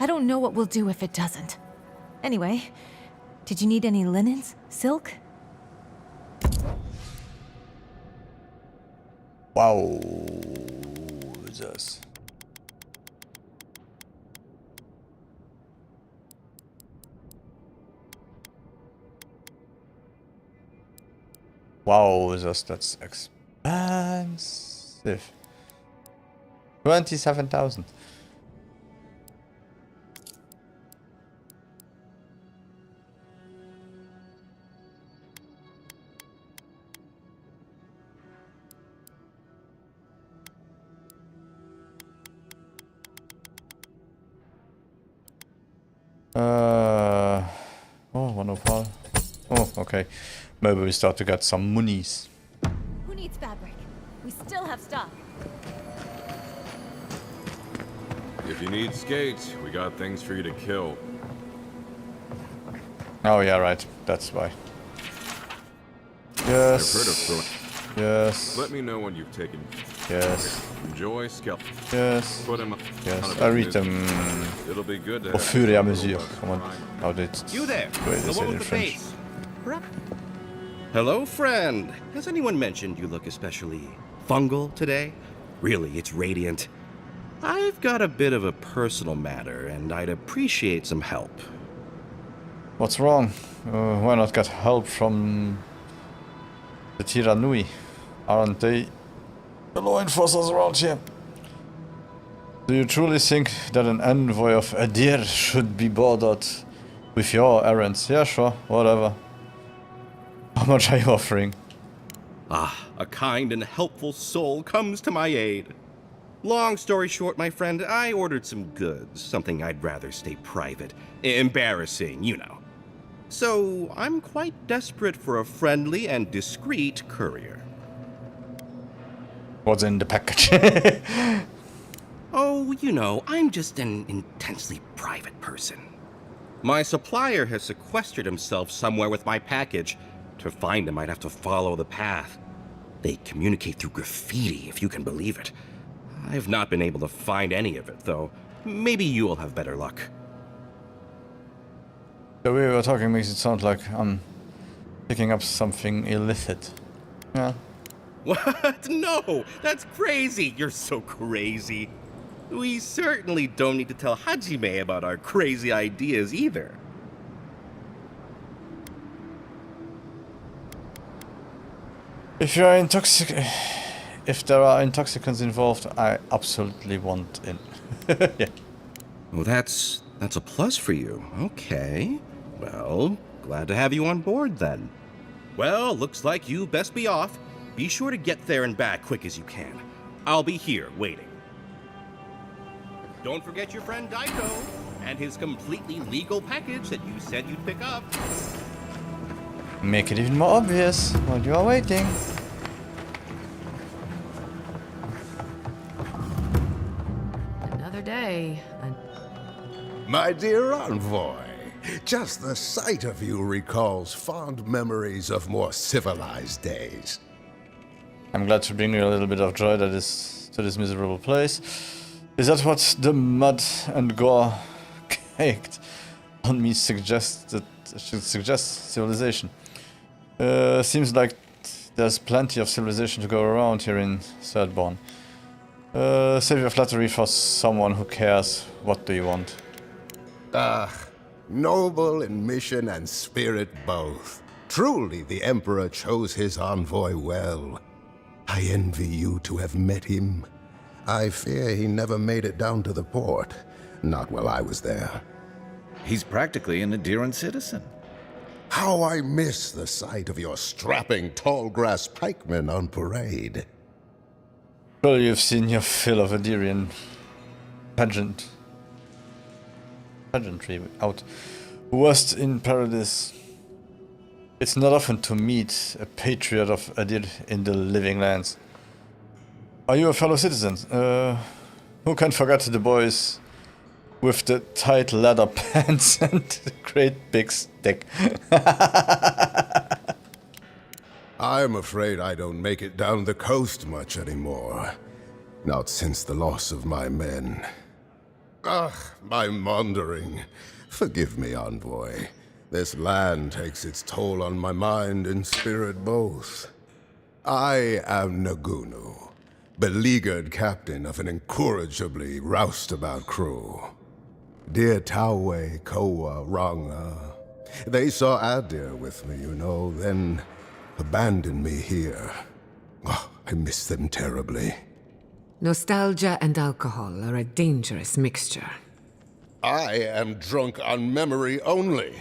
I don't know what we'll do if it doesn't. Anyway, did you need any linens? Silk? Wow. Jesus. Wow, that's expensive. 27,000. Oh, 105. Oh, okay. Maybe we start to get some monies. Who needs fabric? We still have stock. If you need skates, we got things for you to kill. Oh yeah, right. That's why. Yes. I've heard of throwing. Yes. Let me know when you've taken. Yes. Enjoy skeleton. Yes. Put him. Yes. I read them. It'll be good to Au fur et à mesure. How did You there? Wait, they The say one it in with the French. face. Hello, friend. Has anyone mentioned you look especially fungal today? Really, it's radiant. I've got a bit of a personal matter, and I'd appreciate some help. What's wrong? Why not get help from the Tiranui? Aren't they the law enforcers around here? Do you truly think that an envoy of Adir should be bothered with your errands? Yeah, sure, whatever. How much are you offering? Ah, a kind and helpful soul comes to my aid. Long story short, my friend, I ordered some goods, something I'd rather stay private. Embarrassing, you know. So, I'm quite desperate for a friendly and discreet courier. What's in the package? Oh, you know, I'm just an intensely private person. My supplier has sequestered himself somewhere with my package. To find him, I'd have to follow the path. They communicate through graffiti, if you can believe it. I've not been able to find any of it, though. Maybe you'll have better luck. The way we were talking makes it sound like I'm picking up something illicit. Yeah. What? No! That's crazy! You're so crazy. We certainly don't need to tell Hajime about our crazy ideas either. If there are intoxicants involved, I absolutely want in. Yeah. Well, that's a plus for you. Okay. Well, glad to have you on board then. Well, looks like you best be off. Be sure to get there and back quick as you can. I'll be here waiting. Don't forget your friend Daiko and his completely legal package that you said you'd pick up. Make it even more obvious while you are waiting. Another day. My dear envoy, just the sight of you recalls fond memories of more civilized days. I'm glad to bring you a little bit of joy to this miserable place. Is that what the mud and gore caked on me suggests civilization? Seems like there's plenty of civilization to go around here in Thirdborn. Save your flattery for someone who cares. What do you want? Noble in mission and spirit both. Truly the Emperor chose his envoy well. I envy you to have met him. I fear he never made it down to the port. Not while I was there. He's practically an Adiran citizen. How I miss the sight of your strapping tall-grass pikemen on parade. Surely you've seen your fill of Adirian pageantry out west in Paradise. It's not often to meet a patriot of Adir in the living lands. Are you a fellow citizen? Who can forget the boys with the tight leather pants and the great big stick? I'm afraid I don't make it down the coast much anymore. Not since the loss of my men. My wandering. Forgive me, envoy. This land takes its toll on my mind and spirit both. I am Nagunu, beleaguered captain of an incorrigibly roustabout crew. Dear Taue, Koa, Ranga. They saw Adir with me, you know, then abandoned me here. Oh, I miss them terribly. Nostalgia and alcohol are a dangerous mixture. I am drunk on memory only.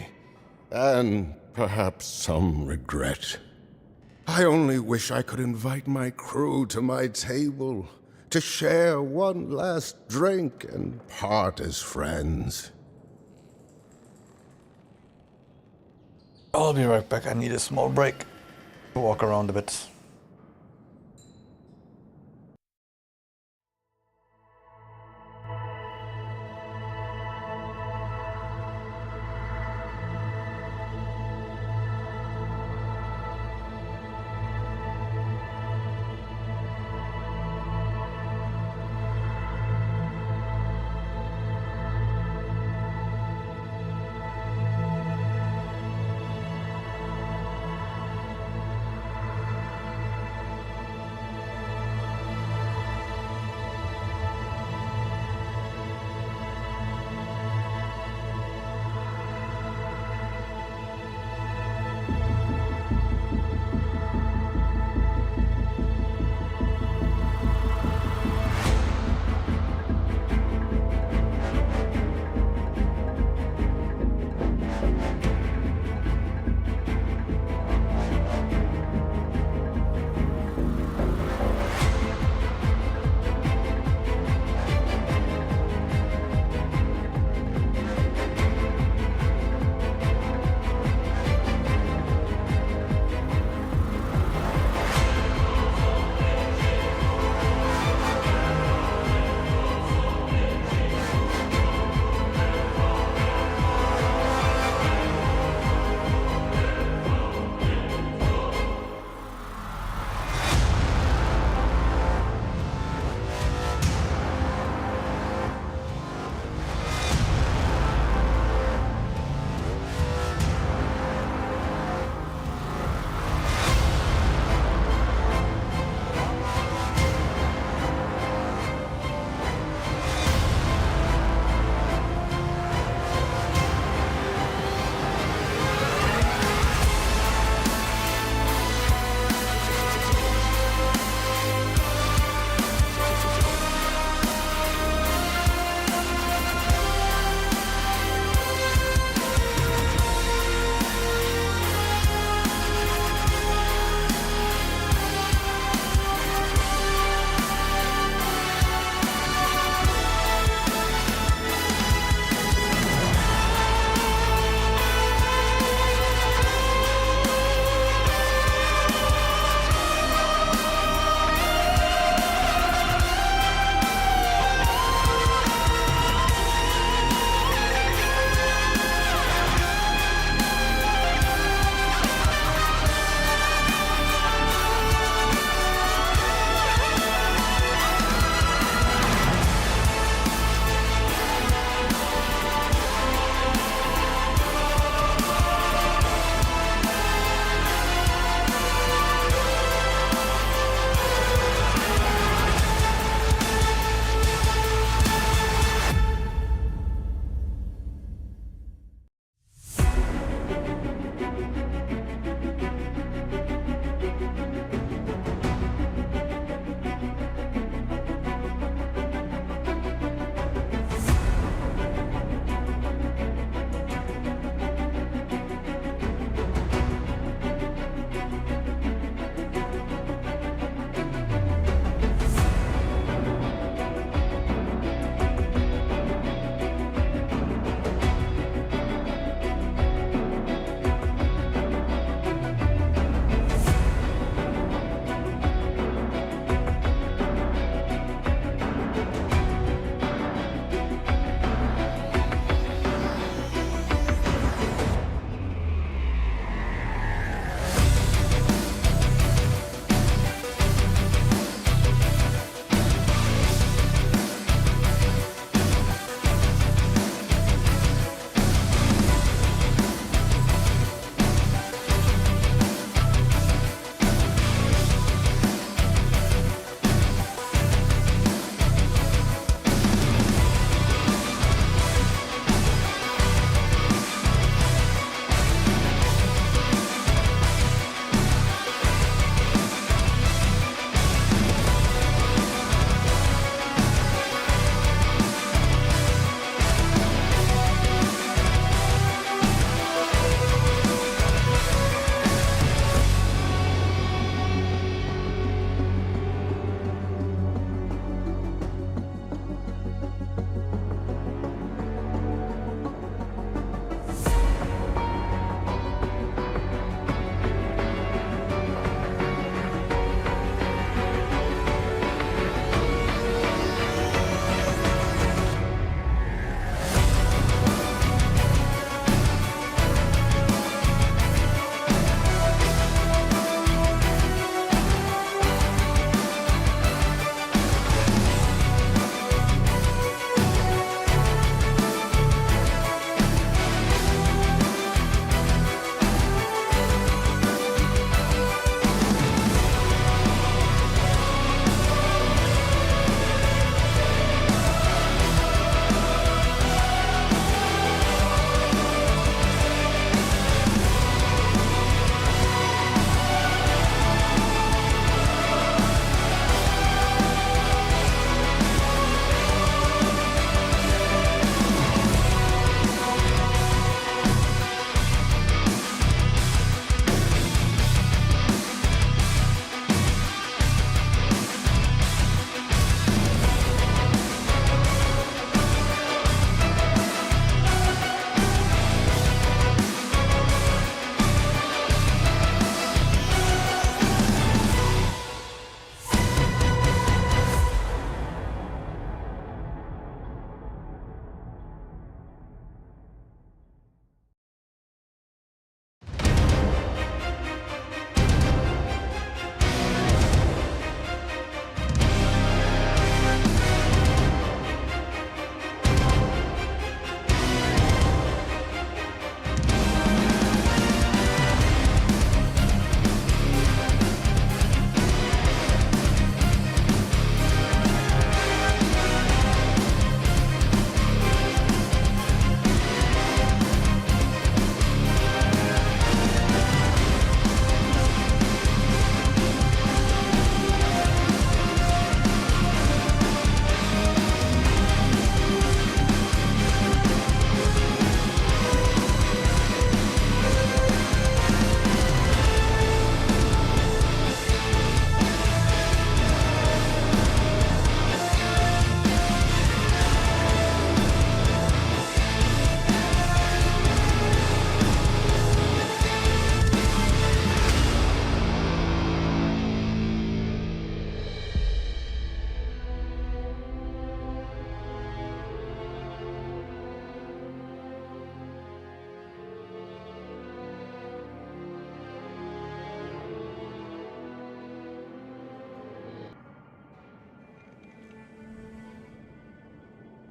And perhaps some regret. I only wish I could invite my crew to my table, to share one last drink and part as friends. I'll be right back. I need a small break to walk around a bit.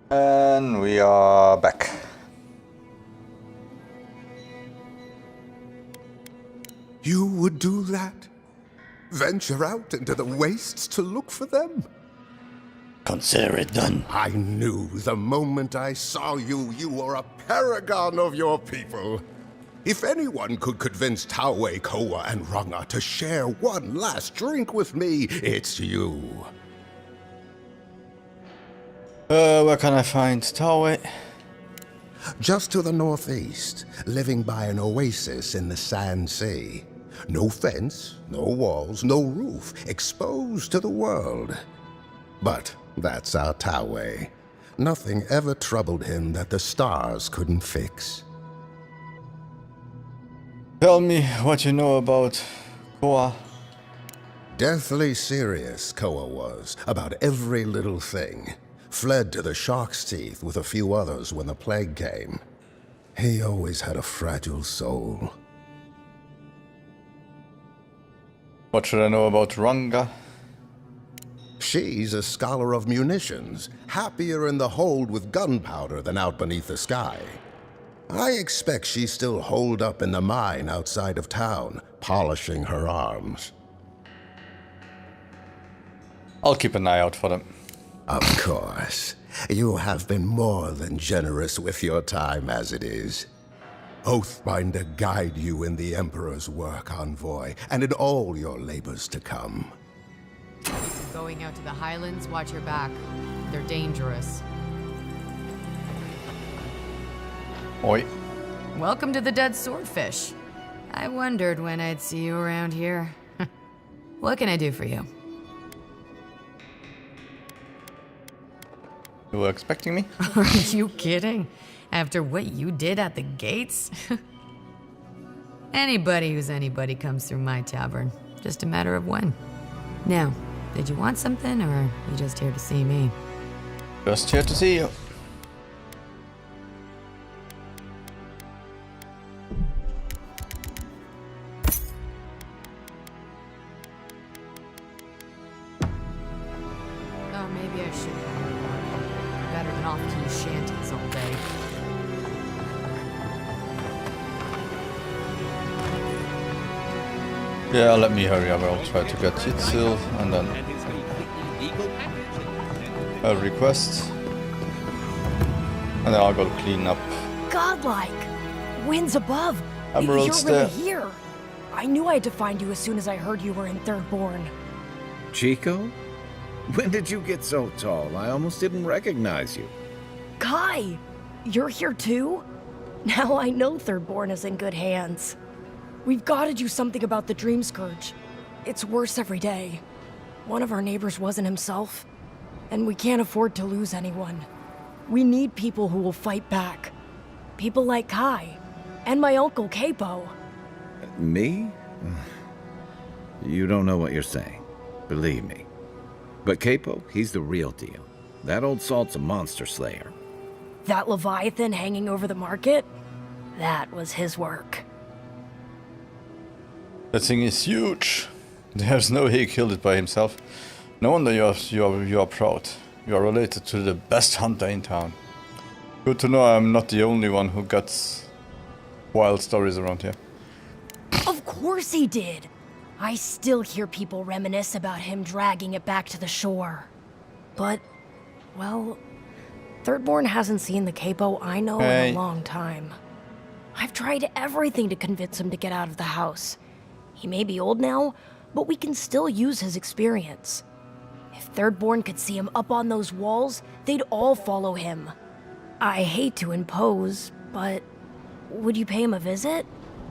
And we are back. You would do that? Venture out into the wastes to look for them? Consider it done. I knew the moment I saw you, you were a paragon of your people. If anyone could convince Taue, Koa, and Runga to share one last drink with me, it's you. Where can I find Taue? Just to the northeast, living by an oasis in the Sand Sea. No fence, no walls, no roof, exposed to the world. But that's our Taue. Nothing ever troubled him that the stars couldn't fix. Tell me what you know about Koa. Deathly serious, Koa was, about every little thing. Fled to the shark's teeth with a few others when the plague came. He always had a fragile soul. What should I know about Runga? She's a scholar of munitions, happier in the hold with gunpowder than out beneath the sky. I expect she's still holed up in the mine outside of town, polishing her arms. I'll keep an eye out for them. Of course. You have been more than generous with your time as it is. Oathbinder guide you in the Emperor's work, Envoy, and in all your labors to come. Going out to the Highlands, watch your back. They're dangerous. Oi. Welcome to the Dead Swordfish. I wondered when I'd see you around here. What can I do for you? You were expecting me? Are you kidding? After what you did at the gates? Anybody who's anybody comes through my tavern. Just a matter of when. Now, did you want something, or are you just here to see me? Just here to see you. Oh, maybe I should have. Better than off-key shanties all day. Yeah, let me hurry up. I'll try to get Yitzel and then a request. And then I'll go clean up. Godlike! Winds above! Emerald's You're really there. here! I knew I had to find you as soon as I heard you were in Thirdborn. Chico? When did you get so tall? I almost didn't recognize you. Kai! You're here too? Now I know Thirdborn is in good hands. We've got to do something about the Dream Scourge. It's worse every day. One of our neighbors wasn't himself, and we can't afford to lose anyone. We need people who will fight back. People like Kai, and my uncle Capo. Me? You don't know what you're saying. Believe me. But Capo, he's the real deal. That old salt's a monster slayer. That Leviathan hanging over the market? That was his work. That thing is huge. There's no way he killed it by himself. No wonder you are proud. You are related to the best hunter in town. Good to know I'm not the only one who gets wild stories around here. Of course he did! I still hear people reminisce about him dragging it back to the shore. But, well, Thirdborn hasn't seen the capo I know in a long time. I've tried everything to convince him to get out of the house. He may be old now, but we can still use his experience. If Thirdborn could see him up on those walls, they'd all follow him. I hate to impose, but would you pay him a visit?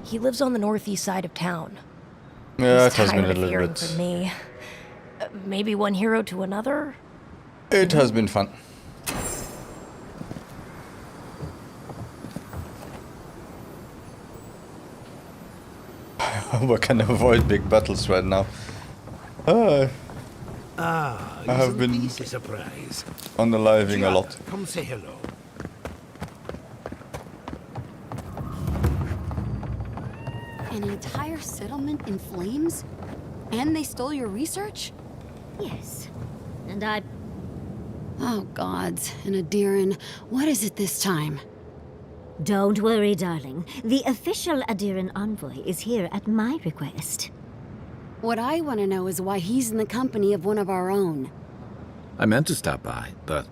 He lives on the northeast side of town. Yeah, He's it has been a tired of little hearing bit. from me. Maybe one hero to another? It has been fun. I can avoid big battles right now. I have been a surprise. unaliving a lot. Come say hello. An entire settlement in flames? And they stole your research? Yes. And I Oh, gods. And Adiran, what is it this time? Don't worry, darling. The official Adiran envoy is here at my request. What I want to know is why he's in the company of one of our own. I meant to stop by, but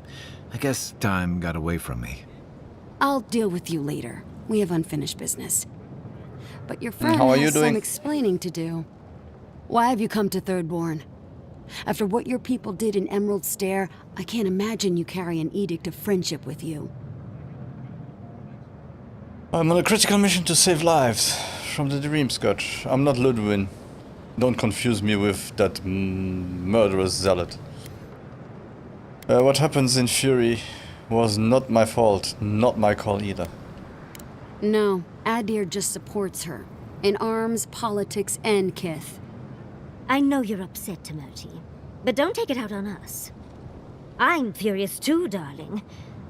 I guess time got away from me. I'll deal with you later. We have unfinished business. But your friend How are you has doing? some explaining to do. Why have you come to Thirdborn? After what your people did in Emerald Stair, I can't imagine you carry an edict of friendship with you. I'm on a critical mission to save lives from the Dream Scourge. I'm not Ludwin. Don't confuse me with that murderous zealot. What happens in Fury was not my fault, not my call either. No, Adir just supports her. In arms, politics, and kith. I know you're upset, Timothy, but don't take it out on us. I'm furious too, darling.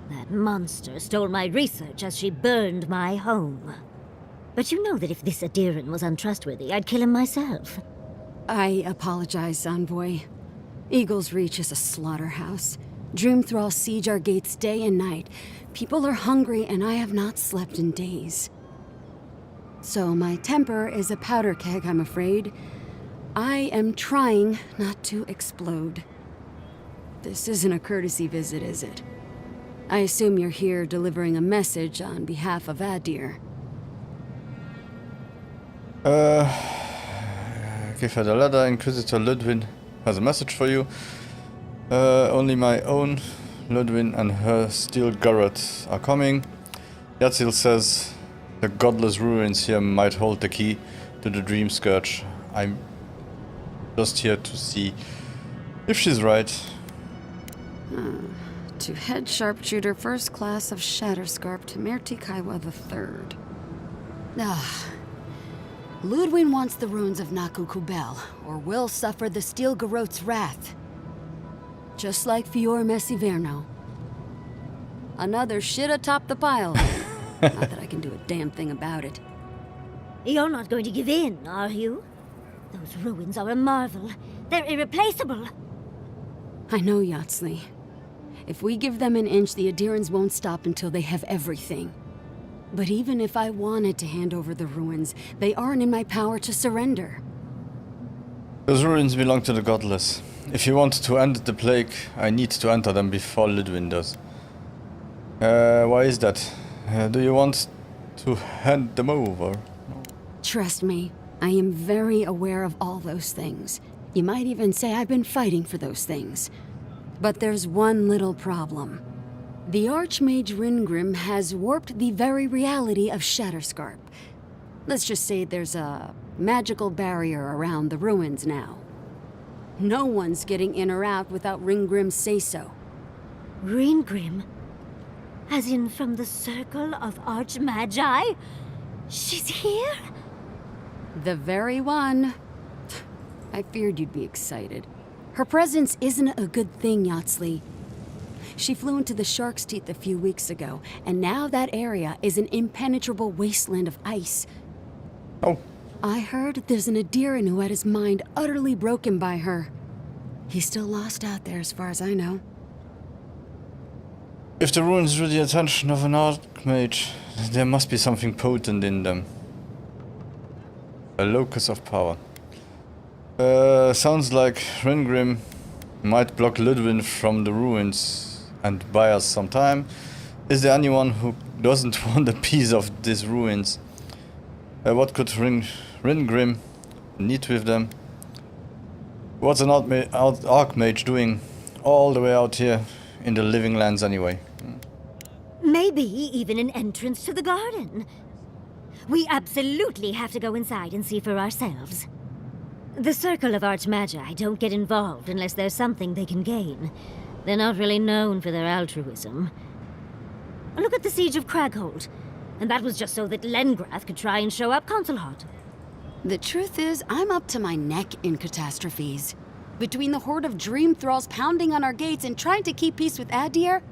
That monster stole my research as she burned my home. But you know that if this Adiran was untrustworthy, I'd kill him myself. I apologize, Envoy. Eagle's Reach is a slaughterhouse. Dreamthralls siege our gates day and night. People are hungry, and I have not slept in days. So my temper is a powder keg, I'm afraid. I am trying not to explode. This isn't a courtesy visit, is it? I assume you're here delivering a message on behalf of Adir. Give her the letter. Inquisitor Ludwin has a message for you. Only my own Ludwin and her steel Garrett are coming. Yatzil says the godless ruins here might hold the key to the Dream Scourge. I'm just here to see if she's right. To head sharpshooter, first class of Shatterscarp to Mirti Kaiwa III. Ludwin wants the ruins of Naku Kubel, or will suffer the Steel Garot's wrath. Just like Fior Messiverno. Another shit atop the pile. Not that I can do a damn thing about it. You're not going to give in, are you? Those ruins are a marvel. They're irreplaceable. I know, Yatsley. If we give them an inch, the Adirans won't stop until they have everything. But even if I wanted to hand over the ruins, they aren't in my power to surrender. Those ruins belong to the godless. If you want to end the plague, I need to enter them before Ludwin does. Why is that? Do you want to hand them over? Trust me, I am very aware of all those things. You might even say I've been fighting for those things. But there's one little problem. The Archmage Ringrim has warped the very reality of Shatterscarp. Let's just say there's a magical barrier around the ruins now. No one's getting in or out without Ringgrim's say-so. Ringgrim? As in from the Circle of Archmagi? She's here? The very one. I feared you'd be excited. Her presence isn't a good thing, Yatsley. She flew into the Shark's Teeth a few weeks ago, and now that area is an impenetrable wasteland of ice. Oh. I heard there's an Adiran who had his mind utterly broken by her. He's still lost out there as far as I know. If the ruins drew the attention of an Archmage, there must be something potent in them. A locus of power. Sounds like Ringrim might block Ludwin from the ruins and buy us some time. Is there anyone who doesn't want a piece of these ruins? What could Ringrim need with them? What's an Archmage doing all the way out here in the Living Lands anyway? Maybe even an entrance to the garden. We absolutely have to go inside and see for ourselves. The Circle of Archmagi don't get involved unless there's something they can gain. They're not really known for their altruism. Look at the Siege of Craghold. And that was just so that Lengrath could try and show up Consulhot. The truth is, I'm up to my neck in catastrophes. Between the horde of dream thralls pounding on our gates and trying to keep peace with Adir,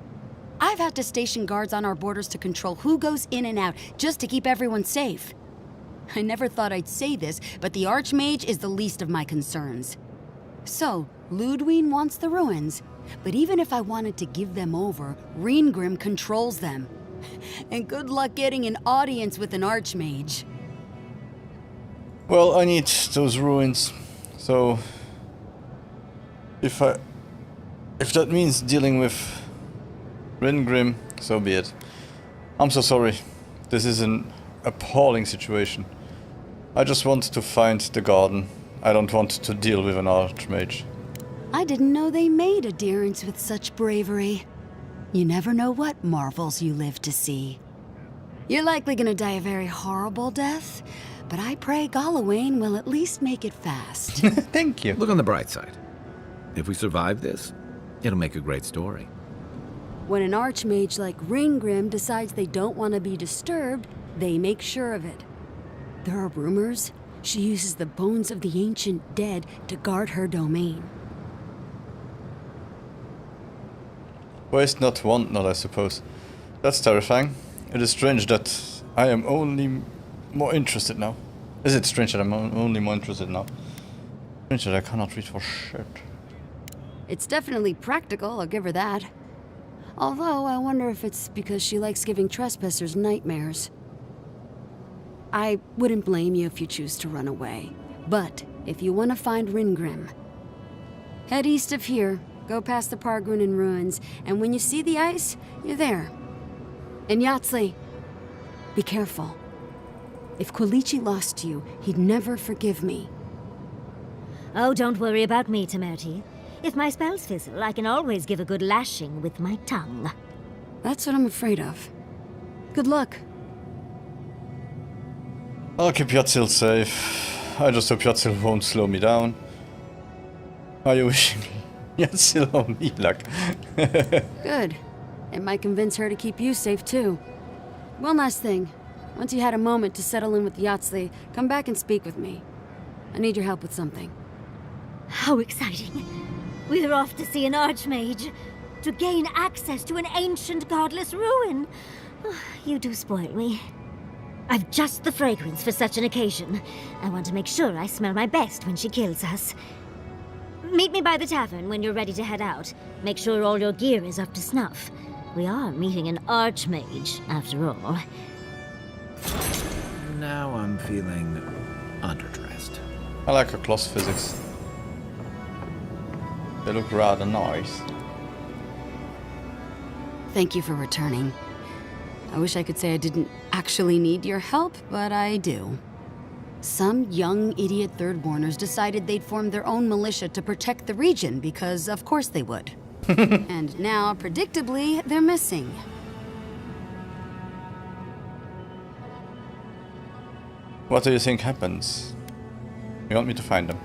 I've had to station guards on our borders to control who goes in and out, just to keep everyone safe. I never thought I'd say this, but the Archmage is the least of my concerns. So, Ludwin wants the ruins, But even if I wanted to give them over, Reengrim controls them. And good luck getting an audience with an archmage. Well, I need those ruins, so if that means dealing with Reengrim, so be it. I'm so sorry. This is an appalling situation. I just want to find the garden. I don't want to deal with an archmage. I didn't know they made adherents with such bravery. You never know what marvels you live to see. You're likely gonna die a very horrible death, but I pray Galawain will at least make it fast. Thank you. Look on the bright side. If we survive this, it'll make a great story. When an archmage like Reengrim decides they don't want to be disturbed, they make sure of it. There are rumors she uses the bones of the ancient dead to guard her domain. Waste not, want not, I suppose. That's terrifying. It is strange that I am only more interested now. Is it strange that I'm only more interested now? Strange that I cannot read for shit. It's definitely practical, I'll give her that. Although, I wonder if it's because she likes giving trespassers nightmares. I wouldn't blame you if you choose to run away. But, if you want to find Reengrim, head east of here, go past the Pargrunen ruins, and when you see the ice, you're there. And Yatsley, be careful. If Quilichi lost you, he'd never forgive me. Oh, don't worry about me, Temerity. If my spells fizzle, I can always give a good lashing with my tongue. That's what I'm afraid of. Good luck. I'll keep Yatsil safe. I just hope Yatsil won't slow me down. Are you wishing Yatsil on me luck? Good. It might convince her to keep you safe, too. One last thing. Once you had a moment to settle in with Yatsley, come back and speak with me. I need your help with something. How exciting. We're off to see an archmage, to gain access to an ancient godless ruin. You do spoil me. I've just the fragrance for such an occasion. I want to make sure I smell my best when she kills us. Meet me by the tavern when you're ready to head out. Make sure all your gear is up to snuff. We are meeting an archmage, after all. Now I'm feeling underdressed. I like her cloth physics. They look rather nice. Thank you for returning. I wish I could say I didn't actually need your help, but I do. Some young idiot thirdborners decided they'd form their own militia to protect the region because of course they would. And now, predictably, they're missing. What do you think happens? You want me to find them?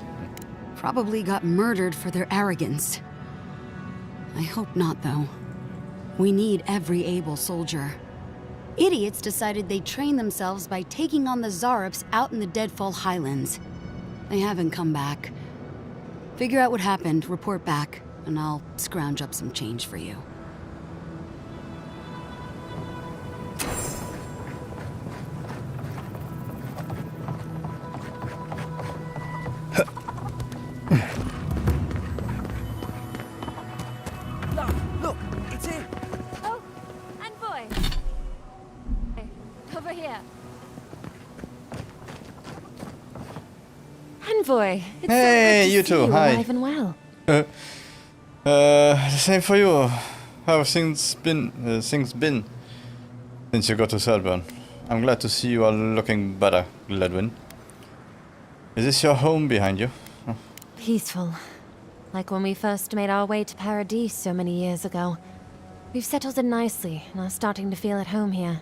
Probably got murdered for their arrogance. I hope not, though. We need every able soldier. Idiots decided they'd train themselves by taking on the Zarops out in the Deadfall Highlands. They haven't come back. Figure out what happened, report back, and I'll scrounge up some change for you. Look, it's him. Oh, Envoy. Over here. Envoy, it's Hey, so good you to too. see you Hi. alive and well. The same for you. How have things been since you got to Thirdburn? I'm glad to see you are looking better, Gledwin. Is this your home behind you? Peaceful. Like when we first made our way to Paradise so many years ago. We've settled in nicely and are starting to feel at home here.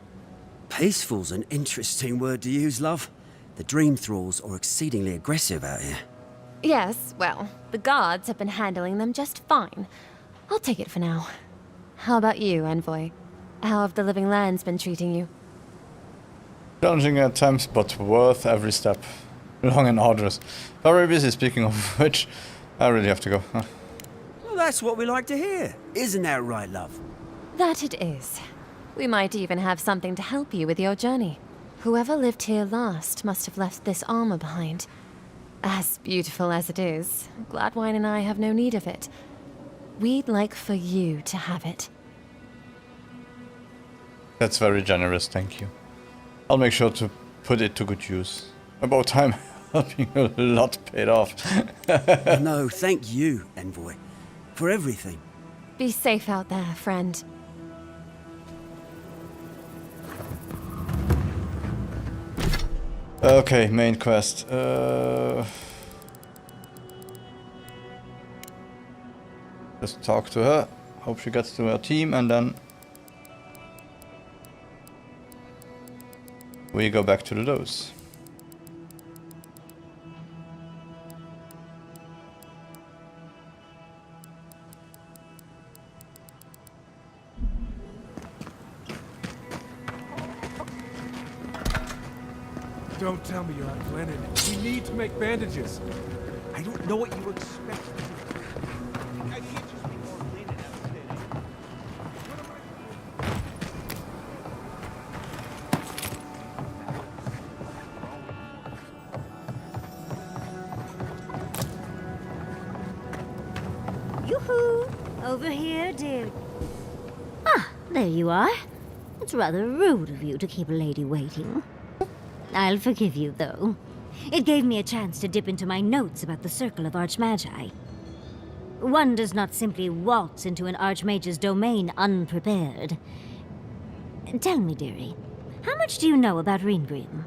Peaceful's an interesting word to use, love. The Dream Thralls are exceedingly aggressive out here. Yes, well, the guards have been handling them just fine. I'll take it for now. How about you, Envoy? How have the Living Lands been treating you? Challenging at times, but worth every step. Long and arduous. Very busy, speaking of which. I really have to go. Well, that's what we like to hear. Isn't that right, love? That it is. We might even have something to help you with your journey. Whoever lived here last must have left this armor behind. As beautiful as it is, Gladwine and I have no need of it. We'd like for you to have it. That's very generous, thank you. I'll make sure to put it to good use. About time being a lot paid off. No, thank you, Envoy, for everything. Be safe out there, friend. Okay, main quest. Just talk to her. Hope she gets to her team, and then we go back to the dose. Don't tell me you're out of linen. We need to make bandages. I don't know what you expect. I can't just be more linen outfitted. Yoo-hoo! Over here, dear. Ah, there you are. It's rather rude of you to keep a lady waiting. I'll forgive you, though. It gave me a chance to dip into my notes about the Circle of Archmagi. One does not simply waltz into an Archmage's domain unprepared. Tell me, dearie, how much do you know about Ringrim?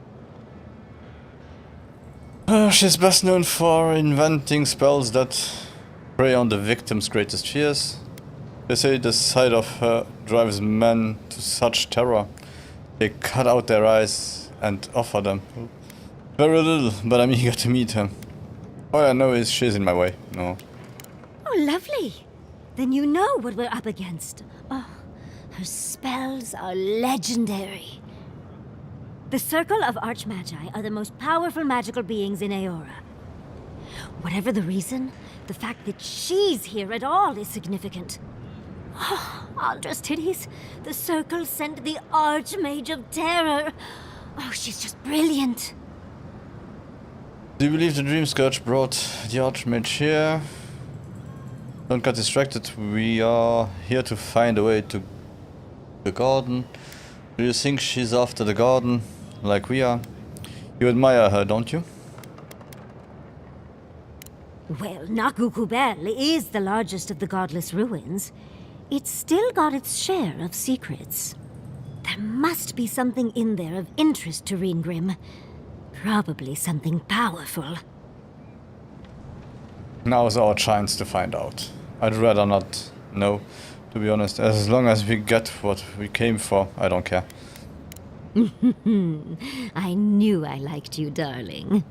She's best known for inventing spells that prey on the victim's greatest fears. They say the sight of her drives men to such terror. They cut out their eyes and offer them very little, but I'm eager to meet her. All I know is she's in my way. No. Oh, lovely. Then you know what we're up against. Oh, her spells are legendary. The Circle of Archmagi are the most powerful magical beings in Aora. Whatever the reason, the fact that she's here at all is significant. Oh, Aldra's titties. The Circle sent the Archmage of Terror. Oh, she's just brilliant. Do you believe the Dream Scourge brought the Archmage here? Don't get distracted, we are here to find a way to the garden. Do you think she's after the garden, like we are? You admire her, don't you? Well, Nakukubel is the largest of the godless ruins. It's still got its share of secrets. There must be something in there of interest to Ringrim. Probably something powerful. Now's our chance to find out. I'd rather not know, to be honest. As long as we get what we came for, I don't care. I knew I liked you, darling.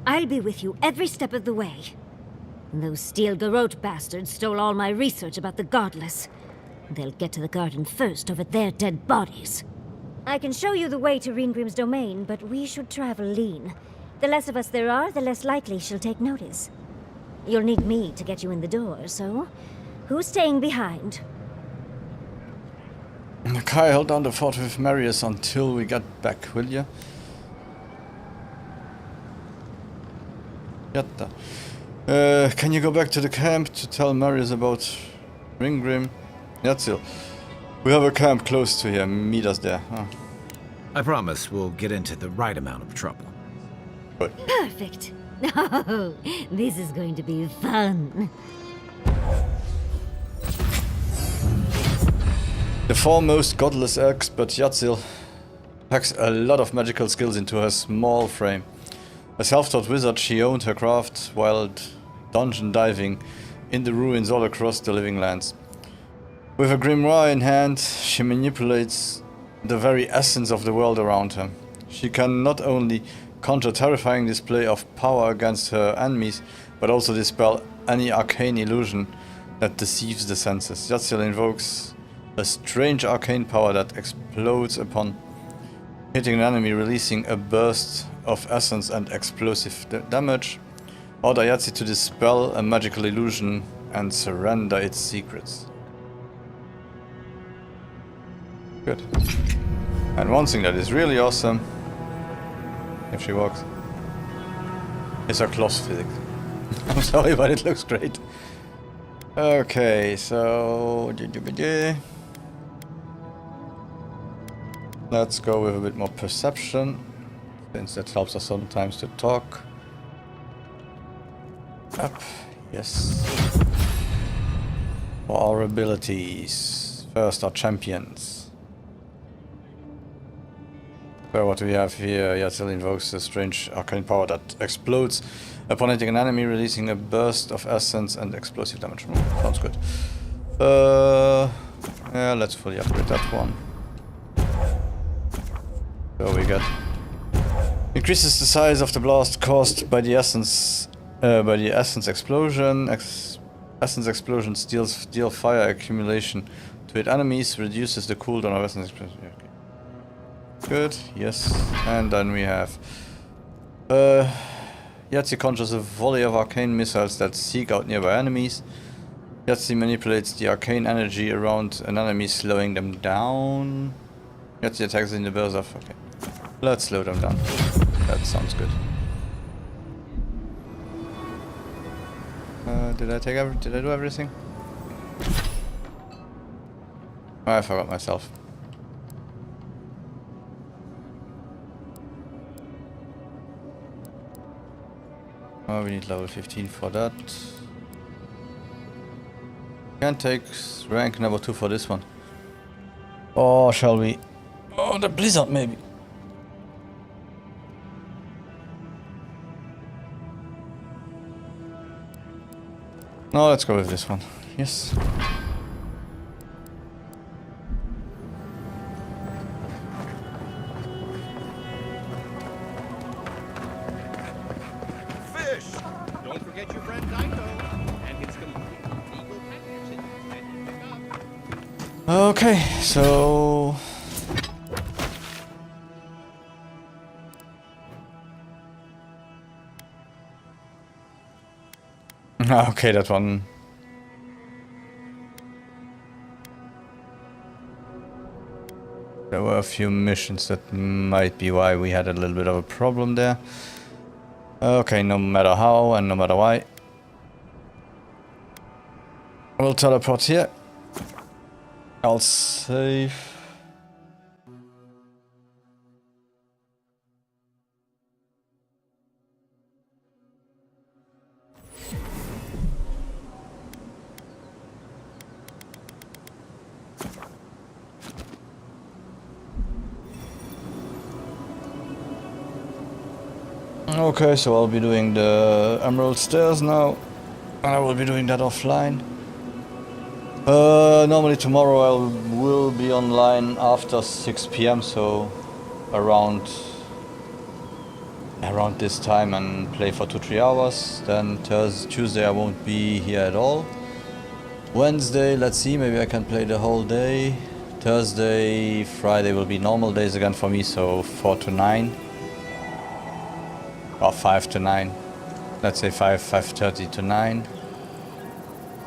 I'll be with you every step of the way. Those Steel Garrote bastards stole all my research about the Godless. They'll get to the garden first over their dead bodies. I can show you the way to Ringrim's domain, but we should travel lean. The less of us there are, the less likely she'll take notice. You'll need me to get you in the door, so who's staying behind? Kai, hold down the fort with Marius until we get back, will you? Yatta. Can you go back to the camp to tell Marius about Ringrim? Yatzil. We have a camp close to here. Meet us there. Oh. I promise we'll get into the right amount of trouble. Good. Perfect. Oh, this is going to be fun. The foremost godless expert Yatzil packs a lot of magical skills into her small frame. A self-taught wizard, she owned her craft while dungeon diving in the ruins all across the living lands. With a grimoire in hand, she manipulates the very essence of the world around her. She can not only conjure terrifying display of power against her enemies, but also dispel any arcane illusion that deceives the senses. Yatzil invokes a strange arcane power that explodes upon hitting an enemy, releasing a burst of essence and explosive damage. Order Yatzil to dispel a magical illusion and surrender its secrets. Good. And one thing that is really awesome, if she walks, is her cloth physics. I'm sorry, but it looks great. Okay, so let's go with a bit more perception, since that helps us sometimes to talk. Up, yes. For our abilities, first our champions. So what do we have here? Yatil invokes a strange arcane power that explodes upon hitting an enemy, releasing a burst of essence and explosive damage. Sounds good. Yeah, let's fully upgrade that one. So we get increases the size of the blast caused by the essence explosion. Essence explosion deal fire accumulation to hit enemies, reduces the cooldown of essence explosion. Yeah, okay. Good, yes. And then we have Yahtzee conjures a volley of arcane missiles that seek out nearby enemies. Yahtzee manipulates the arcane energy around an enemy, slowing them down. Yahtzee attacks in the burst of... Okay. Let's slow them down. That sounds good. Did I do everything? Oh, I forgot myself. Oh, we need level 15 for that. Can't take rank number 2 for this one. Or shall we? Oh, the blizzard maybe. No, let's go with this one. Yes. Don't forget your friend Daito and his complete legal package that you pick up. Okay, so... Okay, that one... There were a few missions that might be why we had a little bit of a problem there. Okay, no matter how and no matter why. We'll teleport here. I'll save. Okay, so I'll be doing the Emerald Stairs now, and I will be doing that offline. Normally tomorrow I will be online after 6 PM, so around this time, and play for 2-3 hours. Then Tuesday I won't be here at all. Wednesday, let's see, maybe I can play the whole day. Thursday, Friday will be normal days again for me, so 4 to 9. Or 5 to 9. Let's say 5:30 to 9.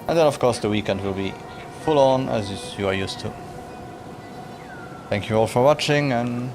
And then of course the weekend will be full on as you are used to. Thank you all for watching, and